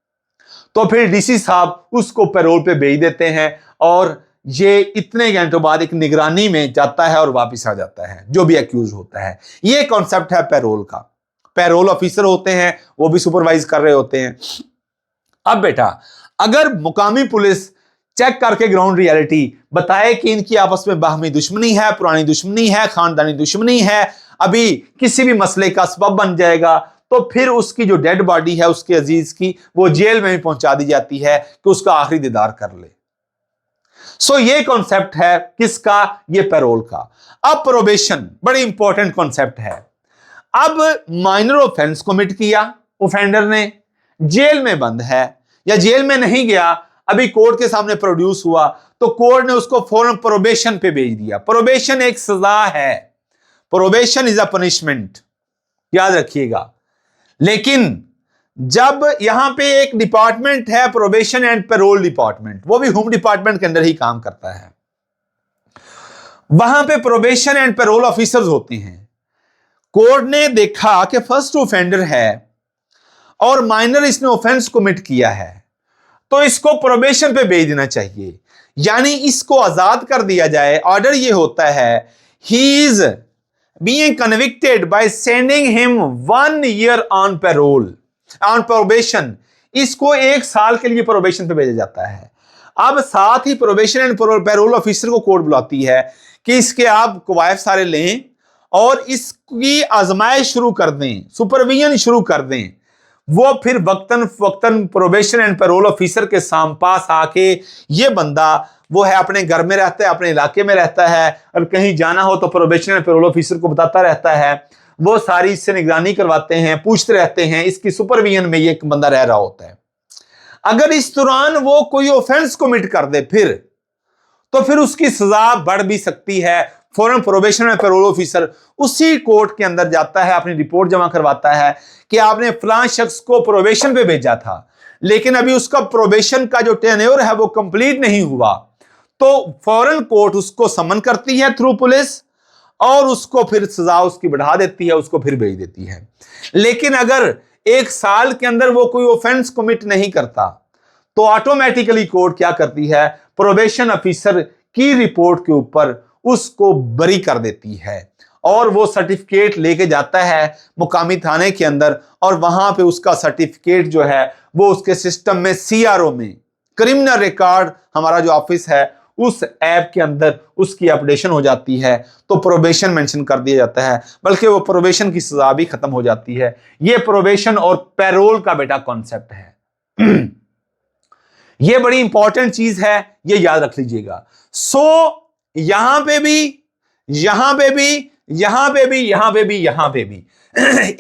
तो फिर DC साहब उसको पैरोल पे भेज देते हैं और ये इतने घंटों बाद एक निगरानी में जाता है और वापस आ जाता है जो भी एक्यूज होता है। ये कॉन्सेप्ट है पैरोल का। पैरोल ऑफिसर होते हैं, वो भी सुपरवाइज कर रहे होते हैं। अब बेटा, अगर मुकामी पुलिस चेक करके ग्राउंड रियलिटी बताए कि इनकी आपस में बाहमी दुश्मनी है, पुरानी दुश्मनी है, खानदानी दुश्मनी है, अभी किसी भी मसले का सबब बन जाएगा, तो फिर उसकी जो डेड बॉडी है उसके अजीज की, वो जेल में भी पहुंचा दी जाती है कि उसका आखिरी दीदार कर ले। सो ये कॉन्सेप्ट है किसका? ये पैरोल का। अब प्रोबेशन बड़ी इंपॉर्टेंट कॉन्सेप्ट है। अब माइनर ऑफेंस कमिट किया ऑफेंडर ने, जेल में बंद है या जेल में नहीं गया, अभी कोर्ट के सामने प्रोड्यूस हुआ, तो कोर्ट ने उसको फौरन प्रोबेशन पे भेज दिया। प्रोबेशन एक सजा है, प्रोबेशन इज अ पनिशमेंट, याद रखिएगा। लेकिन जब यहां पे एक डिपार्टमेंट है प्रोबेशन एंड पैरोल डिपार्टमेंट, वो भी होम डिपार्टमेंट के अंदर ही काम करता है, वहां पे प्रोबेशन एंड पैरोल ऑफिसर्स होते हैं। कोर्ट ने देखा कि फर्स्ट ऑफेंडर है और माइनर इसने ऑफेंस कमिट किया है, तो इसको प्रोबेशन पे भेज देना चाहिए, यानी इसको आजाद कर दिया जाए। ऑर्डर ये होता है, he is being convicted by sending him 1 year on parole, on probation. इसको 1 साल के लिए प्रोबेशन पे भेजा जाता है। अब साथ ही प्रोबेशन एंड पैरोल ऑफिसर को कोर्ट बुलाती है कि इसके आप कवायद सारे लें और इसकी आजमाइश शुरू कर दें, सुपरविजन शुरू कर दें। वो फिर वक्तन वक्तन प्रोबेशन एंड पैरोल ऑफिसर के पास आके ये बंदा वो है अपने घर में रहता है, अपने इलाके में रहता है, और कहीं जाना हो तो प्रोबेशन एंड पैरोल ऑफिसर को बताता रहता है। वो सारी इससे निगरानी करवाते हैं, पूछते रहते हैं, इसकी सुपरविजन में ये एक बंदा रह रहा होता है। अगर इस दौरान वो कोई ऑफेंस कमिट कर दे तो फिर उसकी सजा बढ़ भी सकती है। फौरन प्रोबेशन एंड पैरोल ऑफिसर उसी कोर्ट के अंदर जाता है, अपनी रिपोर्ट जमा करवाता है कि आपने फलां शख्स को प्रोबेशन पे भेजा था, लेकिन अभी उसका प्रोबेशन का जो टेन्योर है वो कंप्लीट नहीं हुआ, तो फौरन कोर्ट उसको समन करती है थ्रू पुलिस और उसको फिर सजा उसकी बढ़ा देती है, उसको फिर भेज देती है। लेकिन अगर 1 साल के अंदर वो कोई ऑफेंस कमिट नहीं करता तो ऑटोमेटिकली कोर्ट क्या करती है, प्रोबेशन ऑफिसर की रिपोर्ट के ऊपर उसको बरी कर देती है और वो सर्टिफिकेट लेके जाता है मुकामी थाने के अंदर, और वहां पे उसका सर्टिफिकेट जो है वो उसके सिस्टम में CRO में, क्रिमिनल रिकॉर्ड हमारा जो ऑफिस है उस ऐप के अंदर उसकी अपडेशन हो जाती है, तो प्रोबेशन मेंशन कर दिया जाता है, बल्कि वो प्रोबेशन की सजा भी खत्म हो जाती है। ये प्रोबेशन और पैरोल का बेटा कॉन्सेप्ट है। ये बड़ी इंपॉर्टेंट चीज है, ये याद रख लीजिएगा। यहां पे भी, यहां पे भी, यहां पे भी, यहां पे भी, यहां पे भी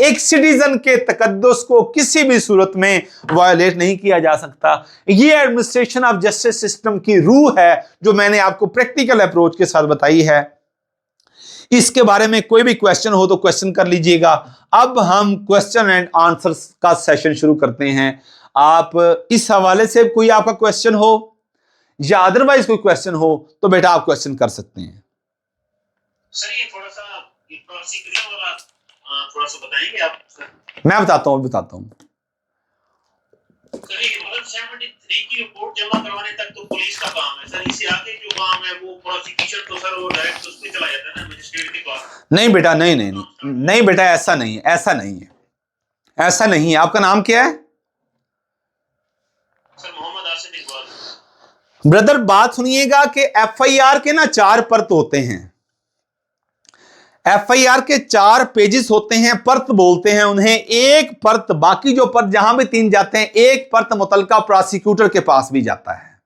एक सिटीजन के तकद्दुस को किसी भी सूरत में वायलेट नहीं किया जा सकता। ये एडमिनिस्ट्रेशन ऑफ जस्टिस सिस्टम की रूह है जो मैंने आपको प्रैक्टिकल अप्रोच के साथ बताई है। इसके बारे में कोई भी क्वेश्चन हो तो क्वेश्चन कर लीजिएगा। अब हम क्वेश्चन एंड आंसर का सेशन शुरू करते हैं। आप इस हवाले से कोई आपका क्वेश्चन हो या अदरवाइज कोई क्वेश्चन हो तो बेटा आप क्वेश्चन कर सकते हैं। सर ये थोड़ा सा प्रोसिक्यूशन वाला थोड़ा सा बताएंगे आप सर? मैं बताता हूं सर ये मतलब 73 की रिपोर्ट जमा करवाने तक तो पुलिस का काम है सर, इससे आगे जो काम है वो प्रोसिक्यूशन तो सर वो डायरेक्ट उस पे चला जाता है ना, मजिस्ट्रेट के पास। नहीं बेटा, नहीं बेटा, ऐसा नहीं है, ऐसा नहीं है। आपका नाम क्या है? सर मोहम्मद आसिफ इकबाल। ब्रदर बात सुनिएगा कि FIR के ना 4 परत होते हैं। FIR के 4 पेजेस होते हैं, परत बोलते हैं उन्हें। एक परत, बाकी जो परत जहां भी 3 जाते हैं, एक परत मुतलका प्रोसिक्यूटर के पास भी जाता है।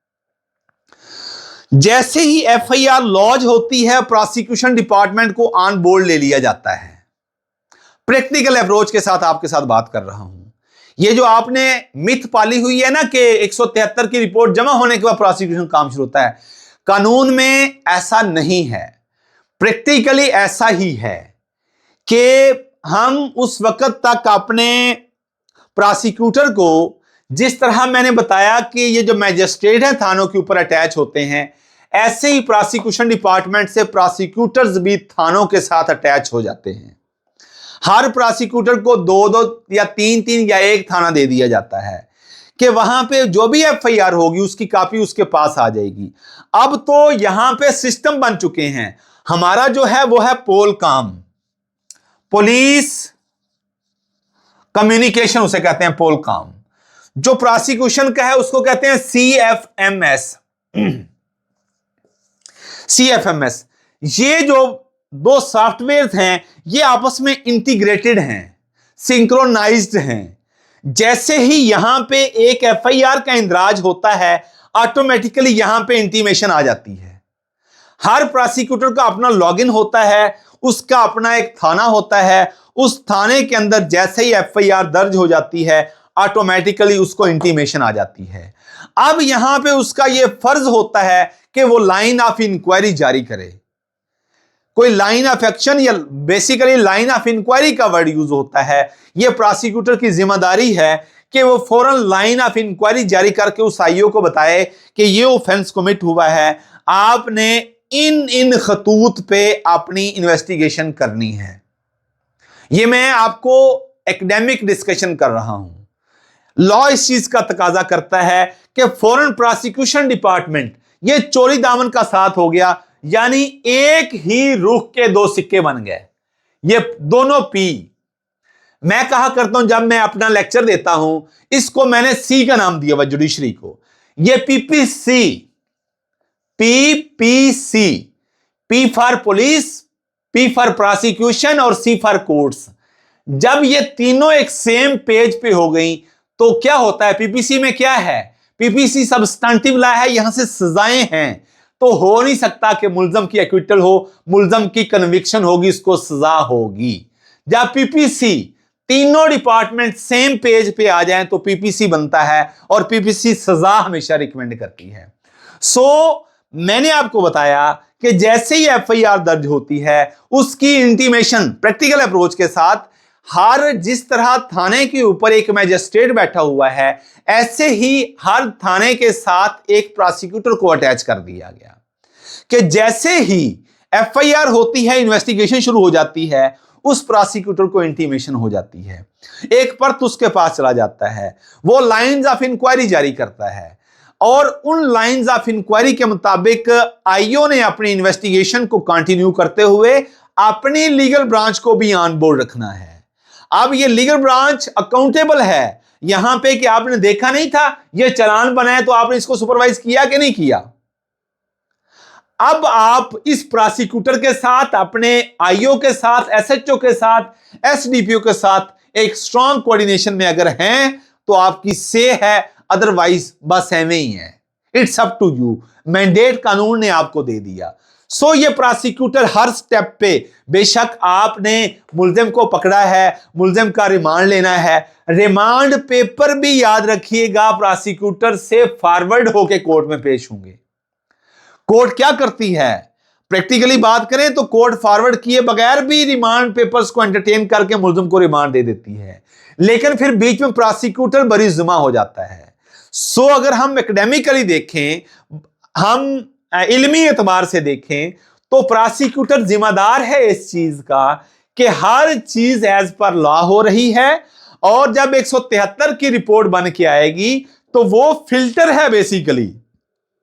जैसे ही FIR लॉज होती है, प्रोसिक्यूशन डिपार्टमेंट को ऑन बोर्ड ले लिया जाता है। प्रैक्टिकल अप्रोच के साथ आपके साथ बात कर रहा हूं। ये जो आपने मिथ पाली हुई है ना कि 173 की रिपोर्ट जमा होने के बाद प्रोसिक्यूशन काम शुरू होता है, कानून में ऐसा नहीं है। प्रैक्टिकली ऐसा ही है कि हम उस वक्त तक अपने प्रोसिक्यूटर को, जिस तरह मैंने बताया कि ये जो मैजिस्ट्रेट हैं थानों के ऊपर अटैच होते हैं, ऐसे ही प्रोसिक्यूशन डिपार्टमेंट से प्रोसिक्यूटर्स भी थानों के साथ अटैच हो जाते हैं। हर प्रोसिक्यूटर को 2-2 या 3-3 या 1 थाना दे दिया जाता है कि वहां पे जो भी FIR होगी उसकी कॉपी उसके पास आ जाएगी। अब तो यहां पे सिस्टम बन चुके हैं। हमारा जो है वो है पोल काम, पुलिस कम्युनिकेशन उसे कहते हैं, पोल काम। जो प्रोसिक्यूशन का है उसको कहते हैं CFMS। ये जो 2 सॉफ्टवेयर हैं ये आपस में इंटीग्रेटेड हैं, सिंक्रोनाइज्ड हैं। जैसे ही यहां पे एक FIR का इंदराज होता है, ऑटोमेटिकली यहां पे इंटीमेशन आ जाती है। हर प्रोसिक्यूटर का अपना लॉगिन होता है, उसका अपना एक थाना होता है। उस थाने के अंदर जैसे ही FIR दर्ज हो जाती है, ऑटोमेटिकली उसको इंटीमेशन आ जाती है। अब यहां पे उसका यह फर्ज होता है कि वो लाइन ऑफ इंक्वायरी जारी करे। कोई लाइन ऑफ एक्शन या बेसिकली लाइन ऑफ इंक्वायरी का वर्ड यूज होता है। यह प्रोसिक्यूटर की जिम्मेदारी है कि वो फौरन लाइन ऑफ इंक्वायरी जारी करके उस IO को बताए कि ये ऑफेंस कमिट हुआ है, आपने इन खतूत पे अपनी इन्वेस्टिगेशन करनी है। ये मैं आपको एकेडमिक डिस्कशन कर रहा हूं। लॉ इस चीज का तकाजा करता है कि फौरन प्रोसिक्यूशन डिपार्टमेंट, ये चोरी दामन का साथ हो गया, यानी एक ही रुख के 2 सिक्के बन गए। ये दोनों P, मैं कहा करता हूं जब मैं अपना लेक्चर देता हूं, इसको मैंने C का नाम दिया हुआ, जुडिशरी को। ये PPC, P for police, P for prosecution और C फॉर कोर्ट्स। जब ये तीनों एक सेम पेज पे हो गई तो क्या होता है, पीपीसी में क्या है, पीपीसी सबस्टेंटिव लॉ है, यहां से सजाएं हैं, तो हो नहीं सकता कि मुल्जम की एक्विटल हो, मुल्जम की कन्विक्शन होगी, इसको सजा होगी। जब पीपीसी तीनों डिपार्टमेंट सेम पेज पे आ जाएं तो पीपीसी बनता है, और पीपीसी सजा हमेशा रिकमेंड करती है। सो मैंने आपको बताया कि जैसे ही एफआईआर दर्ज होती है उसकी इंटीमेशन प्रैक्टिकल अप्रोच के साथ, हर जिस तरह थाने के ऊपर एक मैजिस्ट्रेट बैठा हुआ है, ऐसे ही हर थाने के साथ एक प्रोसिक्यूटर को अटैच कर दिया गया कि जैसे ही एफआईआर होती है, इन्वेस्टिगेशन शुरू हो जाती है, उस प्रोसिक्यूटर को इंटीमेशन हो जाती है, एक परत उसके पास चला जाता है, वो लाइंस ऑफ इंक्वायरी जारी करता है, और उन लाइंस ऑफ इंक्वायरी के मुताबिक आईओ ने अपनी इन्वेस्टिगेशन को कंटिन्यू करते हुए अपनी लीगल ब्रांच को भी ऑन बोर्ड रखना है। अब ये लीगल ब्रांच अकाउंटेबल है यहां पे कि आपने देखा नहीं था ये चालान बना है तो आपने इसको सुपरवाइज किया कि नहीं किया। अब आप इस प्रोसिक्यूटर के साथ, अपने आईओ के साथ, एसएचओ के साथ, एसडीपीओ के साथ एक स्ट्रॉन्ग कोऑर्डिनेशन में अगर हैं तो आपकी से है, अदरवाइज बस एवं ही है। It's up to you, mandate कानून ने आपको दे दिया। सो ये प्रोसिक्यूटर हर स्टेप पे, बेशक आपने मुल्जिम को पकड़ा है, मुल्जिम का रिमांड लेना है, रिमांड पेपर भी याद रखिएगा प्रोसिक्यूटर से फॉरवर्ड होके कोर्ट में पेश होंगे। कोर्ट क्या करती है, प्रैक्टिकली बात करें तो कोर्ट फॉरवर्ड किए बगैर भी रिमांड पेपर्स को एंटरटेन करके मुल्जिम को रिमांड दे देती है, लेकिन फिर बीच में प्रोसिक्यूटर बरी जुमा हो जाता है। सो अगर हम एकेडमिकली देखें, हम इल्मी एतबार से देखें तो प्रोसिक्यूटर जिम्मेदार है इस चीज का कि हर चीज एज पर लॉ हो रही है, और जब 173 की रिपोर्ट बन के आएगी तो वो फिल्टर है बेसिकली,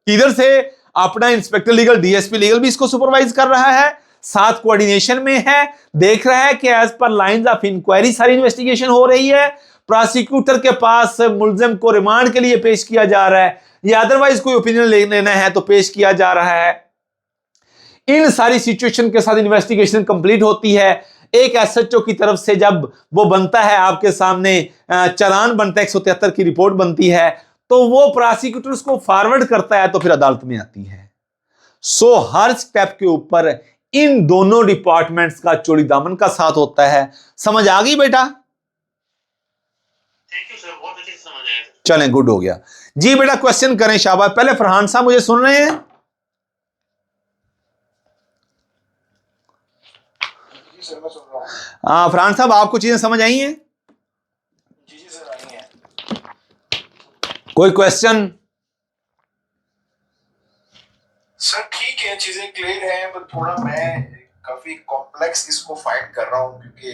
इधर से अपना इंस्पेक्टर लीगल, डीएसपी लीगल भी इसको सुपरवाइज कर रहा है, साथ कोऑर्डिनेशन में है, देख रहा है कि as per lines of inquiry सारी इन्वेस्टिगेशन हो रही है, प्रोसिक्यूटर के पास मुल्जिम को रिमांड के लिए पेश किया जा रहा है या अदरवाइज कोई ओपिनियन लेना है तो पेश किया जा रहा है। इन सारी सिचुएशन के साथ इन्वेस्टिगेशन कंप्लीट होती है। एक एसएचओ की तरफ से जब वो बनता है, आपके सामने चालान बनता है, 173 की रिपोर्ट बनती है, तो वो प्रोसिक्यूटर उसको फॉरवर्ड करता है तो फिर अदालत में आती है। सो हर स्टेप के ऊपर इन दोनों डिपार्टमेंट्स का चोरी दामन का साथ होता है। समझ आ गई बेटा? थैंक यू सर, बहुत अच्छे से समझ आया सर। चलें, गुड हो गया जी। बेटा क्वेश्चन करें, शाबाश। पहले फरहान साहब मुझे सुन रहे हैं? जी सर, मैं सुन रहा हूँ। हाँ फरहान साहब, आपको चीजें समझ आई हैं? जी जी सर, आई हैं। कोई क्वेश्चन? सर ठीक है, चीजें क्लियर हैं, पर थोड़ा मैं काफी कॉम्प्लेक्स इसको फाइंड कर रहा हूँ, क्योंकि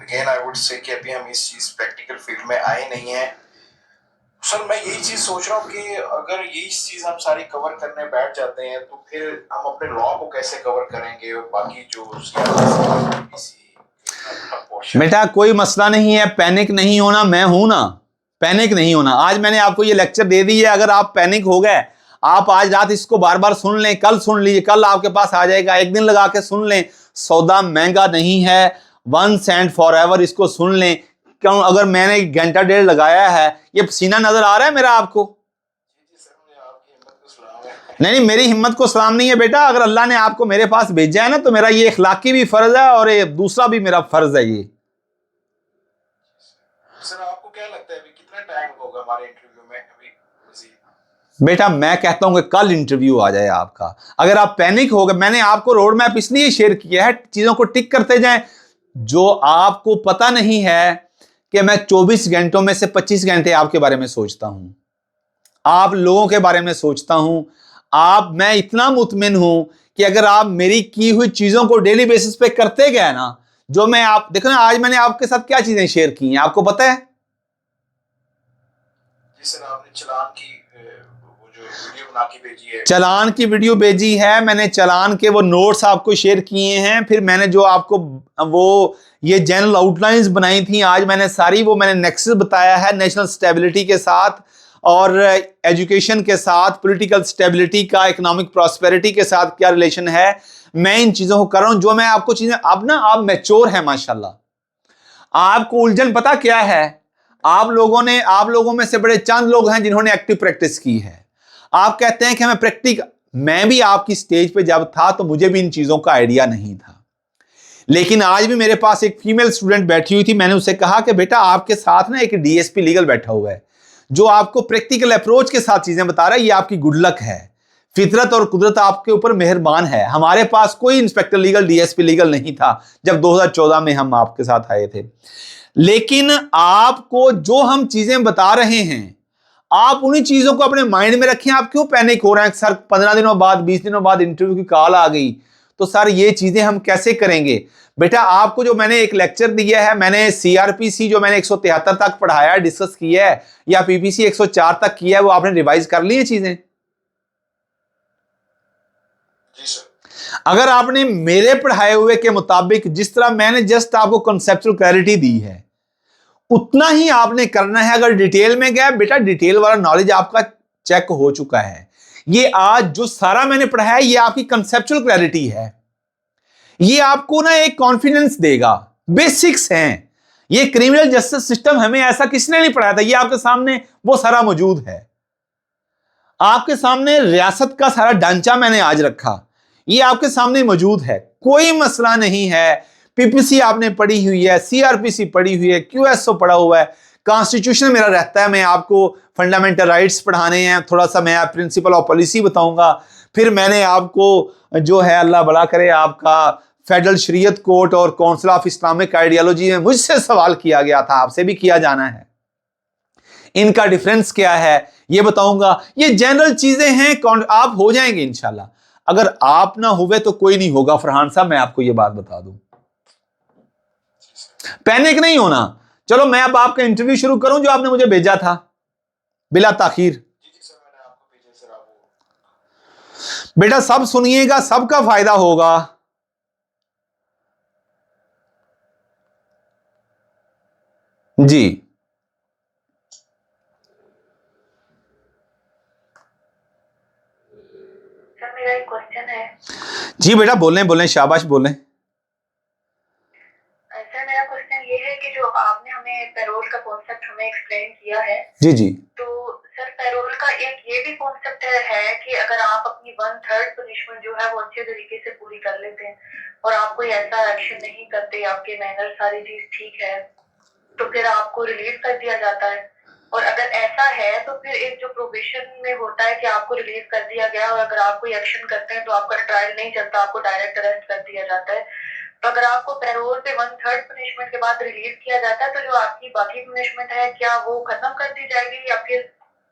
अगेन आई वुड से कि अभी हम इस चीज प्रैक्टिकल फील्ड में आए नहीं हैं। सर मैं यही चीज सोच रहा हूँ कि अगर यही चीज हम सारी कवर करने बैठ जाते हैं तो फिर हम अपने लॉ को कैसे कवर करेंगे, और बाकी जो बेटा कोई मसला नहीं है, पैनिक नहीं होना, मैं हूं ना, पैनिक नहीं होना। आज मैंने आपको ये लेक्चर दे दी है, अगर आप पैनिक हो गए, आप आज रात इसको बार बार सुन लें, कल सुन लीजिए, कल आपके पास आ जाएगा, एक दिन लगा के सुन लें, सौदा महंगा नहीं है, वंस एंड फॉर एवर इसको सुन लें। क्यों? अगर मैंने 1 घंटा 1.5 लगाया है, ये पसीना नजर आ रहा है मेरा आपको? नहीं, मेरी हिम्मत को सलाम नहीं है बेटा। अगर अल्लाह ने आपको मेरे पास भेजा है ना, तो मेरा ये इखलाकी भी फर्ज है और ये दूसरा भी मेरा फर्ज है। ये सर आपको क्या लगता है अभी कितना टाइम होगा हमारे इंटरव्यू में? अभी बेटा मैं कहता हूं कि कल इंटरव्यू आ जाए आपका। अगर आप पैनिक हो गए, मैंने आपको रोड मैप इसलिए शेयर किया है, चीजों को टिक करते जाएं। जो आपको पता नहीं है कि मैं 24 घंटों में से 25 घंटे आपके बारे में सोचता हूं, आप लोगों के बारे में सोचता हूं। मैं इतना मुतमिन हूं कि अगर आप मेरी की हुई चीजों को डेली बेसिस पे करते गए ना, जो मैं आप देखो ना, आज मैंने आपके साथ क्या चीजें शेयर की हैं आपको पता है? जी सर, आपने चालान की वो जो वीडियो बना के भेजी है, चालान की वीडियो भेजी है मैंने, चालान के वो नोट्स आपको शेयर किए हैं, फिर मैंने जो आपको वो ये जनरल आउटलाइंस बनाई थी, आज मैंने सारी वो मैंने नेक्सस बताया है नेशनल स्टेबिलिटी के साथ और एजुकेशन के साथ, पॉलिटिकल स्टेबिलिटी का, इकोनॉमिक प्रॉस्पेरिटी के साथ क्या रिलेशन है। मैं इन चीजों को कर रहा हूं, जो मैं आपको चीजें, अब ना आप मैच्योर हैं माशाल्लाह, आपको उलझन पता क्या है? आप लोगों में से बड़े चंद लोग हैं जिन्होंने एक्टिव प्रैक्टिस की है। आप कहते हैं कि हमें प्रैक्टिकल, मैं भी आपकी स्टेज पे जब था तो मुझे भी इन चीजों का आइडिया नहीं था, लेकिन आज भी मेरे पास एक फीमेल स्टूडेंट बैठी हुई थी। मैंने उसे कहा कि बेटा आपके साथ ना एक डीएसपी लीगल बैठा हुआ है जो आपको प्रैक्टिकल अप्रोच के साथ चीजें बता रहा है, ये आपकी गुड लक है, फितरत और कुदरत आपके ऊपर मेहरबान है। हमारे पास कोई इंस्पेक्टर लीगल, डीएसपी लीगल नहीं था जब 2014 में हम आपके साथ आए थे, लेकिन आपको जो हम चीजें बता रहे हैं आप उन्हीं चीजों को अपने माइंड में रखें। आप क्यों पैनिक हो रहे हैं? सर 15 दिनों बाद, 20 दिनों बाद इंटरव्यू की कॉल आ गई तो सर ये चीजें हम कैसे करेंगे? बेटा आपको जो मैंने एक लेक्चर दिया है, मैंने सीआरपीसी जो मैंने 173 तक पढ़ाया, डिस्कस किया है, या पीपीसी 104 तक किया है, वो आपने रिवाइज कर ली है चीजें? जी सर। अगर आपने मेरे पढ़ाए हुए के मुताबिक जिस तरह मैंने जस्ट आपको कंसेप्चुअल क्लैरिटी दी है उतना ही आपने करना है। अगर डिटेल में गया बेटा, डिटेल वाला नॉलेज आपका चेक हो चुका है। ये आज जो सारा मैंने पढ़ाया है ये आपकी कंसेप्चुअल क्लैरिटी है, ये आपको ना एक कॉन्फिडेंस देगा। बेसिक्स हैं, ये क्रिमिनल जस्टिस सिस्टम हमें ऐसा किसने नहीं पढ़ाया था, ये आपके सामने वो सारा मौजूद है। आपके सामने रियासत का सारा ढांचा मैंने आज रखा, ये आपके सामने मौजूद है, कोई मसला नहीं है। पीपीसी आपने पढ़ी हुई है, सीआरपीसी पढ़ी हुई है, क्यूएसओ पढ़ा हुआ है, कॉन्स्टिट्यूशन मेरा रहता है, मैं आपको फंडामेंटल राइट्स पढ़ाने हैं, थोड़ा सा मैं प्रिंसिपल ऑफ पॉलिसी बताऊंगा, फिर मैंने आपको जो है अल्लाह भला करे आपका फेडरल शरीयत कोर्ट और काउंसिल ऑफ इस्लामिक आइडियोलॉजी में मुझसे सवाल किया गया था, आपसे भी किया जाना है, इनका डिफरेंस क्या है ये बताऊंगा। ये जनरल चीजें हैं, आप हो जाएंगे इंशाल्लाह। अगर आप ना हुए तो कोई नहीं होगा फरहान साहब, मैं आपको ये बात बता दूं। पैनिक नहीं होना। चलो मैं अब आपका इंटरव्यू शुरू करूं जो आपने मुझे भेजा था बिला ताखीर। जी सर, मैंने आपको भेजा सर। आप बेटा सब सुनिएगा, सबका फायदा होगा। जी सर मेरा एक क्वेश्चन है। जी बेटा बोलें, शाबाश बोलें। सर मेरा क्वेश्चन ये है कि जो आपने हमें पैरोल का कॉन्सेप्ट हमें एक्सप्लेन किया है, जी जी, तो सर पैरोल का एक ये भी कॉन्सेप्ट है कि अगर आप अपनी 1/3 पनिशमेंट जो है वो अच्छे तरीके से पूरी कर लेते हैं और आप कोई ऐसा एक्शन नहीं करते, आपके मैनर सारी चीज ठीक है, तो फिर आपको रिलीव कर दिया जाता है। और अगर ऐसा है तो फिर एक जो प्रोबेशन में होता है कि आपको रिलीव कर दिया गया और अगर आप कोई एक्शन करते हैं तो आपका ट्रायल नहीं चलता, आपको डायरेक्ट अरेस्ट कर दिया जाता है। तो अगर आपको पैरोल पे 1/3 पनिशमेंट के बाद रिलीव किया जाता है तो जो आपकी बाकी पनिशमेंट है क्या वो खत्म कर दी जाएगी, या फिर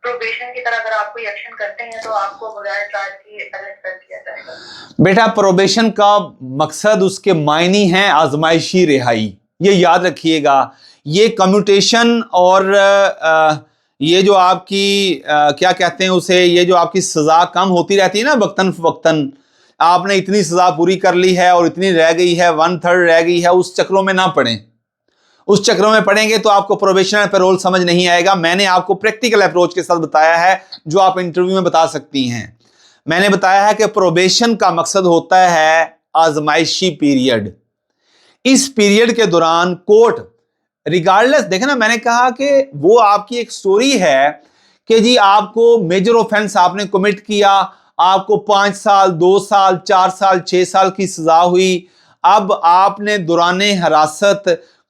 प्रोबेशन की तरह अगर आप कोई एक्शन करते हैं तो आपको बगैर ट्रायल के अरेस्ट कर दिया जाएगा? बेटा प्रोबेशन का मकसद उसके मायने हैं आजमाइशी रिहाई, ये याद रखिएगा। ये कम्यूटेशन और ये जो आपकी क्या कहते हैं उसे, ये जो आपकी सजा कम होती रहती है ना वक्तन फवक्तन, आपने इतनी सजा पूरी कर ली है और इतनी रह गई है, 1/3 रह गई है, उस चक्रों में ना पड़ें। उस चक्रों में पढ़ेंगे तो आपको प्रोबेशन और पैरोल समझ नहीं आएगा। मैंने आपको प्रैक्टिकल अप्रोच के साथ बताया है जो आप इंटरव्यू में बता सकती हैं। मैंने बताया है कि प्रोबेशन का मकसद होता है आजमाइशी पीरियड। इस पीरियड के दौरान कोर्ट रिगार्डलेस, देखे ना मैंने कहा कि वो आपकी एक स्टोरी है कि जी आपको मेजर ऑफेंस आपने कमिट किया, आपको 5 साल 2 साल 4 साल 6 साल की सजा हुई। अब आपने दौराने हिरासत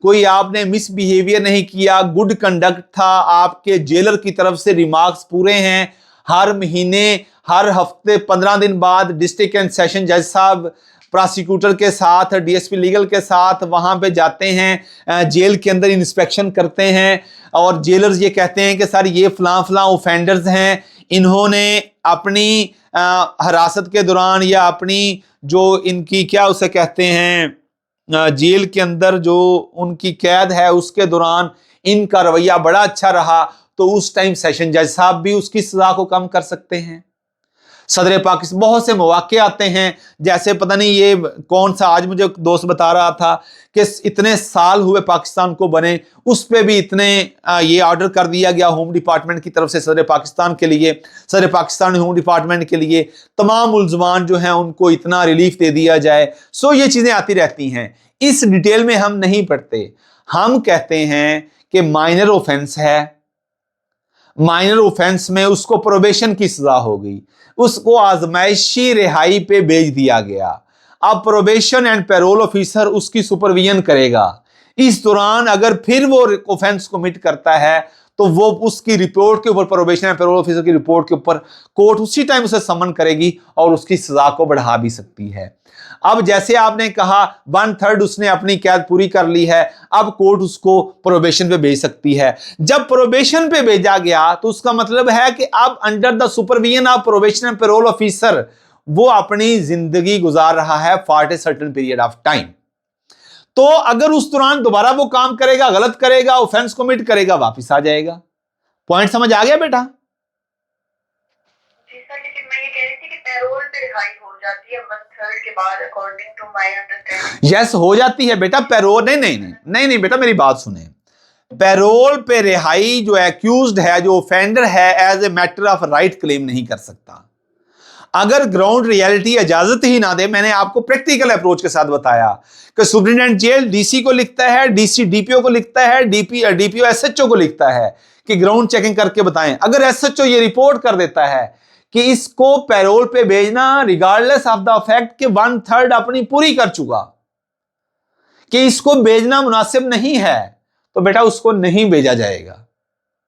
कोई आपने मिसबिहेवियर नहीं किया, गुड कंडक्ट था, आपके जेलर की तरफ से रिमार्क्स पूरे हैं। हर महीने हर हफ्ते 15 दिन बाद डिस्ट्रिक्ट एंड सेशन जज साहब प्रोसिक्यूटर के साथ, डीएसपी लीगल के साथ वहां पे जाते हैं, जेल के अंदर इंस्पेक्शन करते हैं और जेलर्स ये कहते हैं कि सर ये फलां ऑफेंडर्स हैं, इन्होंने अपनी हिरासत के दौरान या अपनी जो इनकी क्या उसे कहते हैं जेल के अंदर जो उनकी कैद है उसके दौरान इनका रवैया बड़ा अच्छा रहा, तो उस टाइम सेशन जज साहब भी उसकी सजा को कम कर सकते हैं। सदर पाकिस्तान बहुत से मौके आते हैं, जैसे पता नहीं ये कौन सा आज मुझे दोस्त बता रहा था कि इतने साल हुए पाकिस्तान को बने, उस पे भी इतने ये ऑर्डर कर दिया गया होम डिपार्टमेंट की तरफ से सदर पाकिस्तान के लिए, सदर पाकिस्तान होम डिपार्टमेंट के लिए तमाम मुल्ज़मान जो हैं उनको इतना रिलीफ दे दिया जाए। सो ये चीज़ें आती रहती हैं, इस डिटेल में हम नहीं पढ़ते। हम कहते हैं कि माइनर ऑफेंस है, माइनर ऑफेंस में उसको प्रोबेशन की सजा हो गई, उसको आजमाइशी रिहाई पे भेज दिया गया। अब प्रोबेशन एंड पैरोल ऑफिसर उसकी सुपरविजन करेगा। इस दौरान अगर फिर वो ऑफेंस कमिट करता है तो वो उसकी रिपोर्ट के ऊपर, प्रोबेशन एंड पैरोल ऑफिसर की रिपोर्ट के ऊपर कोर्ट उसी टाइम उसे समन करेगी और उसकी सजा को बढ़ा भी सकती है। अब जैसे आपने कहा 1/3 उसने अपनी कैद पूरी कर ली है, अब कोर्ट उसको प्रोबेशन पे भेज सकती है। जब प्रोबेशन पे भेजा गया तो उसका मतलब है कि अब under the supervision of probation and parole officer वो अपनी जिंदगी गुजार रहा है for a certain period of time. तो अगर उस दौरान दोबारा वो काम करेगा, गलत करेगा, ऑफेंस कमिट करेगा, वापस आ जाएगा। पॉइंट समझ आ गया बेटा? जी सर, लेकिन मैं ये कह रही थी कि पैरोल पे रिहाई हो जाती है 1/3 के बाद, according to my understanding. Yes, हो जाती है बेटा पैरोल। नहीं बेटा, मेरी बात सुने। पैरोल पे रिहाई जो एक्यूज्ड है, जो ऑफेंडर है, as a matter of right claim नहीं कर सकता अगर ग्राउंड रियलिटी इजाजत ही ना दे। मैंने आपको प्रैक्टिकल अप्रोच के साथ बताया कि सुप्रिंटेंडेंट जेल डीसी को लिखता है, डीसी डीपीओ को लिखता है, डीपीओ एसएचओ को लिखता है कि ग्राउंड चेकिंग करके बताएं। अगर एसएचओ ये रिपोर्ट कर देता है कि इसको पैरोल पे भेजना रिगार्डलेस ऑफ द फैक्ट कि 1/3 अपनी पूरी कर चुका, कि इसको भेजना मुनासिब नहीं है, तो बेटा उसको नहीं भेजा जाएगा।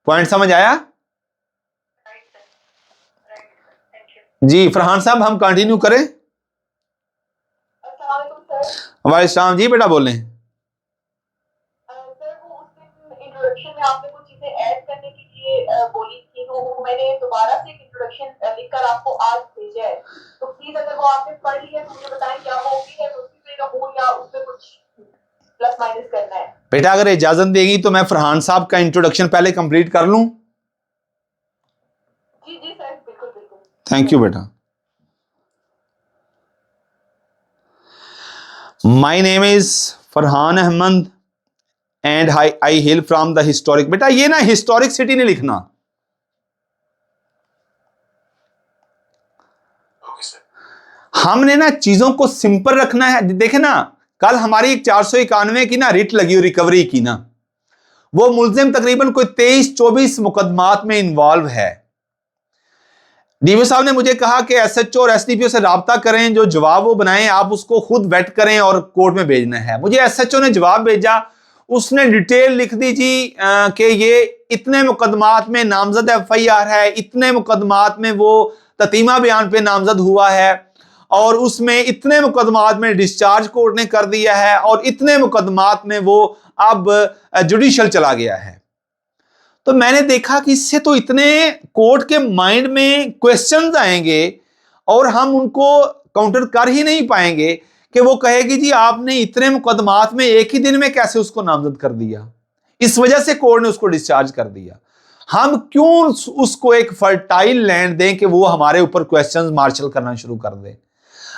पॉइंट समझ आया? जी फरहान साहब, हम कंटिन्यू करें? वालेकुम जी, बेटा बोलें। सर, वो उस दिन इंट्रोडक्शन में आपने कुछ चीजें ऐड करने के लिए बोली थी, तो मैंने दोबारा से एक इंट्रोडक्शन लिखकर आपको आज भेजा है, तो प्लीज अगर वो आपने पढ़ लिया तो मुझे बताएं क्या वो होगी है, उसी पे रहूं या उसमें कुछ प्लस माइनस करना है। बेटा अगर इजाजत देगी तो मैं फरहान साहब का इंट्रोडक्शन पहले कंप्लीट कर लूं। जी जी सर, बिल्कुल बिल्कुल। थैंक यू बेटा। My name is Farhan Ahmed and I hail from the historic. बेटा ये ना हिस्टोरिक सिटी नहीं लिखना। Okay sir. हमने ना चीजों को सिंपल रखना है। देखे ना, कल हमारी एक 491 की ना रिट लगी, रिकवरी की ना, वो मुल्जिम तकरीबन कोई 23-24 मुकदमात में इन्वॉल्व है। डीओ साहब ने मुझे कहा कि एसएचओ और एसडीपीओ से राब्ता करें, जो जवाब वो बनाएं आप उसको खुद वेट करें और कोर्ट में भेजना है। मुझे एसएचओ ने जवाब भेजा, उसने डिटेल लिख दी जी कि ये इतने मुकदमात में नामजद एफआईआर है, इतने मुकदमात में वो ततीमा बयान पे नामजद हुआ है, और उसमें इतने मुकदमात में डिस्चार्ज कोर्ट ने कर दिया है, और इतने मुकदमात में वो अब जुडिशल चला गया है। तो मैंने देखा कि इससे तो इतने कोर्ट के माइंड में क्वेश्चंस आएंगे और हम उनको काउंटर कर ही नहीं पाएंगे कि वो कहेगी जी आपने इतने मुकदमात में एक ही दिन में कैसे उसको नामजद कर दिया, इस वजह से कोर्ट ने उसको डिस्चार्ज कर दिया। हम क्यों उसको एक फर्टाइल लैंड दें कि वो हमारे ऊपर क्वेश्चंस मार्शल करना शुरू कर दे।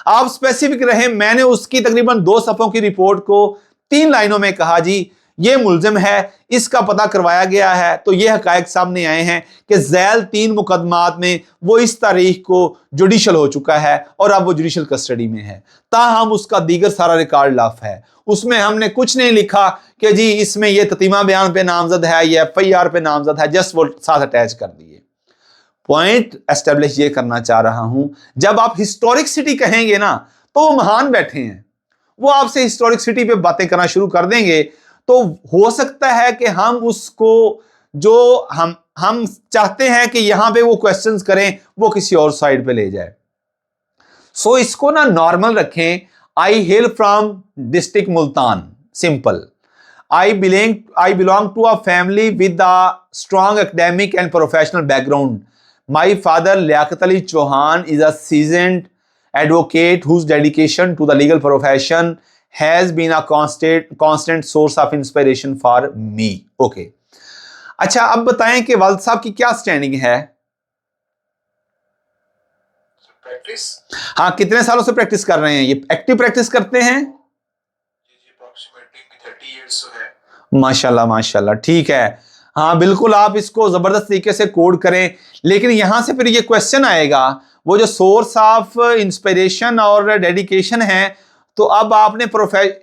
आप स्पेसिफिक रहे। मैंने उसकी तकरीबन 2 सफ़ों की रिपोर्ट को 3 लाइनों में कहा जी ये मुल्जिम है, इसका पता करवाया गया है, तो ये हकायक सामने आए हैं कि झैल 3 मुकदमात में वो इस तारीख को जुडिशल हो चुका है और अब वो जुडिशल कस्टडी में है, ताहम उसका दीगर सारा रिकॉर्ड लाफ है। उसमें हमने कुछ नहीं लिखा कि जी इसमें ये ततीमा बयान पे नामजद है, ये एफआईआर पे नामजद है, जस्ट वो साथ अटैच कर दिए। पॉइंट एस्टेब्लिश ये करना चाह रहा हूं, जब आप हिस्टोरिक सिटी कहेंगे ना तो वो महान बैठे हैं, वो आपसे हिस्टोरिक सिटी पे बातें करना शुरू कर देंगे, तो हो सकता है कि हम उसको जो हम चाहते हैं कि यहां पे वो क्वेश्चंस करें वो किसी और साइड पे ले जाए। सो इसको ना नॉर्मल रखें। I hail from district Multan, simple. I belong to a family with a strong academic and professional background. My father, Liaquat Ali Chauhan, is a seasoned advocate whose dedication to the legal profession has been a constant source of inspiration for me. Okay. अच्छा, अब बताएं कि वालिद साहब की क्या स्टैंडिंग है? प्रैक्टिस? हाँ, कितने सालों से प्रैक्टिस कर रहे हैं? ये एक्टिव प्रैक्टिस करते हैं? माशाल्लाह माशाल्लाह, ठीक है। हाँ बिल्कुल, आप इसको जबरदस्त तरीके से कोड करें, लेकिन यहां से फिर ये क्वेश्चन आएगा, वो जो सोर्स ऑफ इंस्पिरेशन और डेडिकेशन है तो अब आपने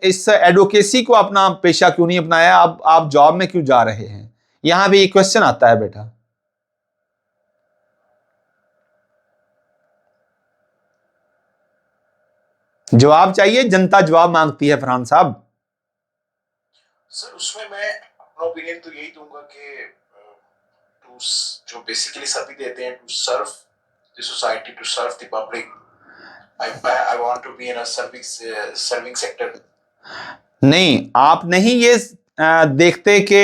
इस एडवोकेसी को अपना पेशा क्यों नहीं अपनाया? अब आप जॉब में क्यों जा रहे हैं? यहां भी एक क्वेश्चन आता है बेटा। जवाब चाहिए, जनता जवाब मांगती है फरहान साहब। सर उसमें मैं अपना ओपिनियन तो यही दूंगा कि टू जो बेसिकली सभी देते हैं to serve the society, to serve the public. I want to be in a serving sector. नहीं, आप नहीं ये देखते कि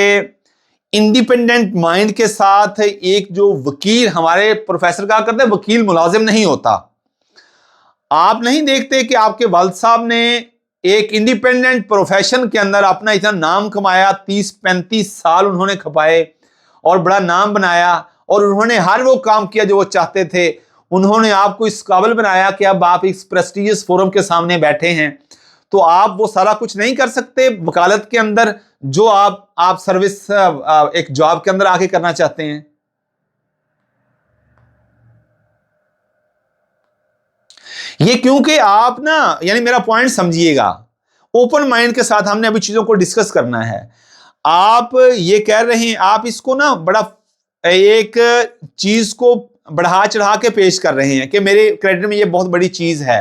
इंडिपेंडेंट माइंड के साथ एक जो वकील, हमारे प्रोफेसर कहा करते हैं वकील मुलाजिम नहीं होता। आप नहीं देखते कि आपके वालिद साहब ने एक इंडिपेंडेंट प्रोफेशन के अंदर अपना इतना नाम कमाया, 30-35 साल उन्होंने खपाए और बड़ा नाम बनाया, और उन्होंने हर वो काम किया जो वो चाहते थे। उन्होंने आपको इस काबिल बनाया कि अब आप इस प्रेस्टिजियस फोरम के सामने बैठे हैं, तो आप वो सारा कुछ नहीं कर सकते वकालत के अंदर जो आप सर्विस एक जॉब के अंदर आके करना चाहते हैं। ये क्योंकि आप ना, यानी मेरा पॉइंट समझिएगा, ओपन माइंड के साथ हमने अभी चीजों को डिस्कस करना है। आप ये कह रहे हैं, आप इसको ना बड़ा एक चीज को बढ़ा चढ़ा के पेश कर रहे हैं कि मेरे क्रेडिट में ये बहुत बड़ी चीज है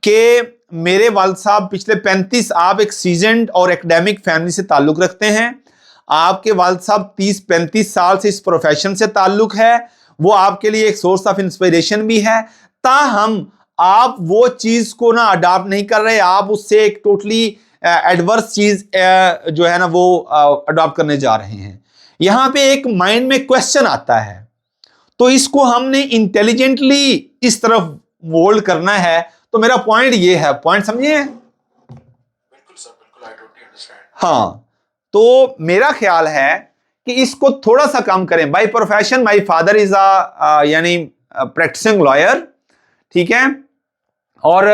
कि मेरे वालिद साहब पिछले 35, आप एक सीजन्ड और एकेडमिक फैमिली से ताल्लुक रखते हैं। आपके वालिद साहब 30-35 साल से इस प्रोफेशन से ताल्लुक है, वो आपके लिए एक सोर्स ऑफ इंस्पिरेशन भी है। ताहम आप वो चीज को ना अडॉप्ट नहीं कर रहे, आप उससे एक टोटली एडवर्स चीज जो है ना वो अडॉप्ट करने जा रहे हैं। यहां पे एक माइंड में क्वेश्चन आता है, तो इसको हमने इंटेलिजेंटली इस तरफ मोल्ड करना है। तो मेरा पॉइंट ये है, पॉइंट समझिए? बिल्कुल सर, बिल्कुल, आई टोटली अंडरस्टैंड। हाँ, तो मेरा ख्याल है कि इसको थोड़ा सा कम करें। By profession my father is यानी प्रैक्टिसिंग लॉयर, ठीक है, और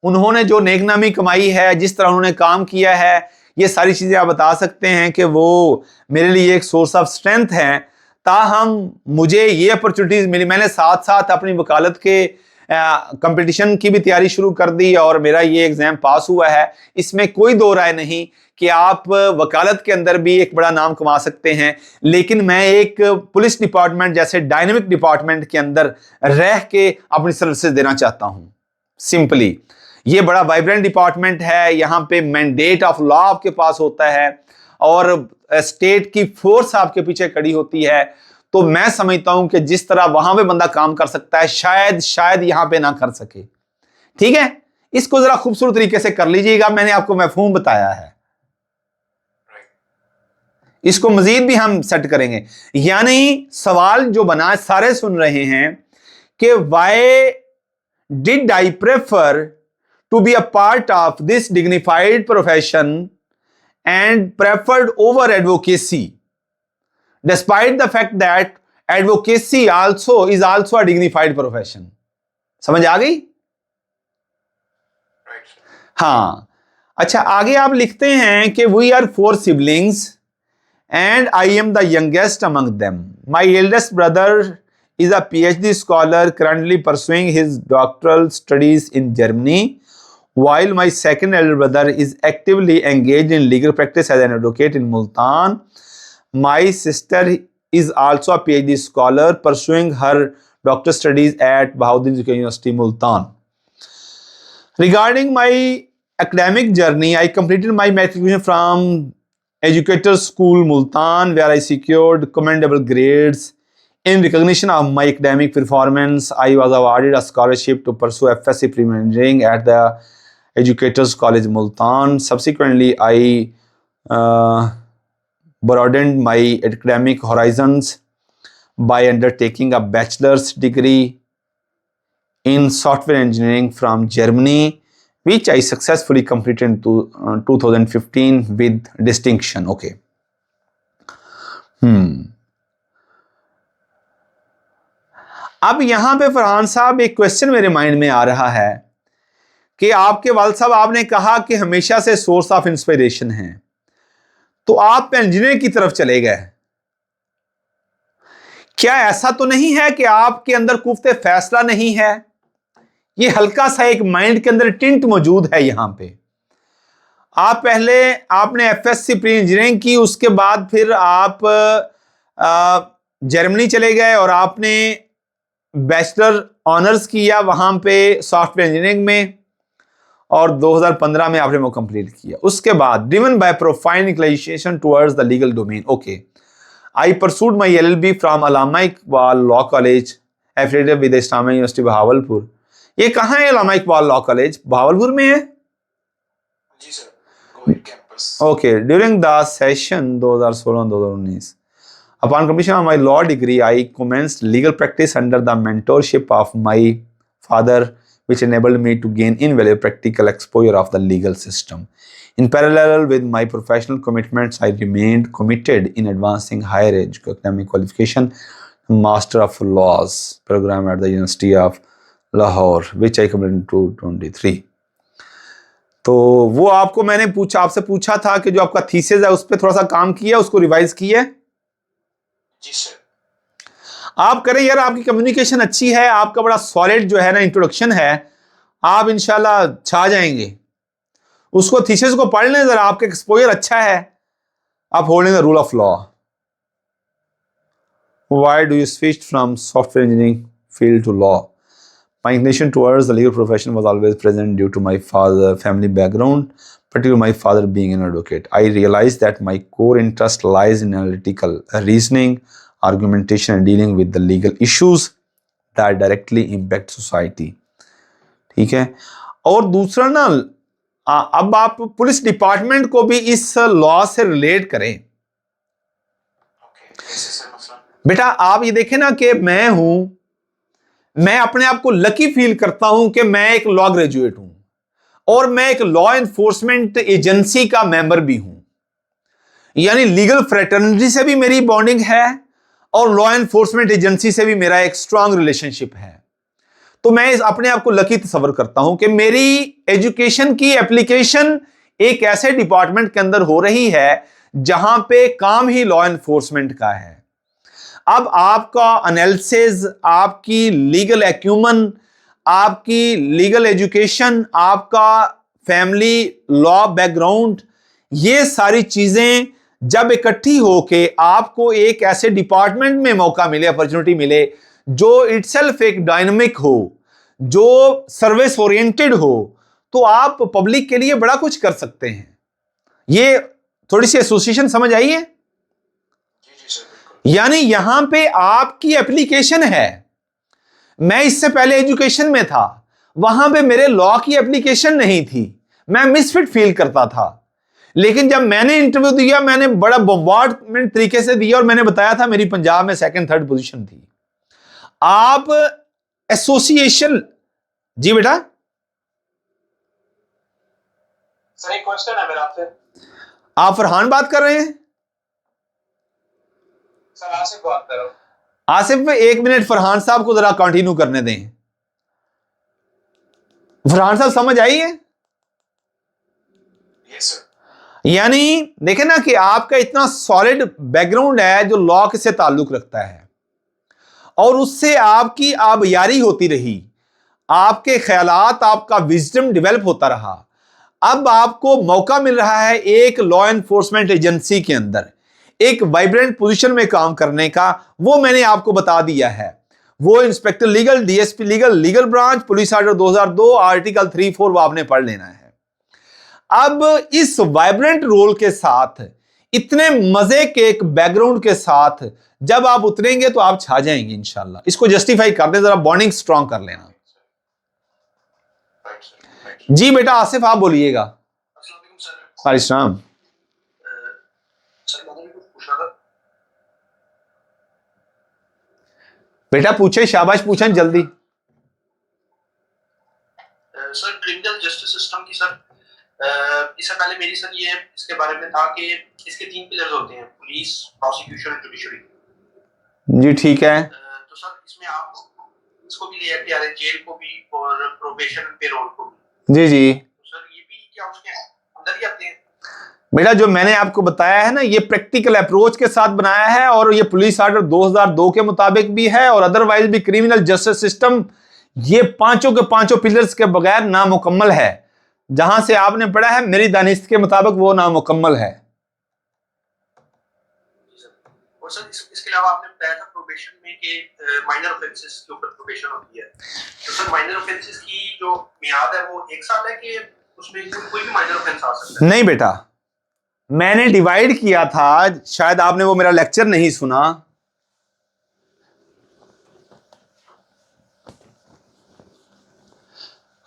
उन्होंने जो नेकनामी कमाई है, जिस तरह उन्होंने काम किया है, ये सारी चीजें आप बता सकते हैं कि वो मेरे लिए एक सोर्स ऑफ स्ट्रेंथ है। ताहम मुझे ये अपॉर्चुनिटीज मिली, मैंने साथ साथ अपनी वकालत के कंपटीशन की भी तैयारी शुरू कर दी और मेरा ये एग्जाम पास हुआ है। इसमें कोई दो राय नहीं कि आप वकालत के अंदर भी एक बड़ा नाम कमा सकते हैं, लेकिन मैं एक पुलिस डिपार्टमेंट जैसे डायनेमिक डिपार्टमेंट के अंदर रह के अपनी सर्विसेज देना चाहता हूं। सिंपली ये बड़ा वाइब्रेंट डिपार्टमेंट है, यहां पे मैंडेट ऑफ लॉ आपके पास होता है और स्टेट की फोर्स आपके पीछे खड़ी होती है। तो मैं समझता हूं कि जिस तरह वहां पे बंदा काम कर सकता है, शायद यहां पे ना कर सके। ठीक है, इसको जरा खूबसूरत तरीके से कर लीजिएगा, मैंने आपको मफहूम बताया है, इसको मजीद भी हम सेट करेंगे। यानी सवाल जो बना, सारे सुन रहे हैं कि why did I prefer to be a part of this dignified profession and preferred over advocacy despite the fact that advocacy is also a dignified profession। समझ आ गई? हाँ, अच्छा, आगे आप लिखते हैं कि we are 4 siblings and I am the youngest among them। My eldest brother is a PhD scholar currently pursuing his doctoral studies in Germany, while my second elder brother is actively engaged in legal practice as an advocate in Multan। My sister is also a PhD scholar pursuing her doctoral studies at Bahauddin University, Multan। Regarding my academic journey, I completed my matriculation from Educators School, Multan, where I secured commendable grades. In recognition of my academic performance, I was awarded a scholarship to pursue FSc Pre-Engineering at the Educators College, Multan। Subsequently, I broadened my academic horizons by undertaking a bachelor's degree in software engineering from Germany, which I successfully completed in 2015 with distinction। Okay। अब यहां पे फरहान साहब एक क्वेश्चन मेरे माइंड में आ रहा है कि आपके वालिद साहब, आपने कहा कि हमेशा से सोर्स ऑफ इंस्पिरेशन है, तो आप इंजीनियर की तरफ चले गए। क्या ऐसा तो नहीं है कि आपके अंदर कुफ्ते फैसला नहीं है? ये हल्का सा एक माइंड के अंदर टिंट मौजूद है यहां पे। आप पहले आपने एफएससी प्री इंजीनियरिंग की, उसके बाद फिर आप जर्मनी चले गए और आपने बैचलर ऑनर्स किया वहां पे सॉफ्टवेयर इंजीनियरिंग में, और 2015 में आपने वो कंप्लीट किया। उसके बाद driven by profile inclination towards the legal domain, okay, I pursued my LLB from Allama Iqbal law college affiliated with Islamic university Bahawalpur. ये कहाँ है अल्लामा इकबाल लॉ कॉलेज? बहावलपुर में है जी sir, Govind campus. Okay, during the session 2016-2019 upon completion of my law degree I commenced legal practice under the mentorship of my father, which enabled me to gain invaluable practical exposure of the legal system. In parallel with my professional commitments, I remained committed in advancing higher academic qualification, Master of Laws program at the University of Lahore, which I completed in 2023. तो वो आपको मैंने आपसे पूछा था कि जो आपका थीसिस है उस पर थोड़ा सा काम किया, उसको रिवाइज किया जी सर। आप करें यार, आपकी कम्युनिकेशन अच्छी है, आपका बड़ा सॉलिड जो है ना इंट्रोडक्शन है, आप इंशाल्लाह छा जाएंगे। उसको थीसिस को पढ़ लें जरा, आपका एक्सपोजर अच्छा है, आप holding the rule of law. Why do you switch from software engineering field to law? My inclination towards the legal profession was always present due to my family background, particularly my father being an advocate. I realized that my core interest lies in analytical reasoning, argumentation, and dealing with the legal issues that directly impact society. ठीक है। और दूसरा ना, अब आप पुलिस डिपार्टमेंट को भी इस लॉ से रिलेट करें। कैसे सर मतलब? बेटा आप ये देखें ना कि मैं अपने आप को लकी फील करता हूं कि मैं एक लॉ ग्रेजुएट हूं और मैं एक लॉ एनफोर्समेंट एजेंसी का मेंबर भी हूं, यानी लीगल फ्रेटर्निटी से भी मेरी बॉन्डिंग है और लॉ एनफोर्समेंट एजेंसी से भी मेरा एक स्ट्रांग रिलेशनशिप है। तो मैं अपने आप को लकी तस्वर करता हूं कि मेरी एजुकेशन की एप्लीकेशन एक ऐसे डिपार्टमेंट के अंदर हो रही है जहां पे काम ही लॉ एनफोर्समेंट का है। अब आपका एनालिसिस, आपकी लीगल एक्यूमन, आपकी लीगल एजुकेशन, आपका फैमिली लॉ बैकग्राउंड, ये सारी चीजें जब इकट्ठी हो के आपको एक ऐसे डिपार्टमेंट में मौका मिले, अपॉर्चुनिटी मिले जो इटसेल्फ एक डायनामिक हो, जो सर्विस ओरिएंटेड हो, तो आप पब्लिक के लिए बड़ा कुछ कर सकते हैं। ये थोड़ी सी एसोसिएशन समझ आई है? यानी यहां पे आपकी एप्लीकेशन है। मैं इससे पहले एजुकेशन में था, वहां पे मेरे लॉ की एप्लीकेशन नहीं थी, मैं मिसफिट फील करता था। लेकिन जब मैंने इंटरव्यू दिया, मैंने बड़ा बॉम्बार्डमेंट तरीके से दिया और मैंने बताया था मेरी पंजाब में 2nd 3rd पोजीशन थी। आप एसोसिएशन, जी बेटा सर एक क्वेश्चन है मेरा आपसे। आप फरहान बात कर रहे हैं? सर आसिफ बात कर रहा हूं। आसिफ 1 मिनट फरहान साहब को जरा कंटिन्यू करने दें। फरहान साहब समझ आई है? Yes sir. यानी देखें ना कि आपका इतना सॉलिड बैकग्राउंड है जो लॉ से ताल्लुक रखता है और उससे आपकी आबयारी होती रही, आपके ख्यालात, आपका विजडम डेवलप होता रहा। अब आपको मौका मिल रहा है एक लॉ एनफोर्समेंट एजेंसी के अंदर एक वाइब्रेंट पोजीशन में काम करने का। वो मैंने आपको बता दिया है, वो inspector legal, DSP legal, legal branch, police order 2002, article 3-4 वो आपने पढ़ लेना है। अब इस वाइब्रेंट रोल के साथ, इतने मजे के एक बैकग्राउंड के साथ जब आप उतरेंगे तो आप छा जाएंगे इंशाल्लाह। इसको जस्टिफाई कर दे, जरा बॉन्डिंग स्ट्रांग कर लेना। जी बेटा आसिफ आप बोलिएगा। वालेकुम बेटा पूछे, शाबाश पूछें जल्दी। सर क्रिमिनल जस्टिस सिस्टम की सर इससे पहले मेरी सर ये इसके बारे में था कि इसके 3 पिलर्स होते हैं, पुलिस, प्रोसिक्यूशन और जुडिशरी। जी ठीक है। तो सर इसमें आप इसको भी ले आते हैं, जेल को भी और प्रोबेशन पेरोल को भी। जी जी। तो सर ये भी क्या उसके अंदर ही आते हैं? बेटा जो मैंने आपको बताया है ना, ये प्रैक्टिकल अप्रोच के साथ बनाया है और ये पुलिस ऑर्डर 2002 के मुताबिक भी है और अदरवाइज भी क्रिमिनल जस्टिस सिस्टम ये पांचों के पांचों पिलर्स के बगैर नामुकम्मल है। जहां से आपने पढ़ा है मेरी दानिश के मुताबिक वो नामुकम्मल है। और सर इसके अलावा आपने बताया था प्रोबेशन में कि माइनर ऑफेंसेस के ऊपर प्रोबेशन होती है, तो सर माइनर ऑफेंसेस की जो मियाद है वो 1 साल है कि उसमें कोई भी माइनर ऑफेंस आ सकता है? नहीं बेटा, मैंने डिवाइड किया था, शायद आपने वो मेरा लेक्चर नहीं सुना।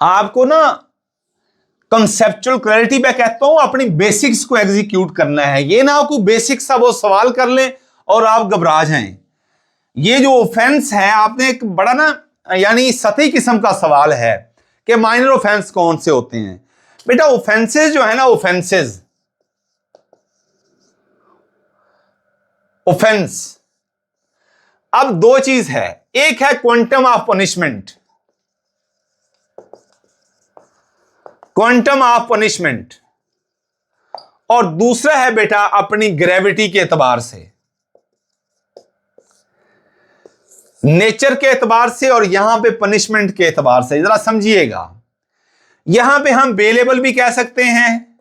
आपको ना कंसेप्चुअल क्लैरिटी मैं कहता हूं अपनी बेसिक्स को एग्जीक्यूट करना है। ये ना कोई बेसिक्स सा वो सवाल कर ले और आप घबरा जाएं। ये जो ऑफेंस है आपने एक बड़ा ना यानी सतही किस्म का सवाल है कि माइनर ऑफेंस कौन से होते हैं। बेटा ऑफेंसेस जो है ना, ऑफेंस अब दो चीज है, एक है क्वांटम ऑफ पनिशमेंट, और दूसरा है बेटा अपनी ग्रेविटी के एतबार से, नेचर के एतबार से, और यहां पे पनिशमेंट के एतबार से। जरा समझिएगा, यहां पे हम बेलेबल भी कह सकते हैं,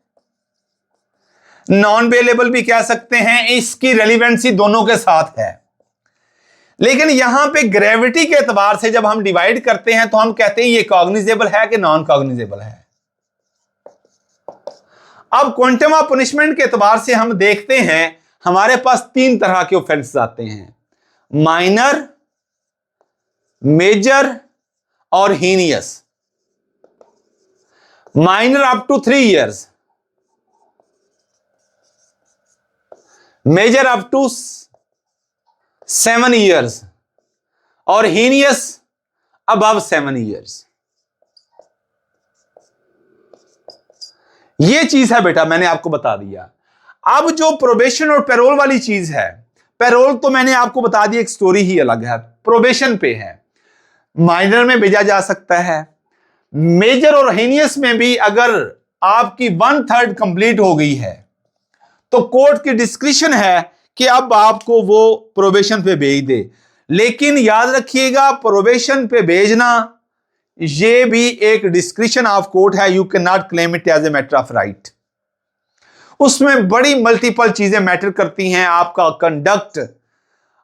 नॉन बेलेबल भी कह सकते हैं, इसकी रेलिवेंसी दोनों के साथ है। लेकिन यहां पे ग्रेविटी के एतबार से जब हम डिवाइड करते हैं तो हम कहते हैं ये कॉग्निजेबल है कि नॉन कॉग्निजेबल है। अब क्वांटम ऑफ पनिशमेंट के एतबार से हम देखते हैं हमारे पास 3 तरह के ऑफेंस आते हैं, माइनर, मेजर और heinous. Minor up to 3 years, major up to 7 years और हीनियस अबव 7 years। ये चीज है बेटा, मैंने आपको बता दिया। अब जो प्रोबेशन और पैरोल वाली चीज है, पैरोल तो मैंने आपको बता दिया, एक स्टोरी ही अलग है। प्रोबेशन पे है, माइनर में भेजा जा सकता है, मेजर और हीनियस में भी अगर आपकी 1/3 कंप्लीट हो गई है तो कोर्ट की डिस्क्रिप्शन है कि अब आपको वो प्रोबेशन पे भेज दे। लेकिन याद रखिएगा, प्रोबेशन पे भेजना ये भी एक डिस्क्रिप्शन ऑफ कोर्ट है, you can not claim it as a matter of right. उसमें बड़ी मल्टीपल चीजें मैटर करती हैं, आपका कंडक्ट,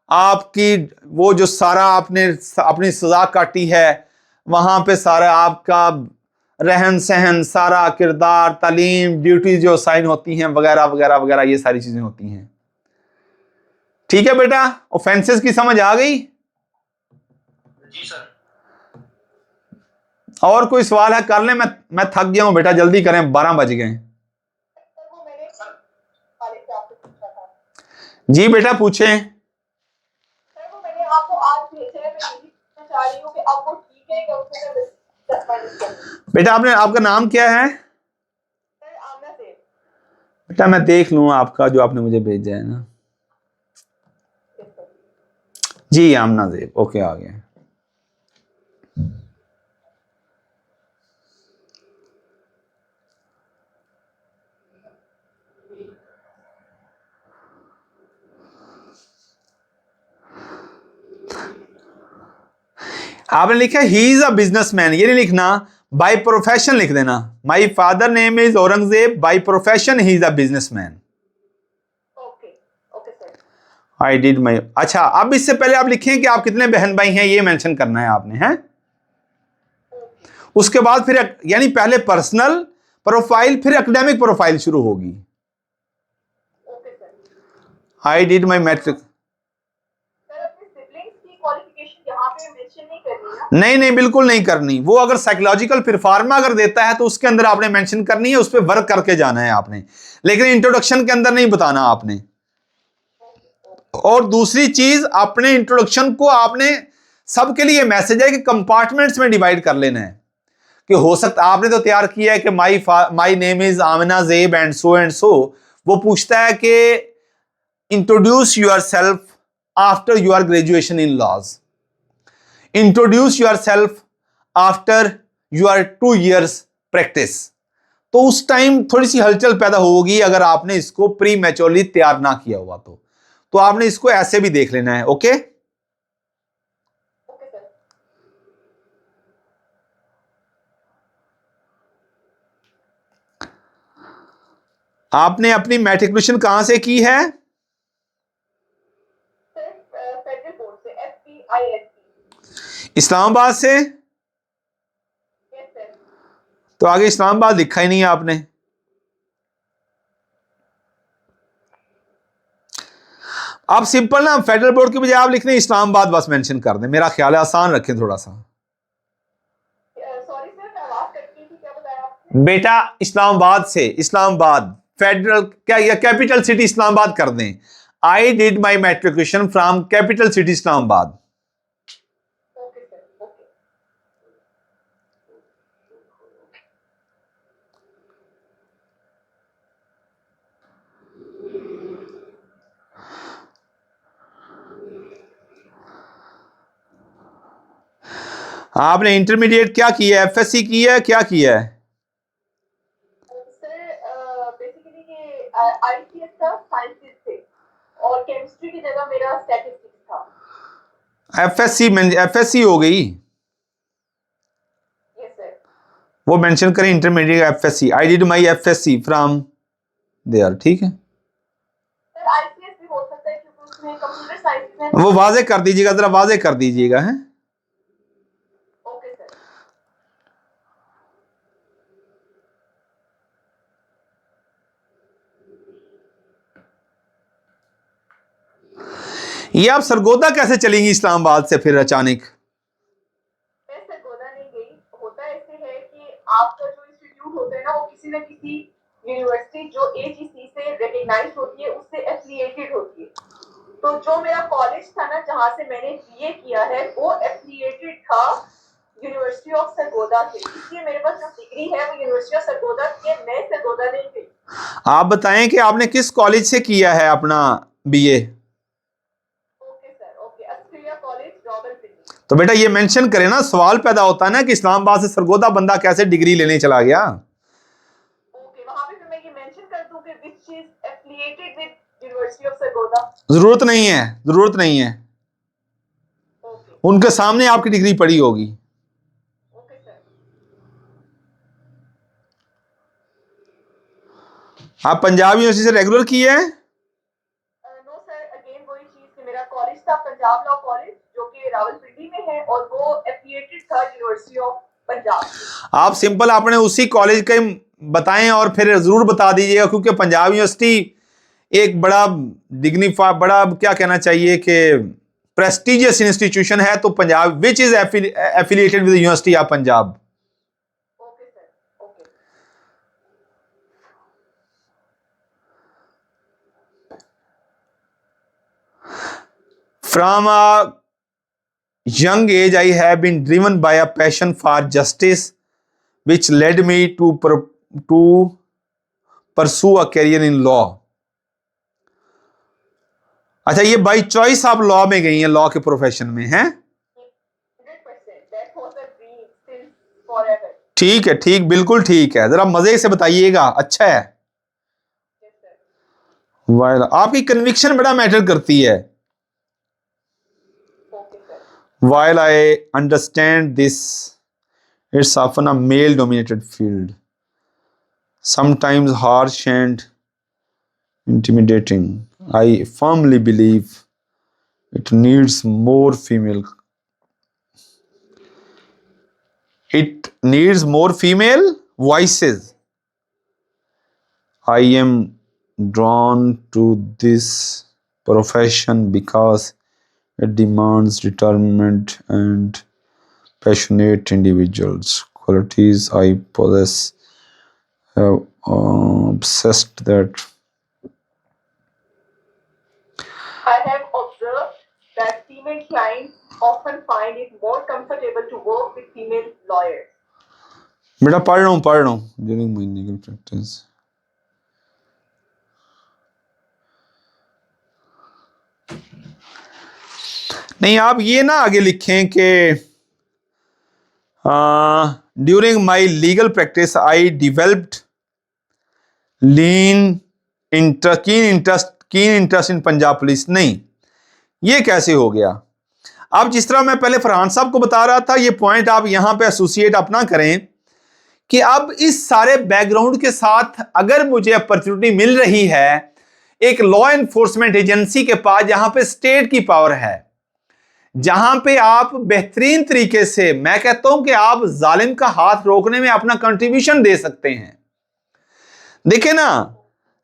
आपकी वो जो सारा आपने अपनी सजा काटी है वहां पे सारा आपका रहन सहन, सारा किरदार, तालीम, ड्यूटी जो साइन होती हैं वगैरह वगैरह वगैरह, ये सारी चीजें होती हैं। ठीक है बेटा, ऑफेंसेस की समझ आ गई? जी सर। और कोई सवाल है कर ले, मैं थक गया हूं बेटा, जल्दी करें, 12 बज गए। वो मैंने वाले से आपसे पूछा था। जी बेटा पूछें। सर वो मैंने आपको आज भेजा है, मैं यही पूछना चाह रही हूँ कि अब वो ठीक है कि उसमें मैं बेटा आपका नाम क्या है? सर आमना से। बेटा मैं देख लूँ आपका जो आपने मुझे भेजा है ना। जी आमना ज़ेब, ओके आ गया। आपने लिखा ही इज अ बिजनेसमैन, ये नहीं लिखना, बाय प्रोफेशन लिख देना। My father name is Aurangzeb, by profession he is a businessman. Okay okay sir. I did माई। अच्छा, अब इससे पहले आप लिखें कि आप कितने बहन भाई हैं, ये मेंशन करना है आपने, हैं? उसके बाद फिर यानी पहले पर्सनल प्रोफाइल फिर एकेडमिक प्रोफाइल शुरू होगी। Okay sir. I did my matric. Sir अपने सिबलिंग्स की क्वालिफिकेशन यहाँ पे मेंशन नहीं करनी ना? नहीं बिल्कुल नहीं करनी। वो अगर साइकोलॉजिकल परफॉर्मा अगर देता है तो उसके अंदर आपने मेंशन करनी है, उस पर वर्क करके जाना है आपने, लेकिन इंट्रोडक्शन के अंदर नहीं बताना आपने। और दूसरी चीज, अपने इंट्रोडक्शन को आपने सबके लिए मैसेज है कि कंपार्टमेंट्स में डिवाइड कर लेना है। कि हो सकता आपने तो तैयार किया है कि my name is Amina Zeb and so, वो पूछता है कि introduce yourself after your graduation in laws, introduce yourself after your 2 years practice. तो उस टाइम थोड़ी सी हलचल पैदा होगी अगर आपने इसको प्री मैच्योरली तैयार ना किया हुआ तो आपने इसको ऐसे भी देख लेना है। ओके आपने अपनी मैट्रिकुलेशन कहां से की है? फेडरल बोर्ड से, FPISP। इस्लामाबाद से? Yes sir. तो आगे इस्लामाबाद लिखा ही नहीं है आपने। आप सिंपल ना फेडरल बोर्ड के बजाय आप लिख रहे हैं इस्लामाबाद, बस मेंशन कर दें, मेरा ख्याल है आसान रखें थोड़ा सा। सॉरी सर, मैं आवाज कटती थी, क्या बताया आपने? बेटा इस्लामाबाद से, इस्लामाबाद फेडरल क्या या कैपिटल सिटी इस्लामाबाद कर दें। आई did my matriculation from capital city Islamabad. Okay sir, okay. आपने इंटरमीडिएट क्या किया है? एफएससी किया है, क्या किया है? सर बेसिकली ये ICS था, साइंसेस थे, और केमिस्ट्री की जगह मेरा स्टैटिस्टिक्स था। एफएससी हो गई, यस सर। वो मेंशन करें intermediate FSc. I did my FSc from there, ठीक है। सर ICS भी हो सकता है क्योंकि उसमें कंप्यूटर साइंस में। वो वाजे कर दीजिएगा, जरा वाजे कर दीजिएगा है। Okay sir. ये आप सरगोदा कैसे चलेंगी इस्लामाबाद से फिर अचानक? मैं सरगोदा नहीं गई। होता ऐसे है कि आपका जो इंस्टीट्यूट होता है ना, वो किसी न किसी यूनिवर्सिटी जो AGC से रिकॉग्नाइज होती है उससे एफिलिएटेड होती है। तो जो मेरा कॉलेज था ना, जहाँ से मैंने BA किया है, वो एफिलिएटेड था यूनिवर्सिटी ऑफ सरगोदा से, इसलिए मेरे पास जो डिग्री है वो यूनिवर्सिटी ऑफ सरगोदा की है। मैं सरगोदा नहीं गई। आप बताएं कि आपने किस कॉलेज से किया है अपना BA? Okay sir, okay, Australia college Rawalpindi. तो बेटा ये मेंशन करें ना, सवाल पैदा होता है ना कि इस्लामाबाद से सरगोदा बंदा कैसे डिग्री लेने चला गया। ओके, वहां पे फिर मैं ये मेंशन कर दूं कि which is affiliated with university of Sargodha. जरूरत नहीं है, जरूरत नहीं है, ओके उनके सामने आपकी डिग्री पड़ी होगी। Okay sir. आप पंजाब यूनिवर्सिटी से रेगुलर किए हैं? नो सर, अगेन वही चीज कि मेरा कॉलेज था पंजाब लॉ कॉलेज जो कि रावलपिंडी में है, और वो एफिलिएटेड था यूनिवर्सिटी ऑफ पंजाब। आप सिंपल आपने उसी कॉलेज के बताएं और फिर जरूर बता दीजिएगा, क्योंकि पंजाब यूनिवर्सिटी एक बड़ा डिग्निफाई, बड़ा क्या कहना चाहिए कि प्रेस्टिजियस इंस्टीट्यूशन है। तो Punjab which is affiliated with university of Punjab. Okay sir, okay. From a young age, I have been driven by a passion for justice, which led me to pursue a career in law. अच्छा, ये बाई चॉइस आप लॉ में गई हैं, लॉ के प्रोफेशन में हैं? 100%, that was a dream since forever. ठीक है, ठीक, बिल्कुल ठीक है, जरा मजे से बताइएगा। अच्छा है, Yes sir. वाह, आपकी कन्विक्शन बड़ा मैटर करती है। Okay sir. While I understand this, it's often a male-dominated field, sometimes harsh and intimidating. I firmly believe it needs more female. It needs more female voices. I am drawn to this profession because it demands determined and passionate individuals, qualities I possess. Have obsessed that. I have observed that female clients often find it more comfortable to work with female lawyers. बेटा पढ़ रहा हूँ during my legal practice. नहीं, आप ये ना आगे लिखें कि during my legal practice I developed keen interest in Punjab police. नहीं, ये कैसे हो गया? अब जिस तरह मैं पहले फरहान साहब को बता रहा था, ये पॉइंट आप यहां पे एसोसिएट अपना करें कि अब इस सारे बैकग्राउंड के साथ अगर मुझे अपॉर्चुनिटी मिल रही है एक लॉ एनफोर्समेंट एजेंसी के पास, जहां पे स्टेट की पावर है, जहां पे आप बेहतरीन तरीके से, मैं कहता हूं कि आप जालिम का हाथ रोकने में अपना कंट्रीब्यूशन दे सकते हैं। देखिए ना,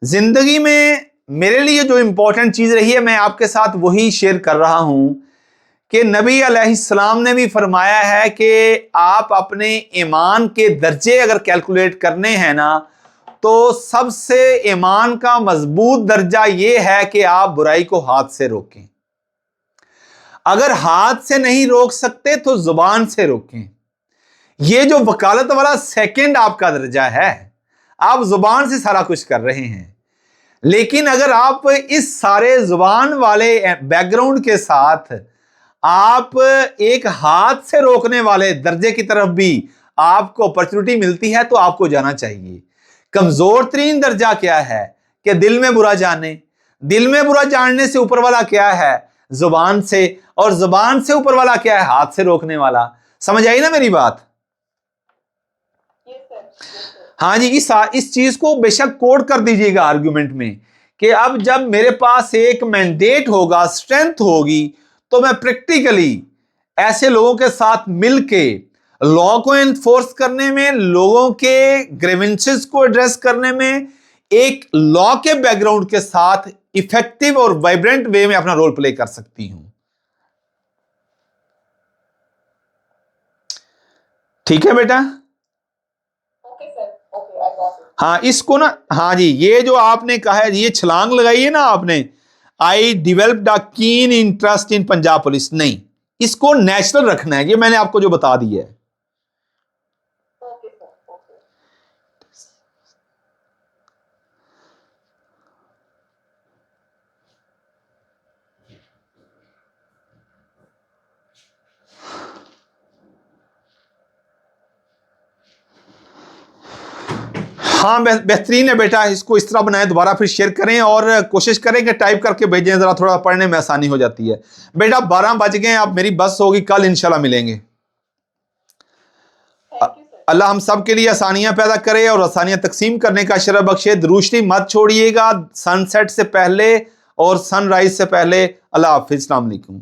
जिंदगी में मेरे लिए जो इंपॉर्टेंट चीज रही है मैं आपके साथ वही शेयर कर रहा हूं कि नबी अलैहिस्सलाम ने भी फरमाया है कि आप अपने ईमान के दर्जे अगर कैलकुलेट करने हैं ना, तो सबसे ईमान का मजबूत दर्जा यह है कि आप बुराई को हाथ से रोकें। अगर हाथ से नहीं रोक सकते तो जुबान से रोकें। यह जो वकालत वाला सेकंड आपका दर्जा है, आप जुबान से सारा कुछ कर रहे हैं, लेकिन अगर आप इस सारे जुबान वाले बैकग्राउंड के साथ आप एक हाथ से रोकने वाले दर्जे की तरफ भी आपको अपॉर्चुनिटी मिलती है तो आपको जाना चाहिए। कमजोर तरीन दर्जा क्या है कि दिल में बुरा जाने, दिल में बुरा जानने से ऊपर वाला क्या है, जुबान से, और जुबान से ऊपर वाला क्या है, हाथ से रोकने वाला। समझ आई ना मेरी बात? हाँ जी, इस चीज को बेशक कोड कर दीजिएगा आर्गुमेंट में कि अब जब मेरे पास एक मैंडेट होगा, स्ट्रेंथ होगी, तो मैं प्रैक्टिकली ऐसे लोगों के साथ मिलके लॉ को एनफोर्स करने में, लोगों के ग्रीवेंसेस को एड्रेस करने में, एक लॉ के बैकग्राउंड के साथ इफेक्टिव और वाइब्रेंट वे में अपना रोल प्ले कर सकती हूं। ठीक है बेटा? हाँ, इसको ना, हाँ जी, ये जो आपने कहा है, ये छलांग लगाई है ना आपने, आई developed a keen interest in Punjab police, नहीं, इसको नेचुरल रखना है। ये मैंने आपको जो बता दिया है। हाँ, बेहतरीन है बेटा, इसको इस तरह बनाएं, दोबारा फिर शेयर करें और कोशिश करें कि टाइप करके भेजें, जरा थोड़ा पढ़ने में आसानी हो जाती है। बेटा 12 बज गए, अब मेरी बस होगी, कल इंशाल्लाह मिलेंगे। अल्लाह हम सब के लिए आसानियां पैदा करे और आसानियां तकसीम करने का शरफ बख्शे। रोशनी मत छोड़िएगा सनसेट से पहले और सनराइज से पहले। अल्लाह हाफिज़, अस्सलाम वालेकुम।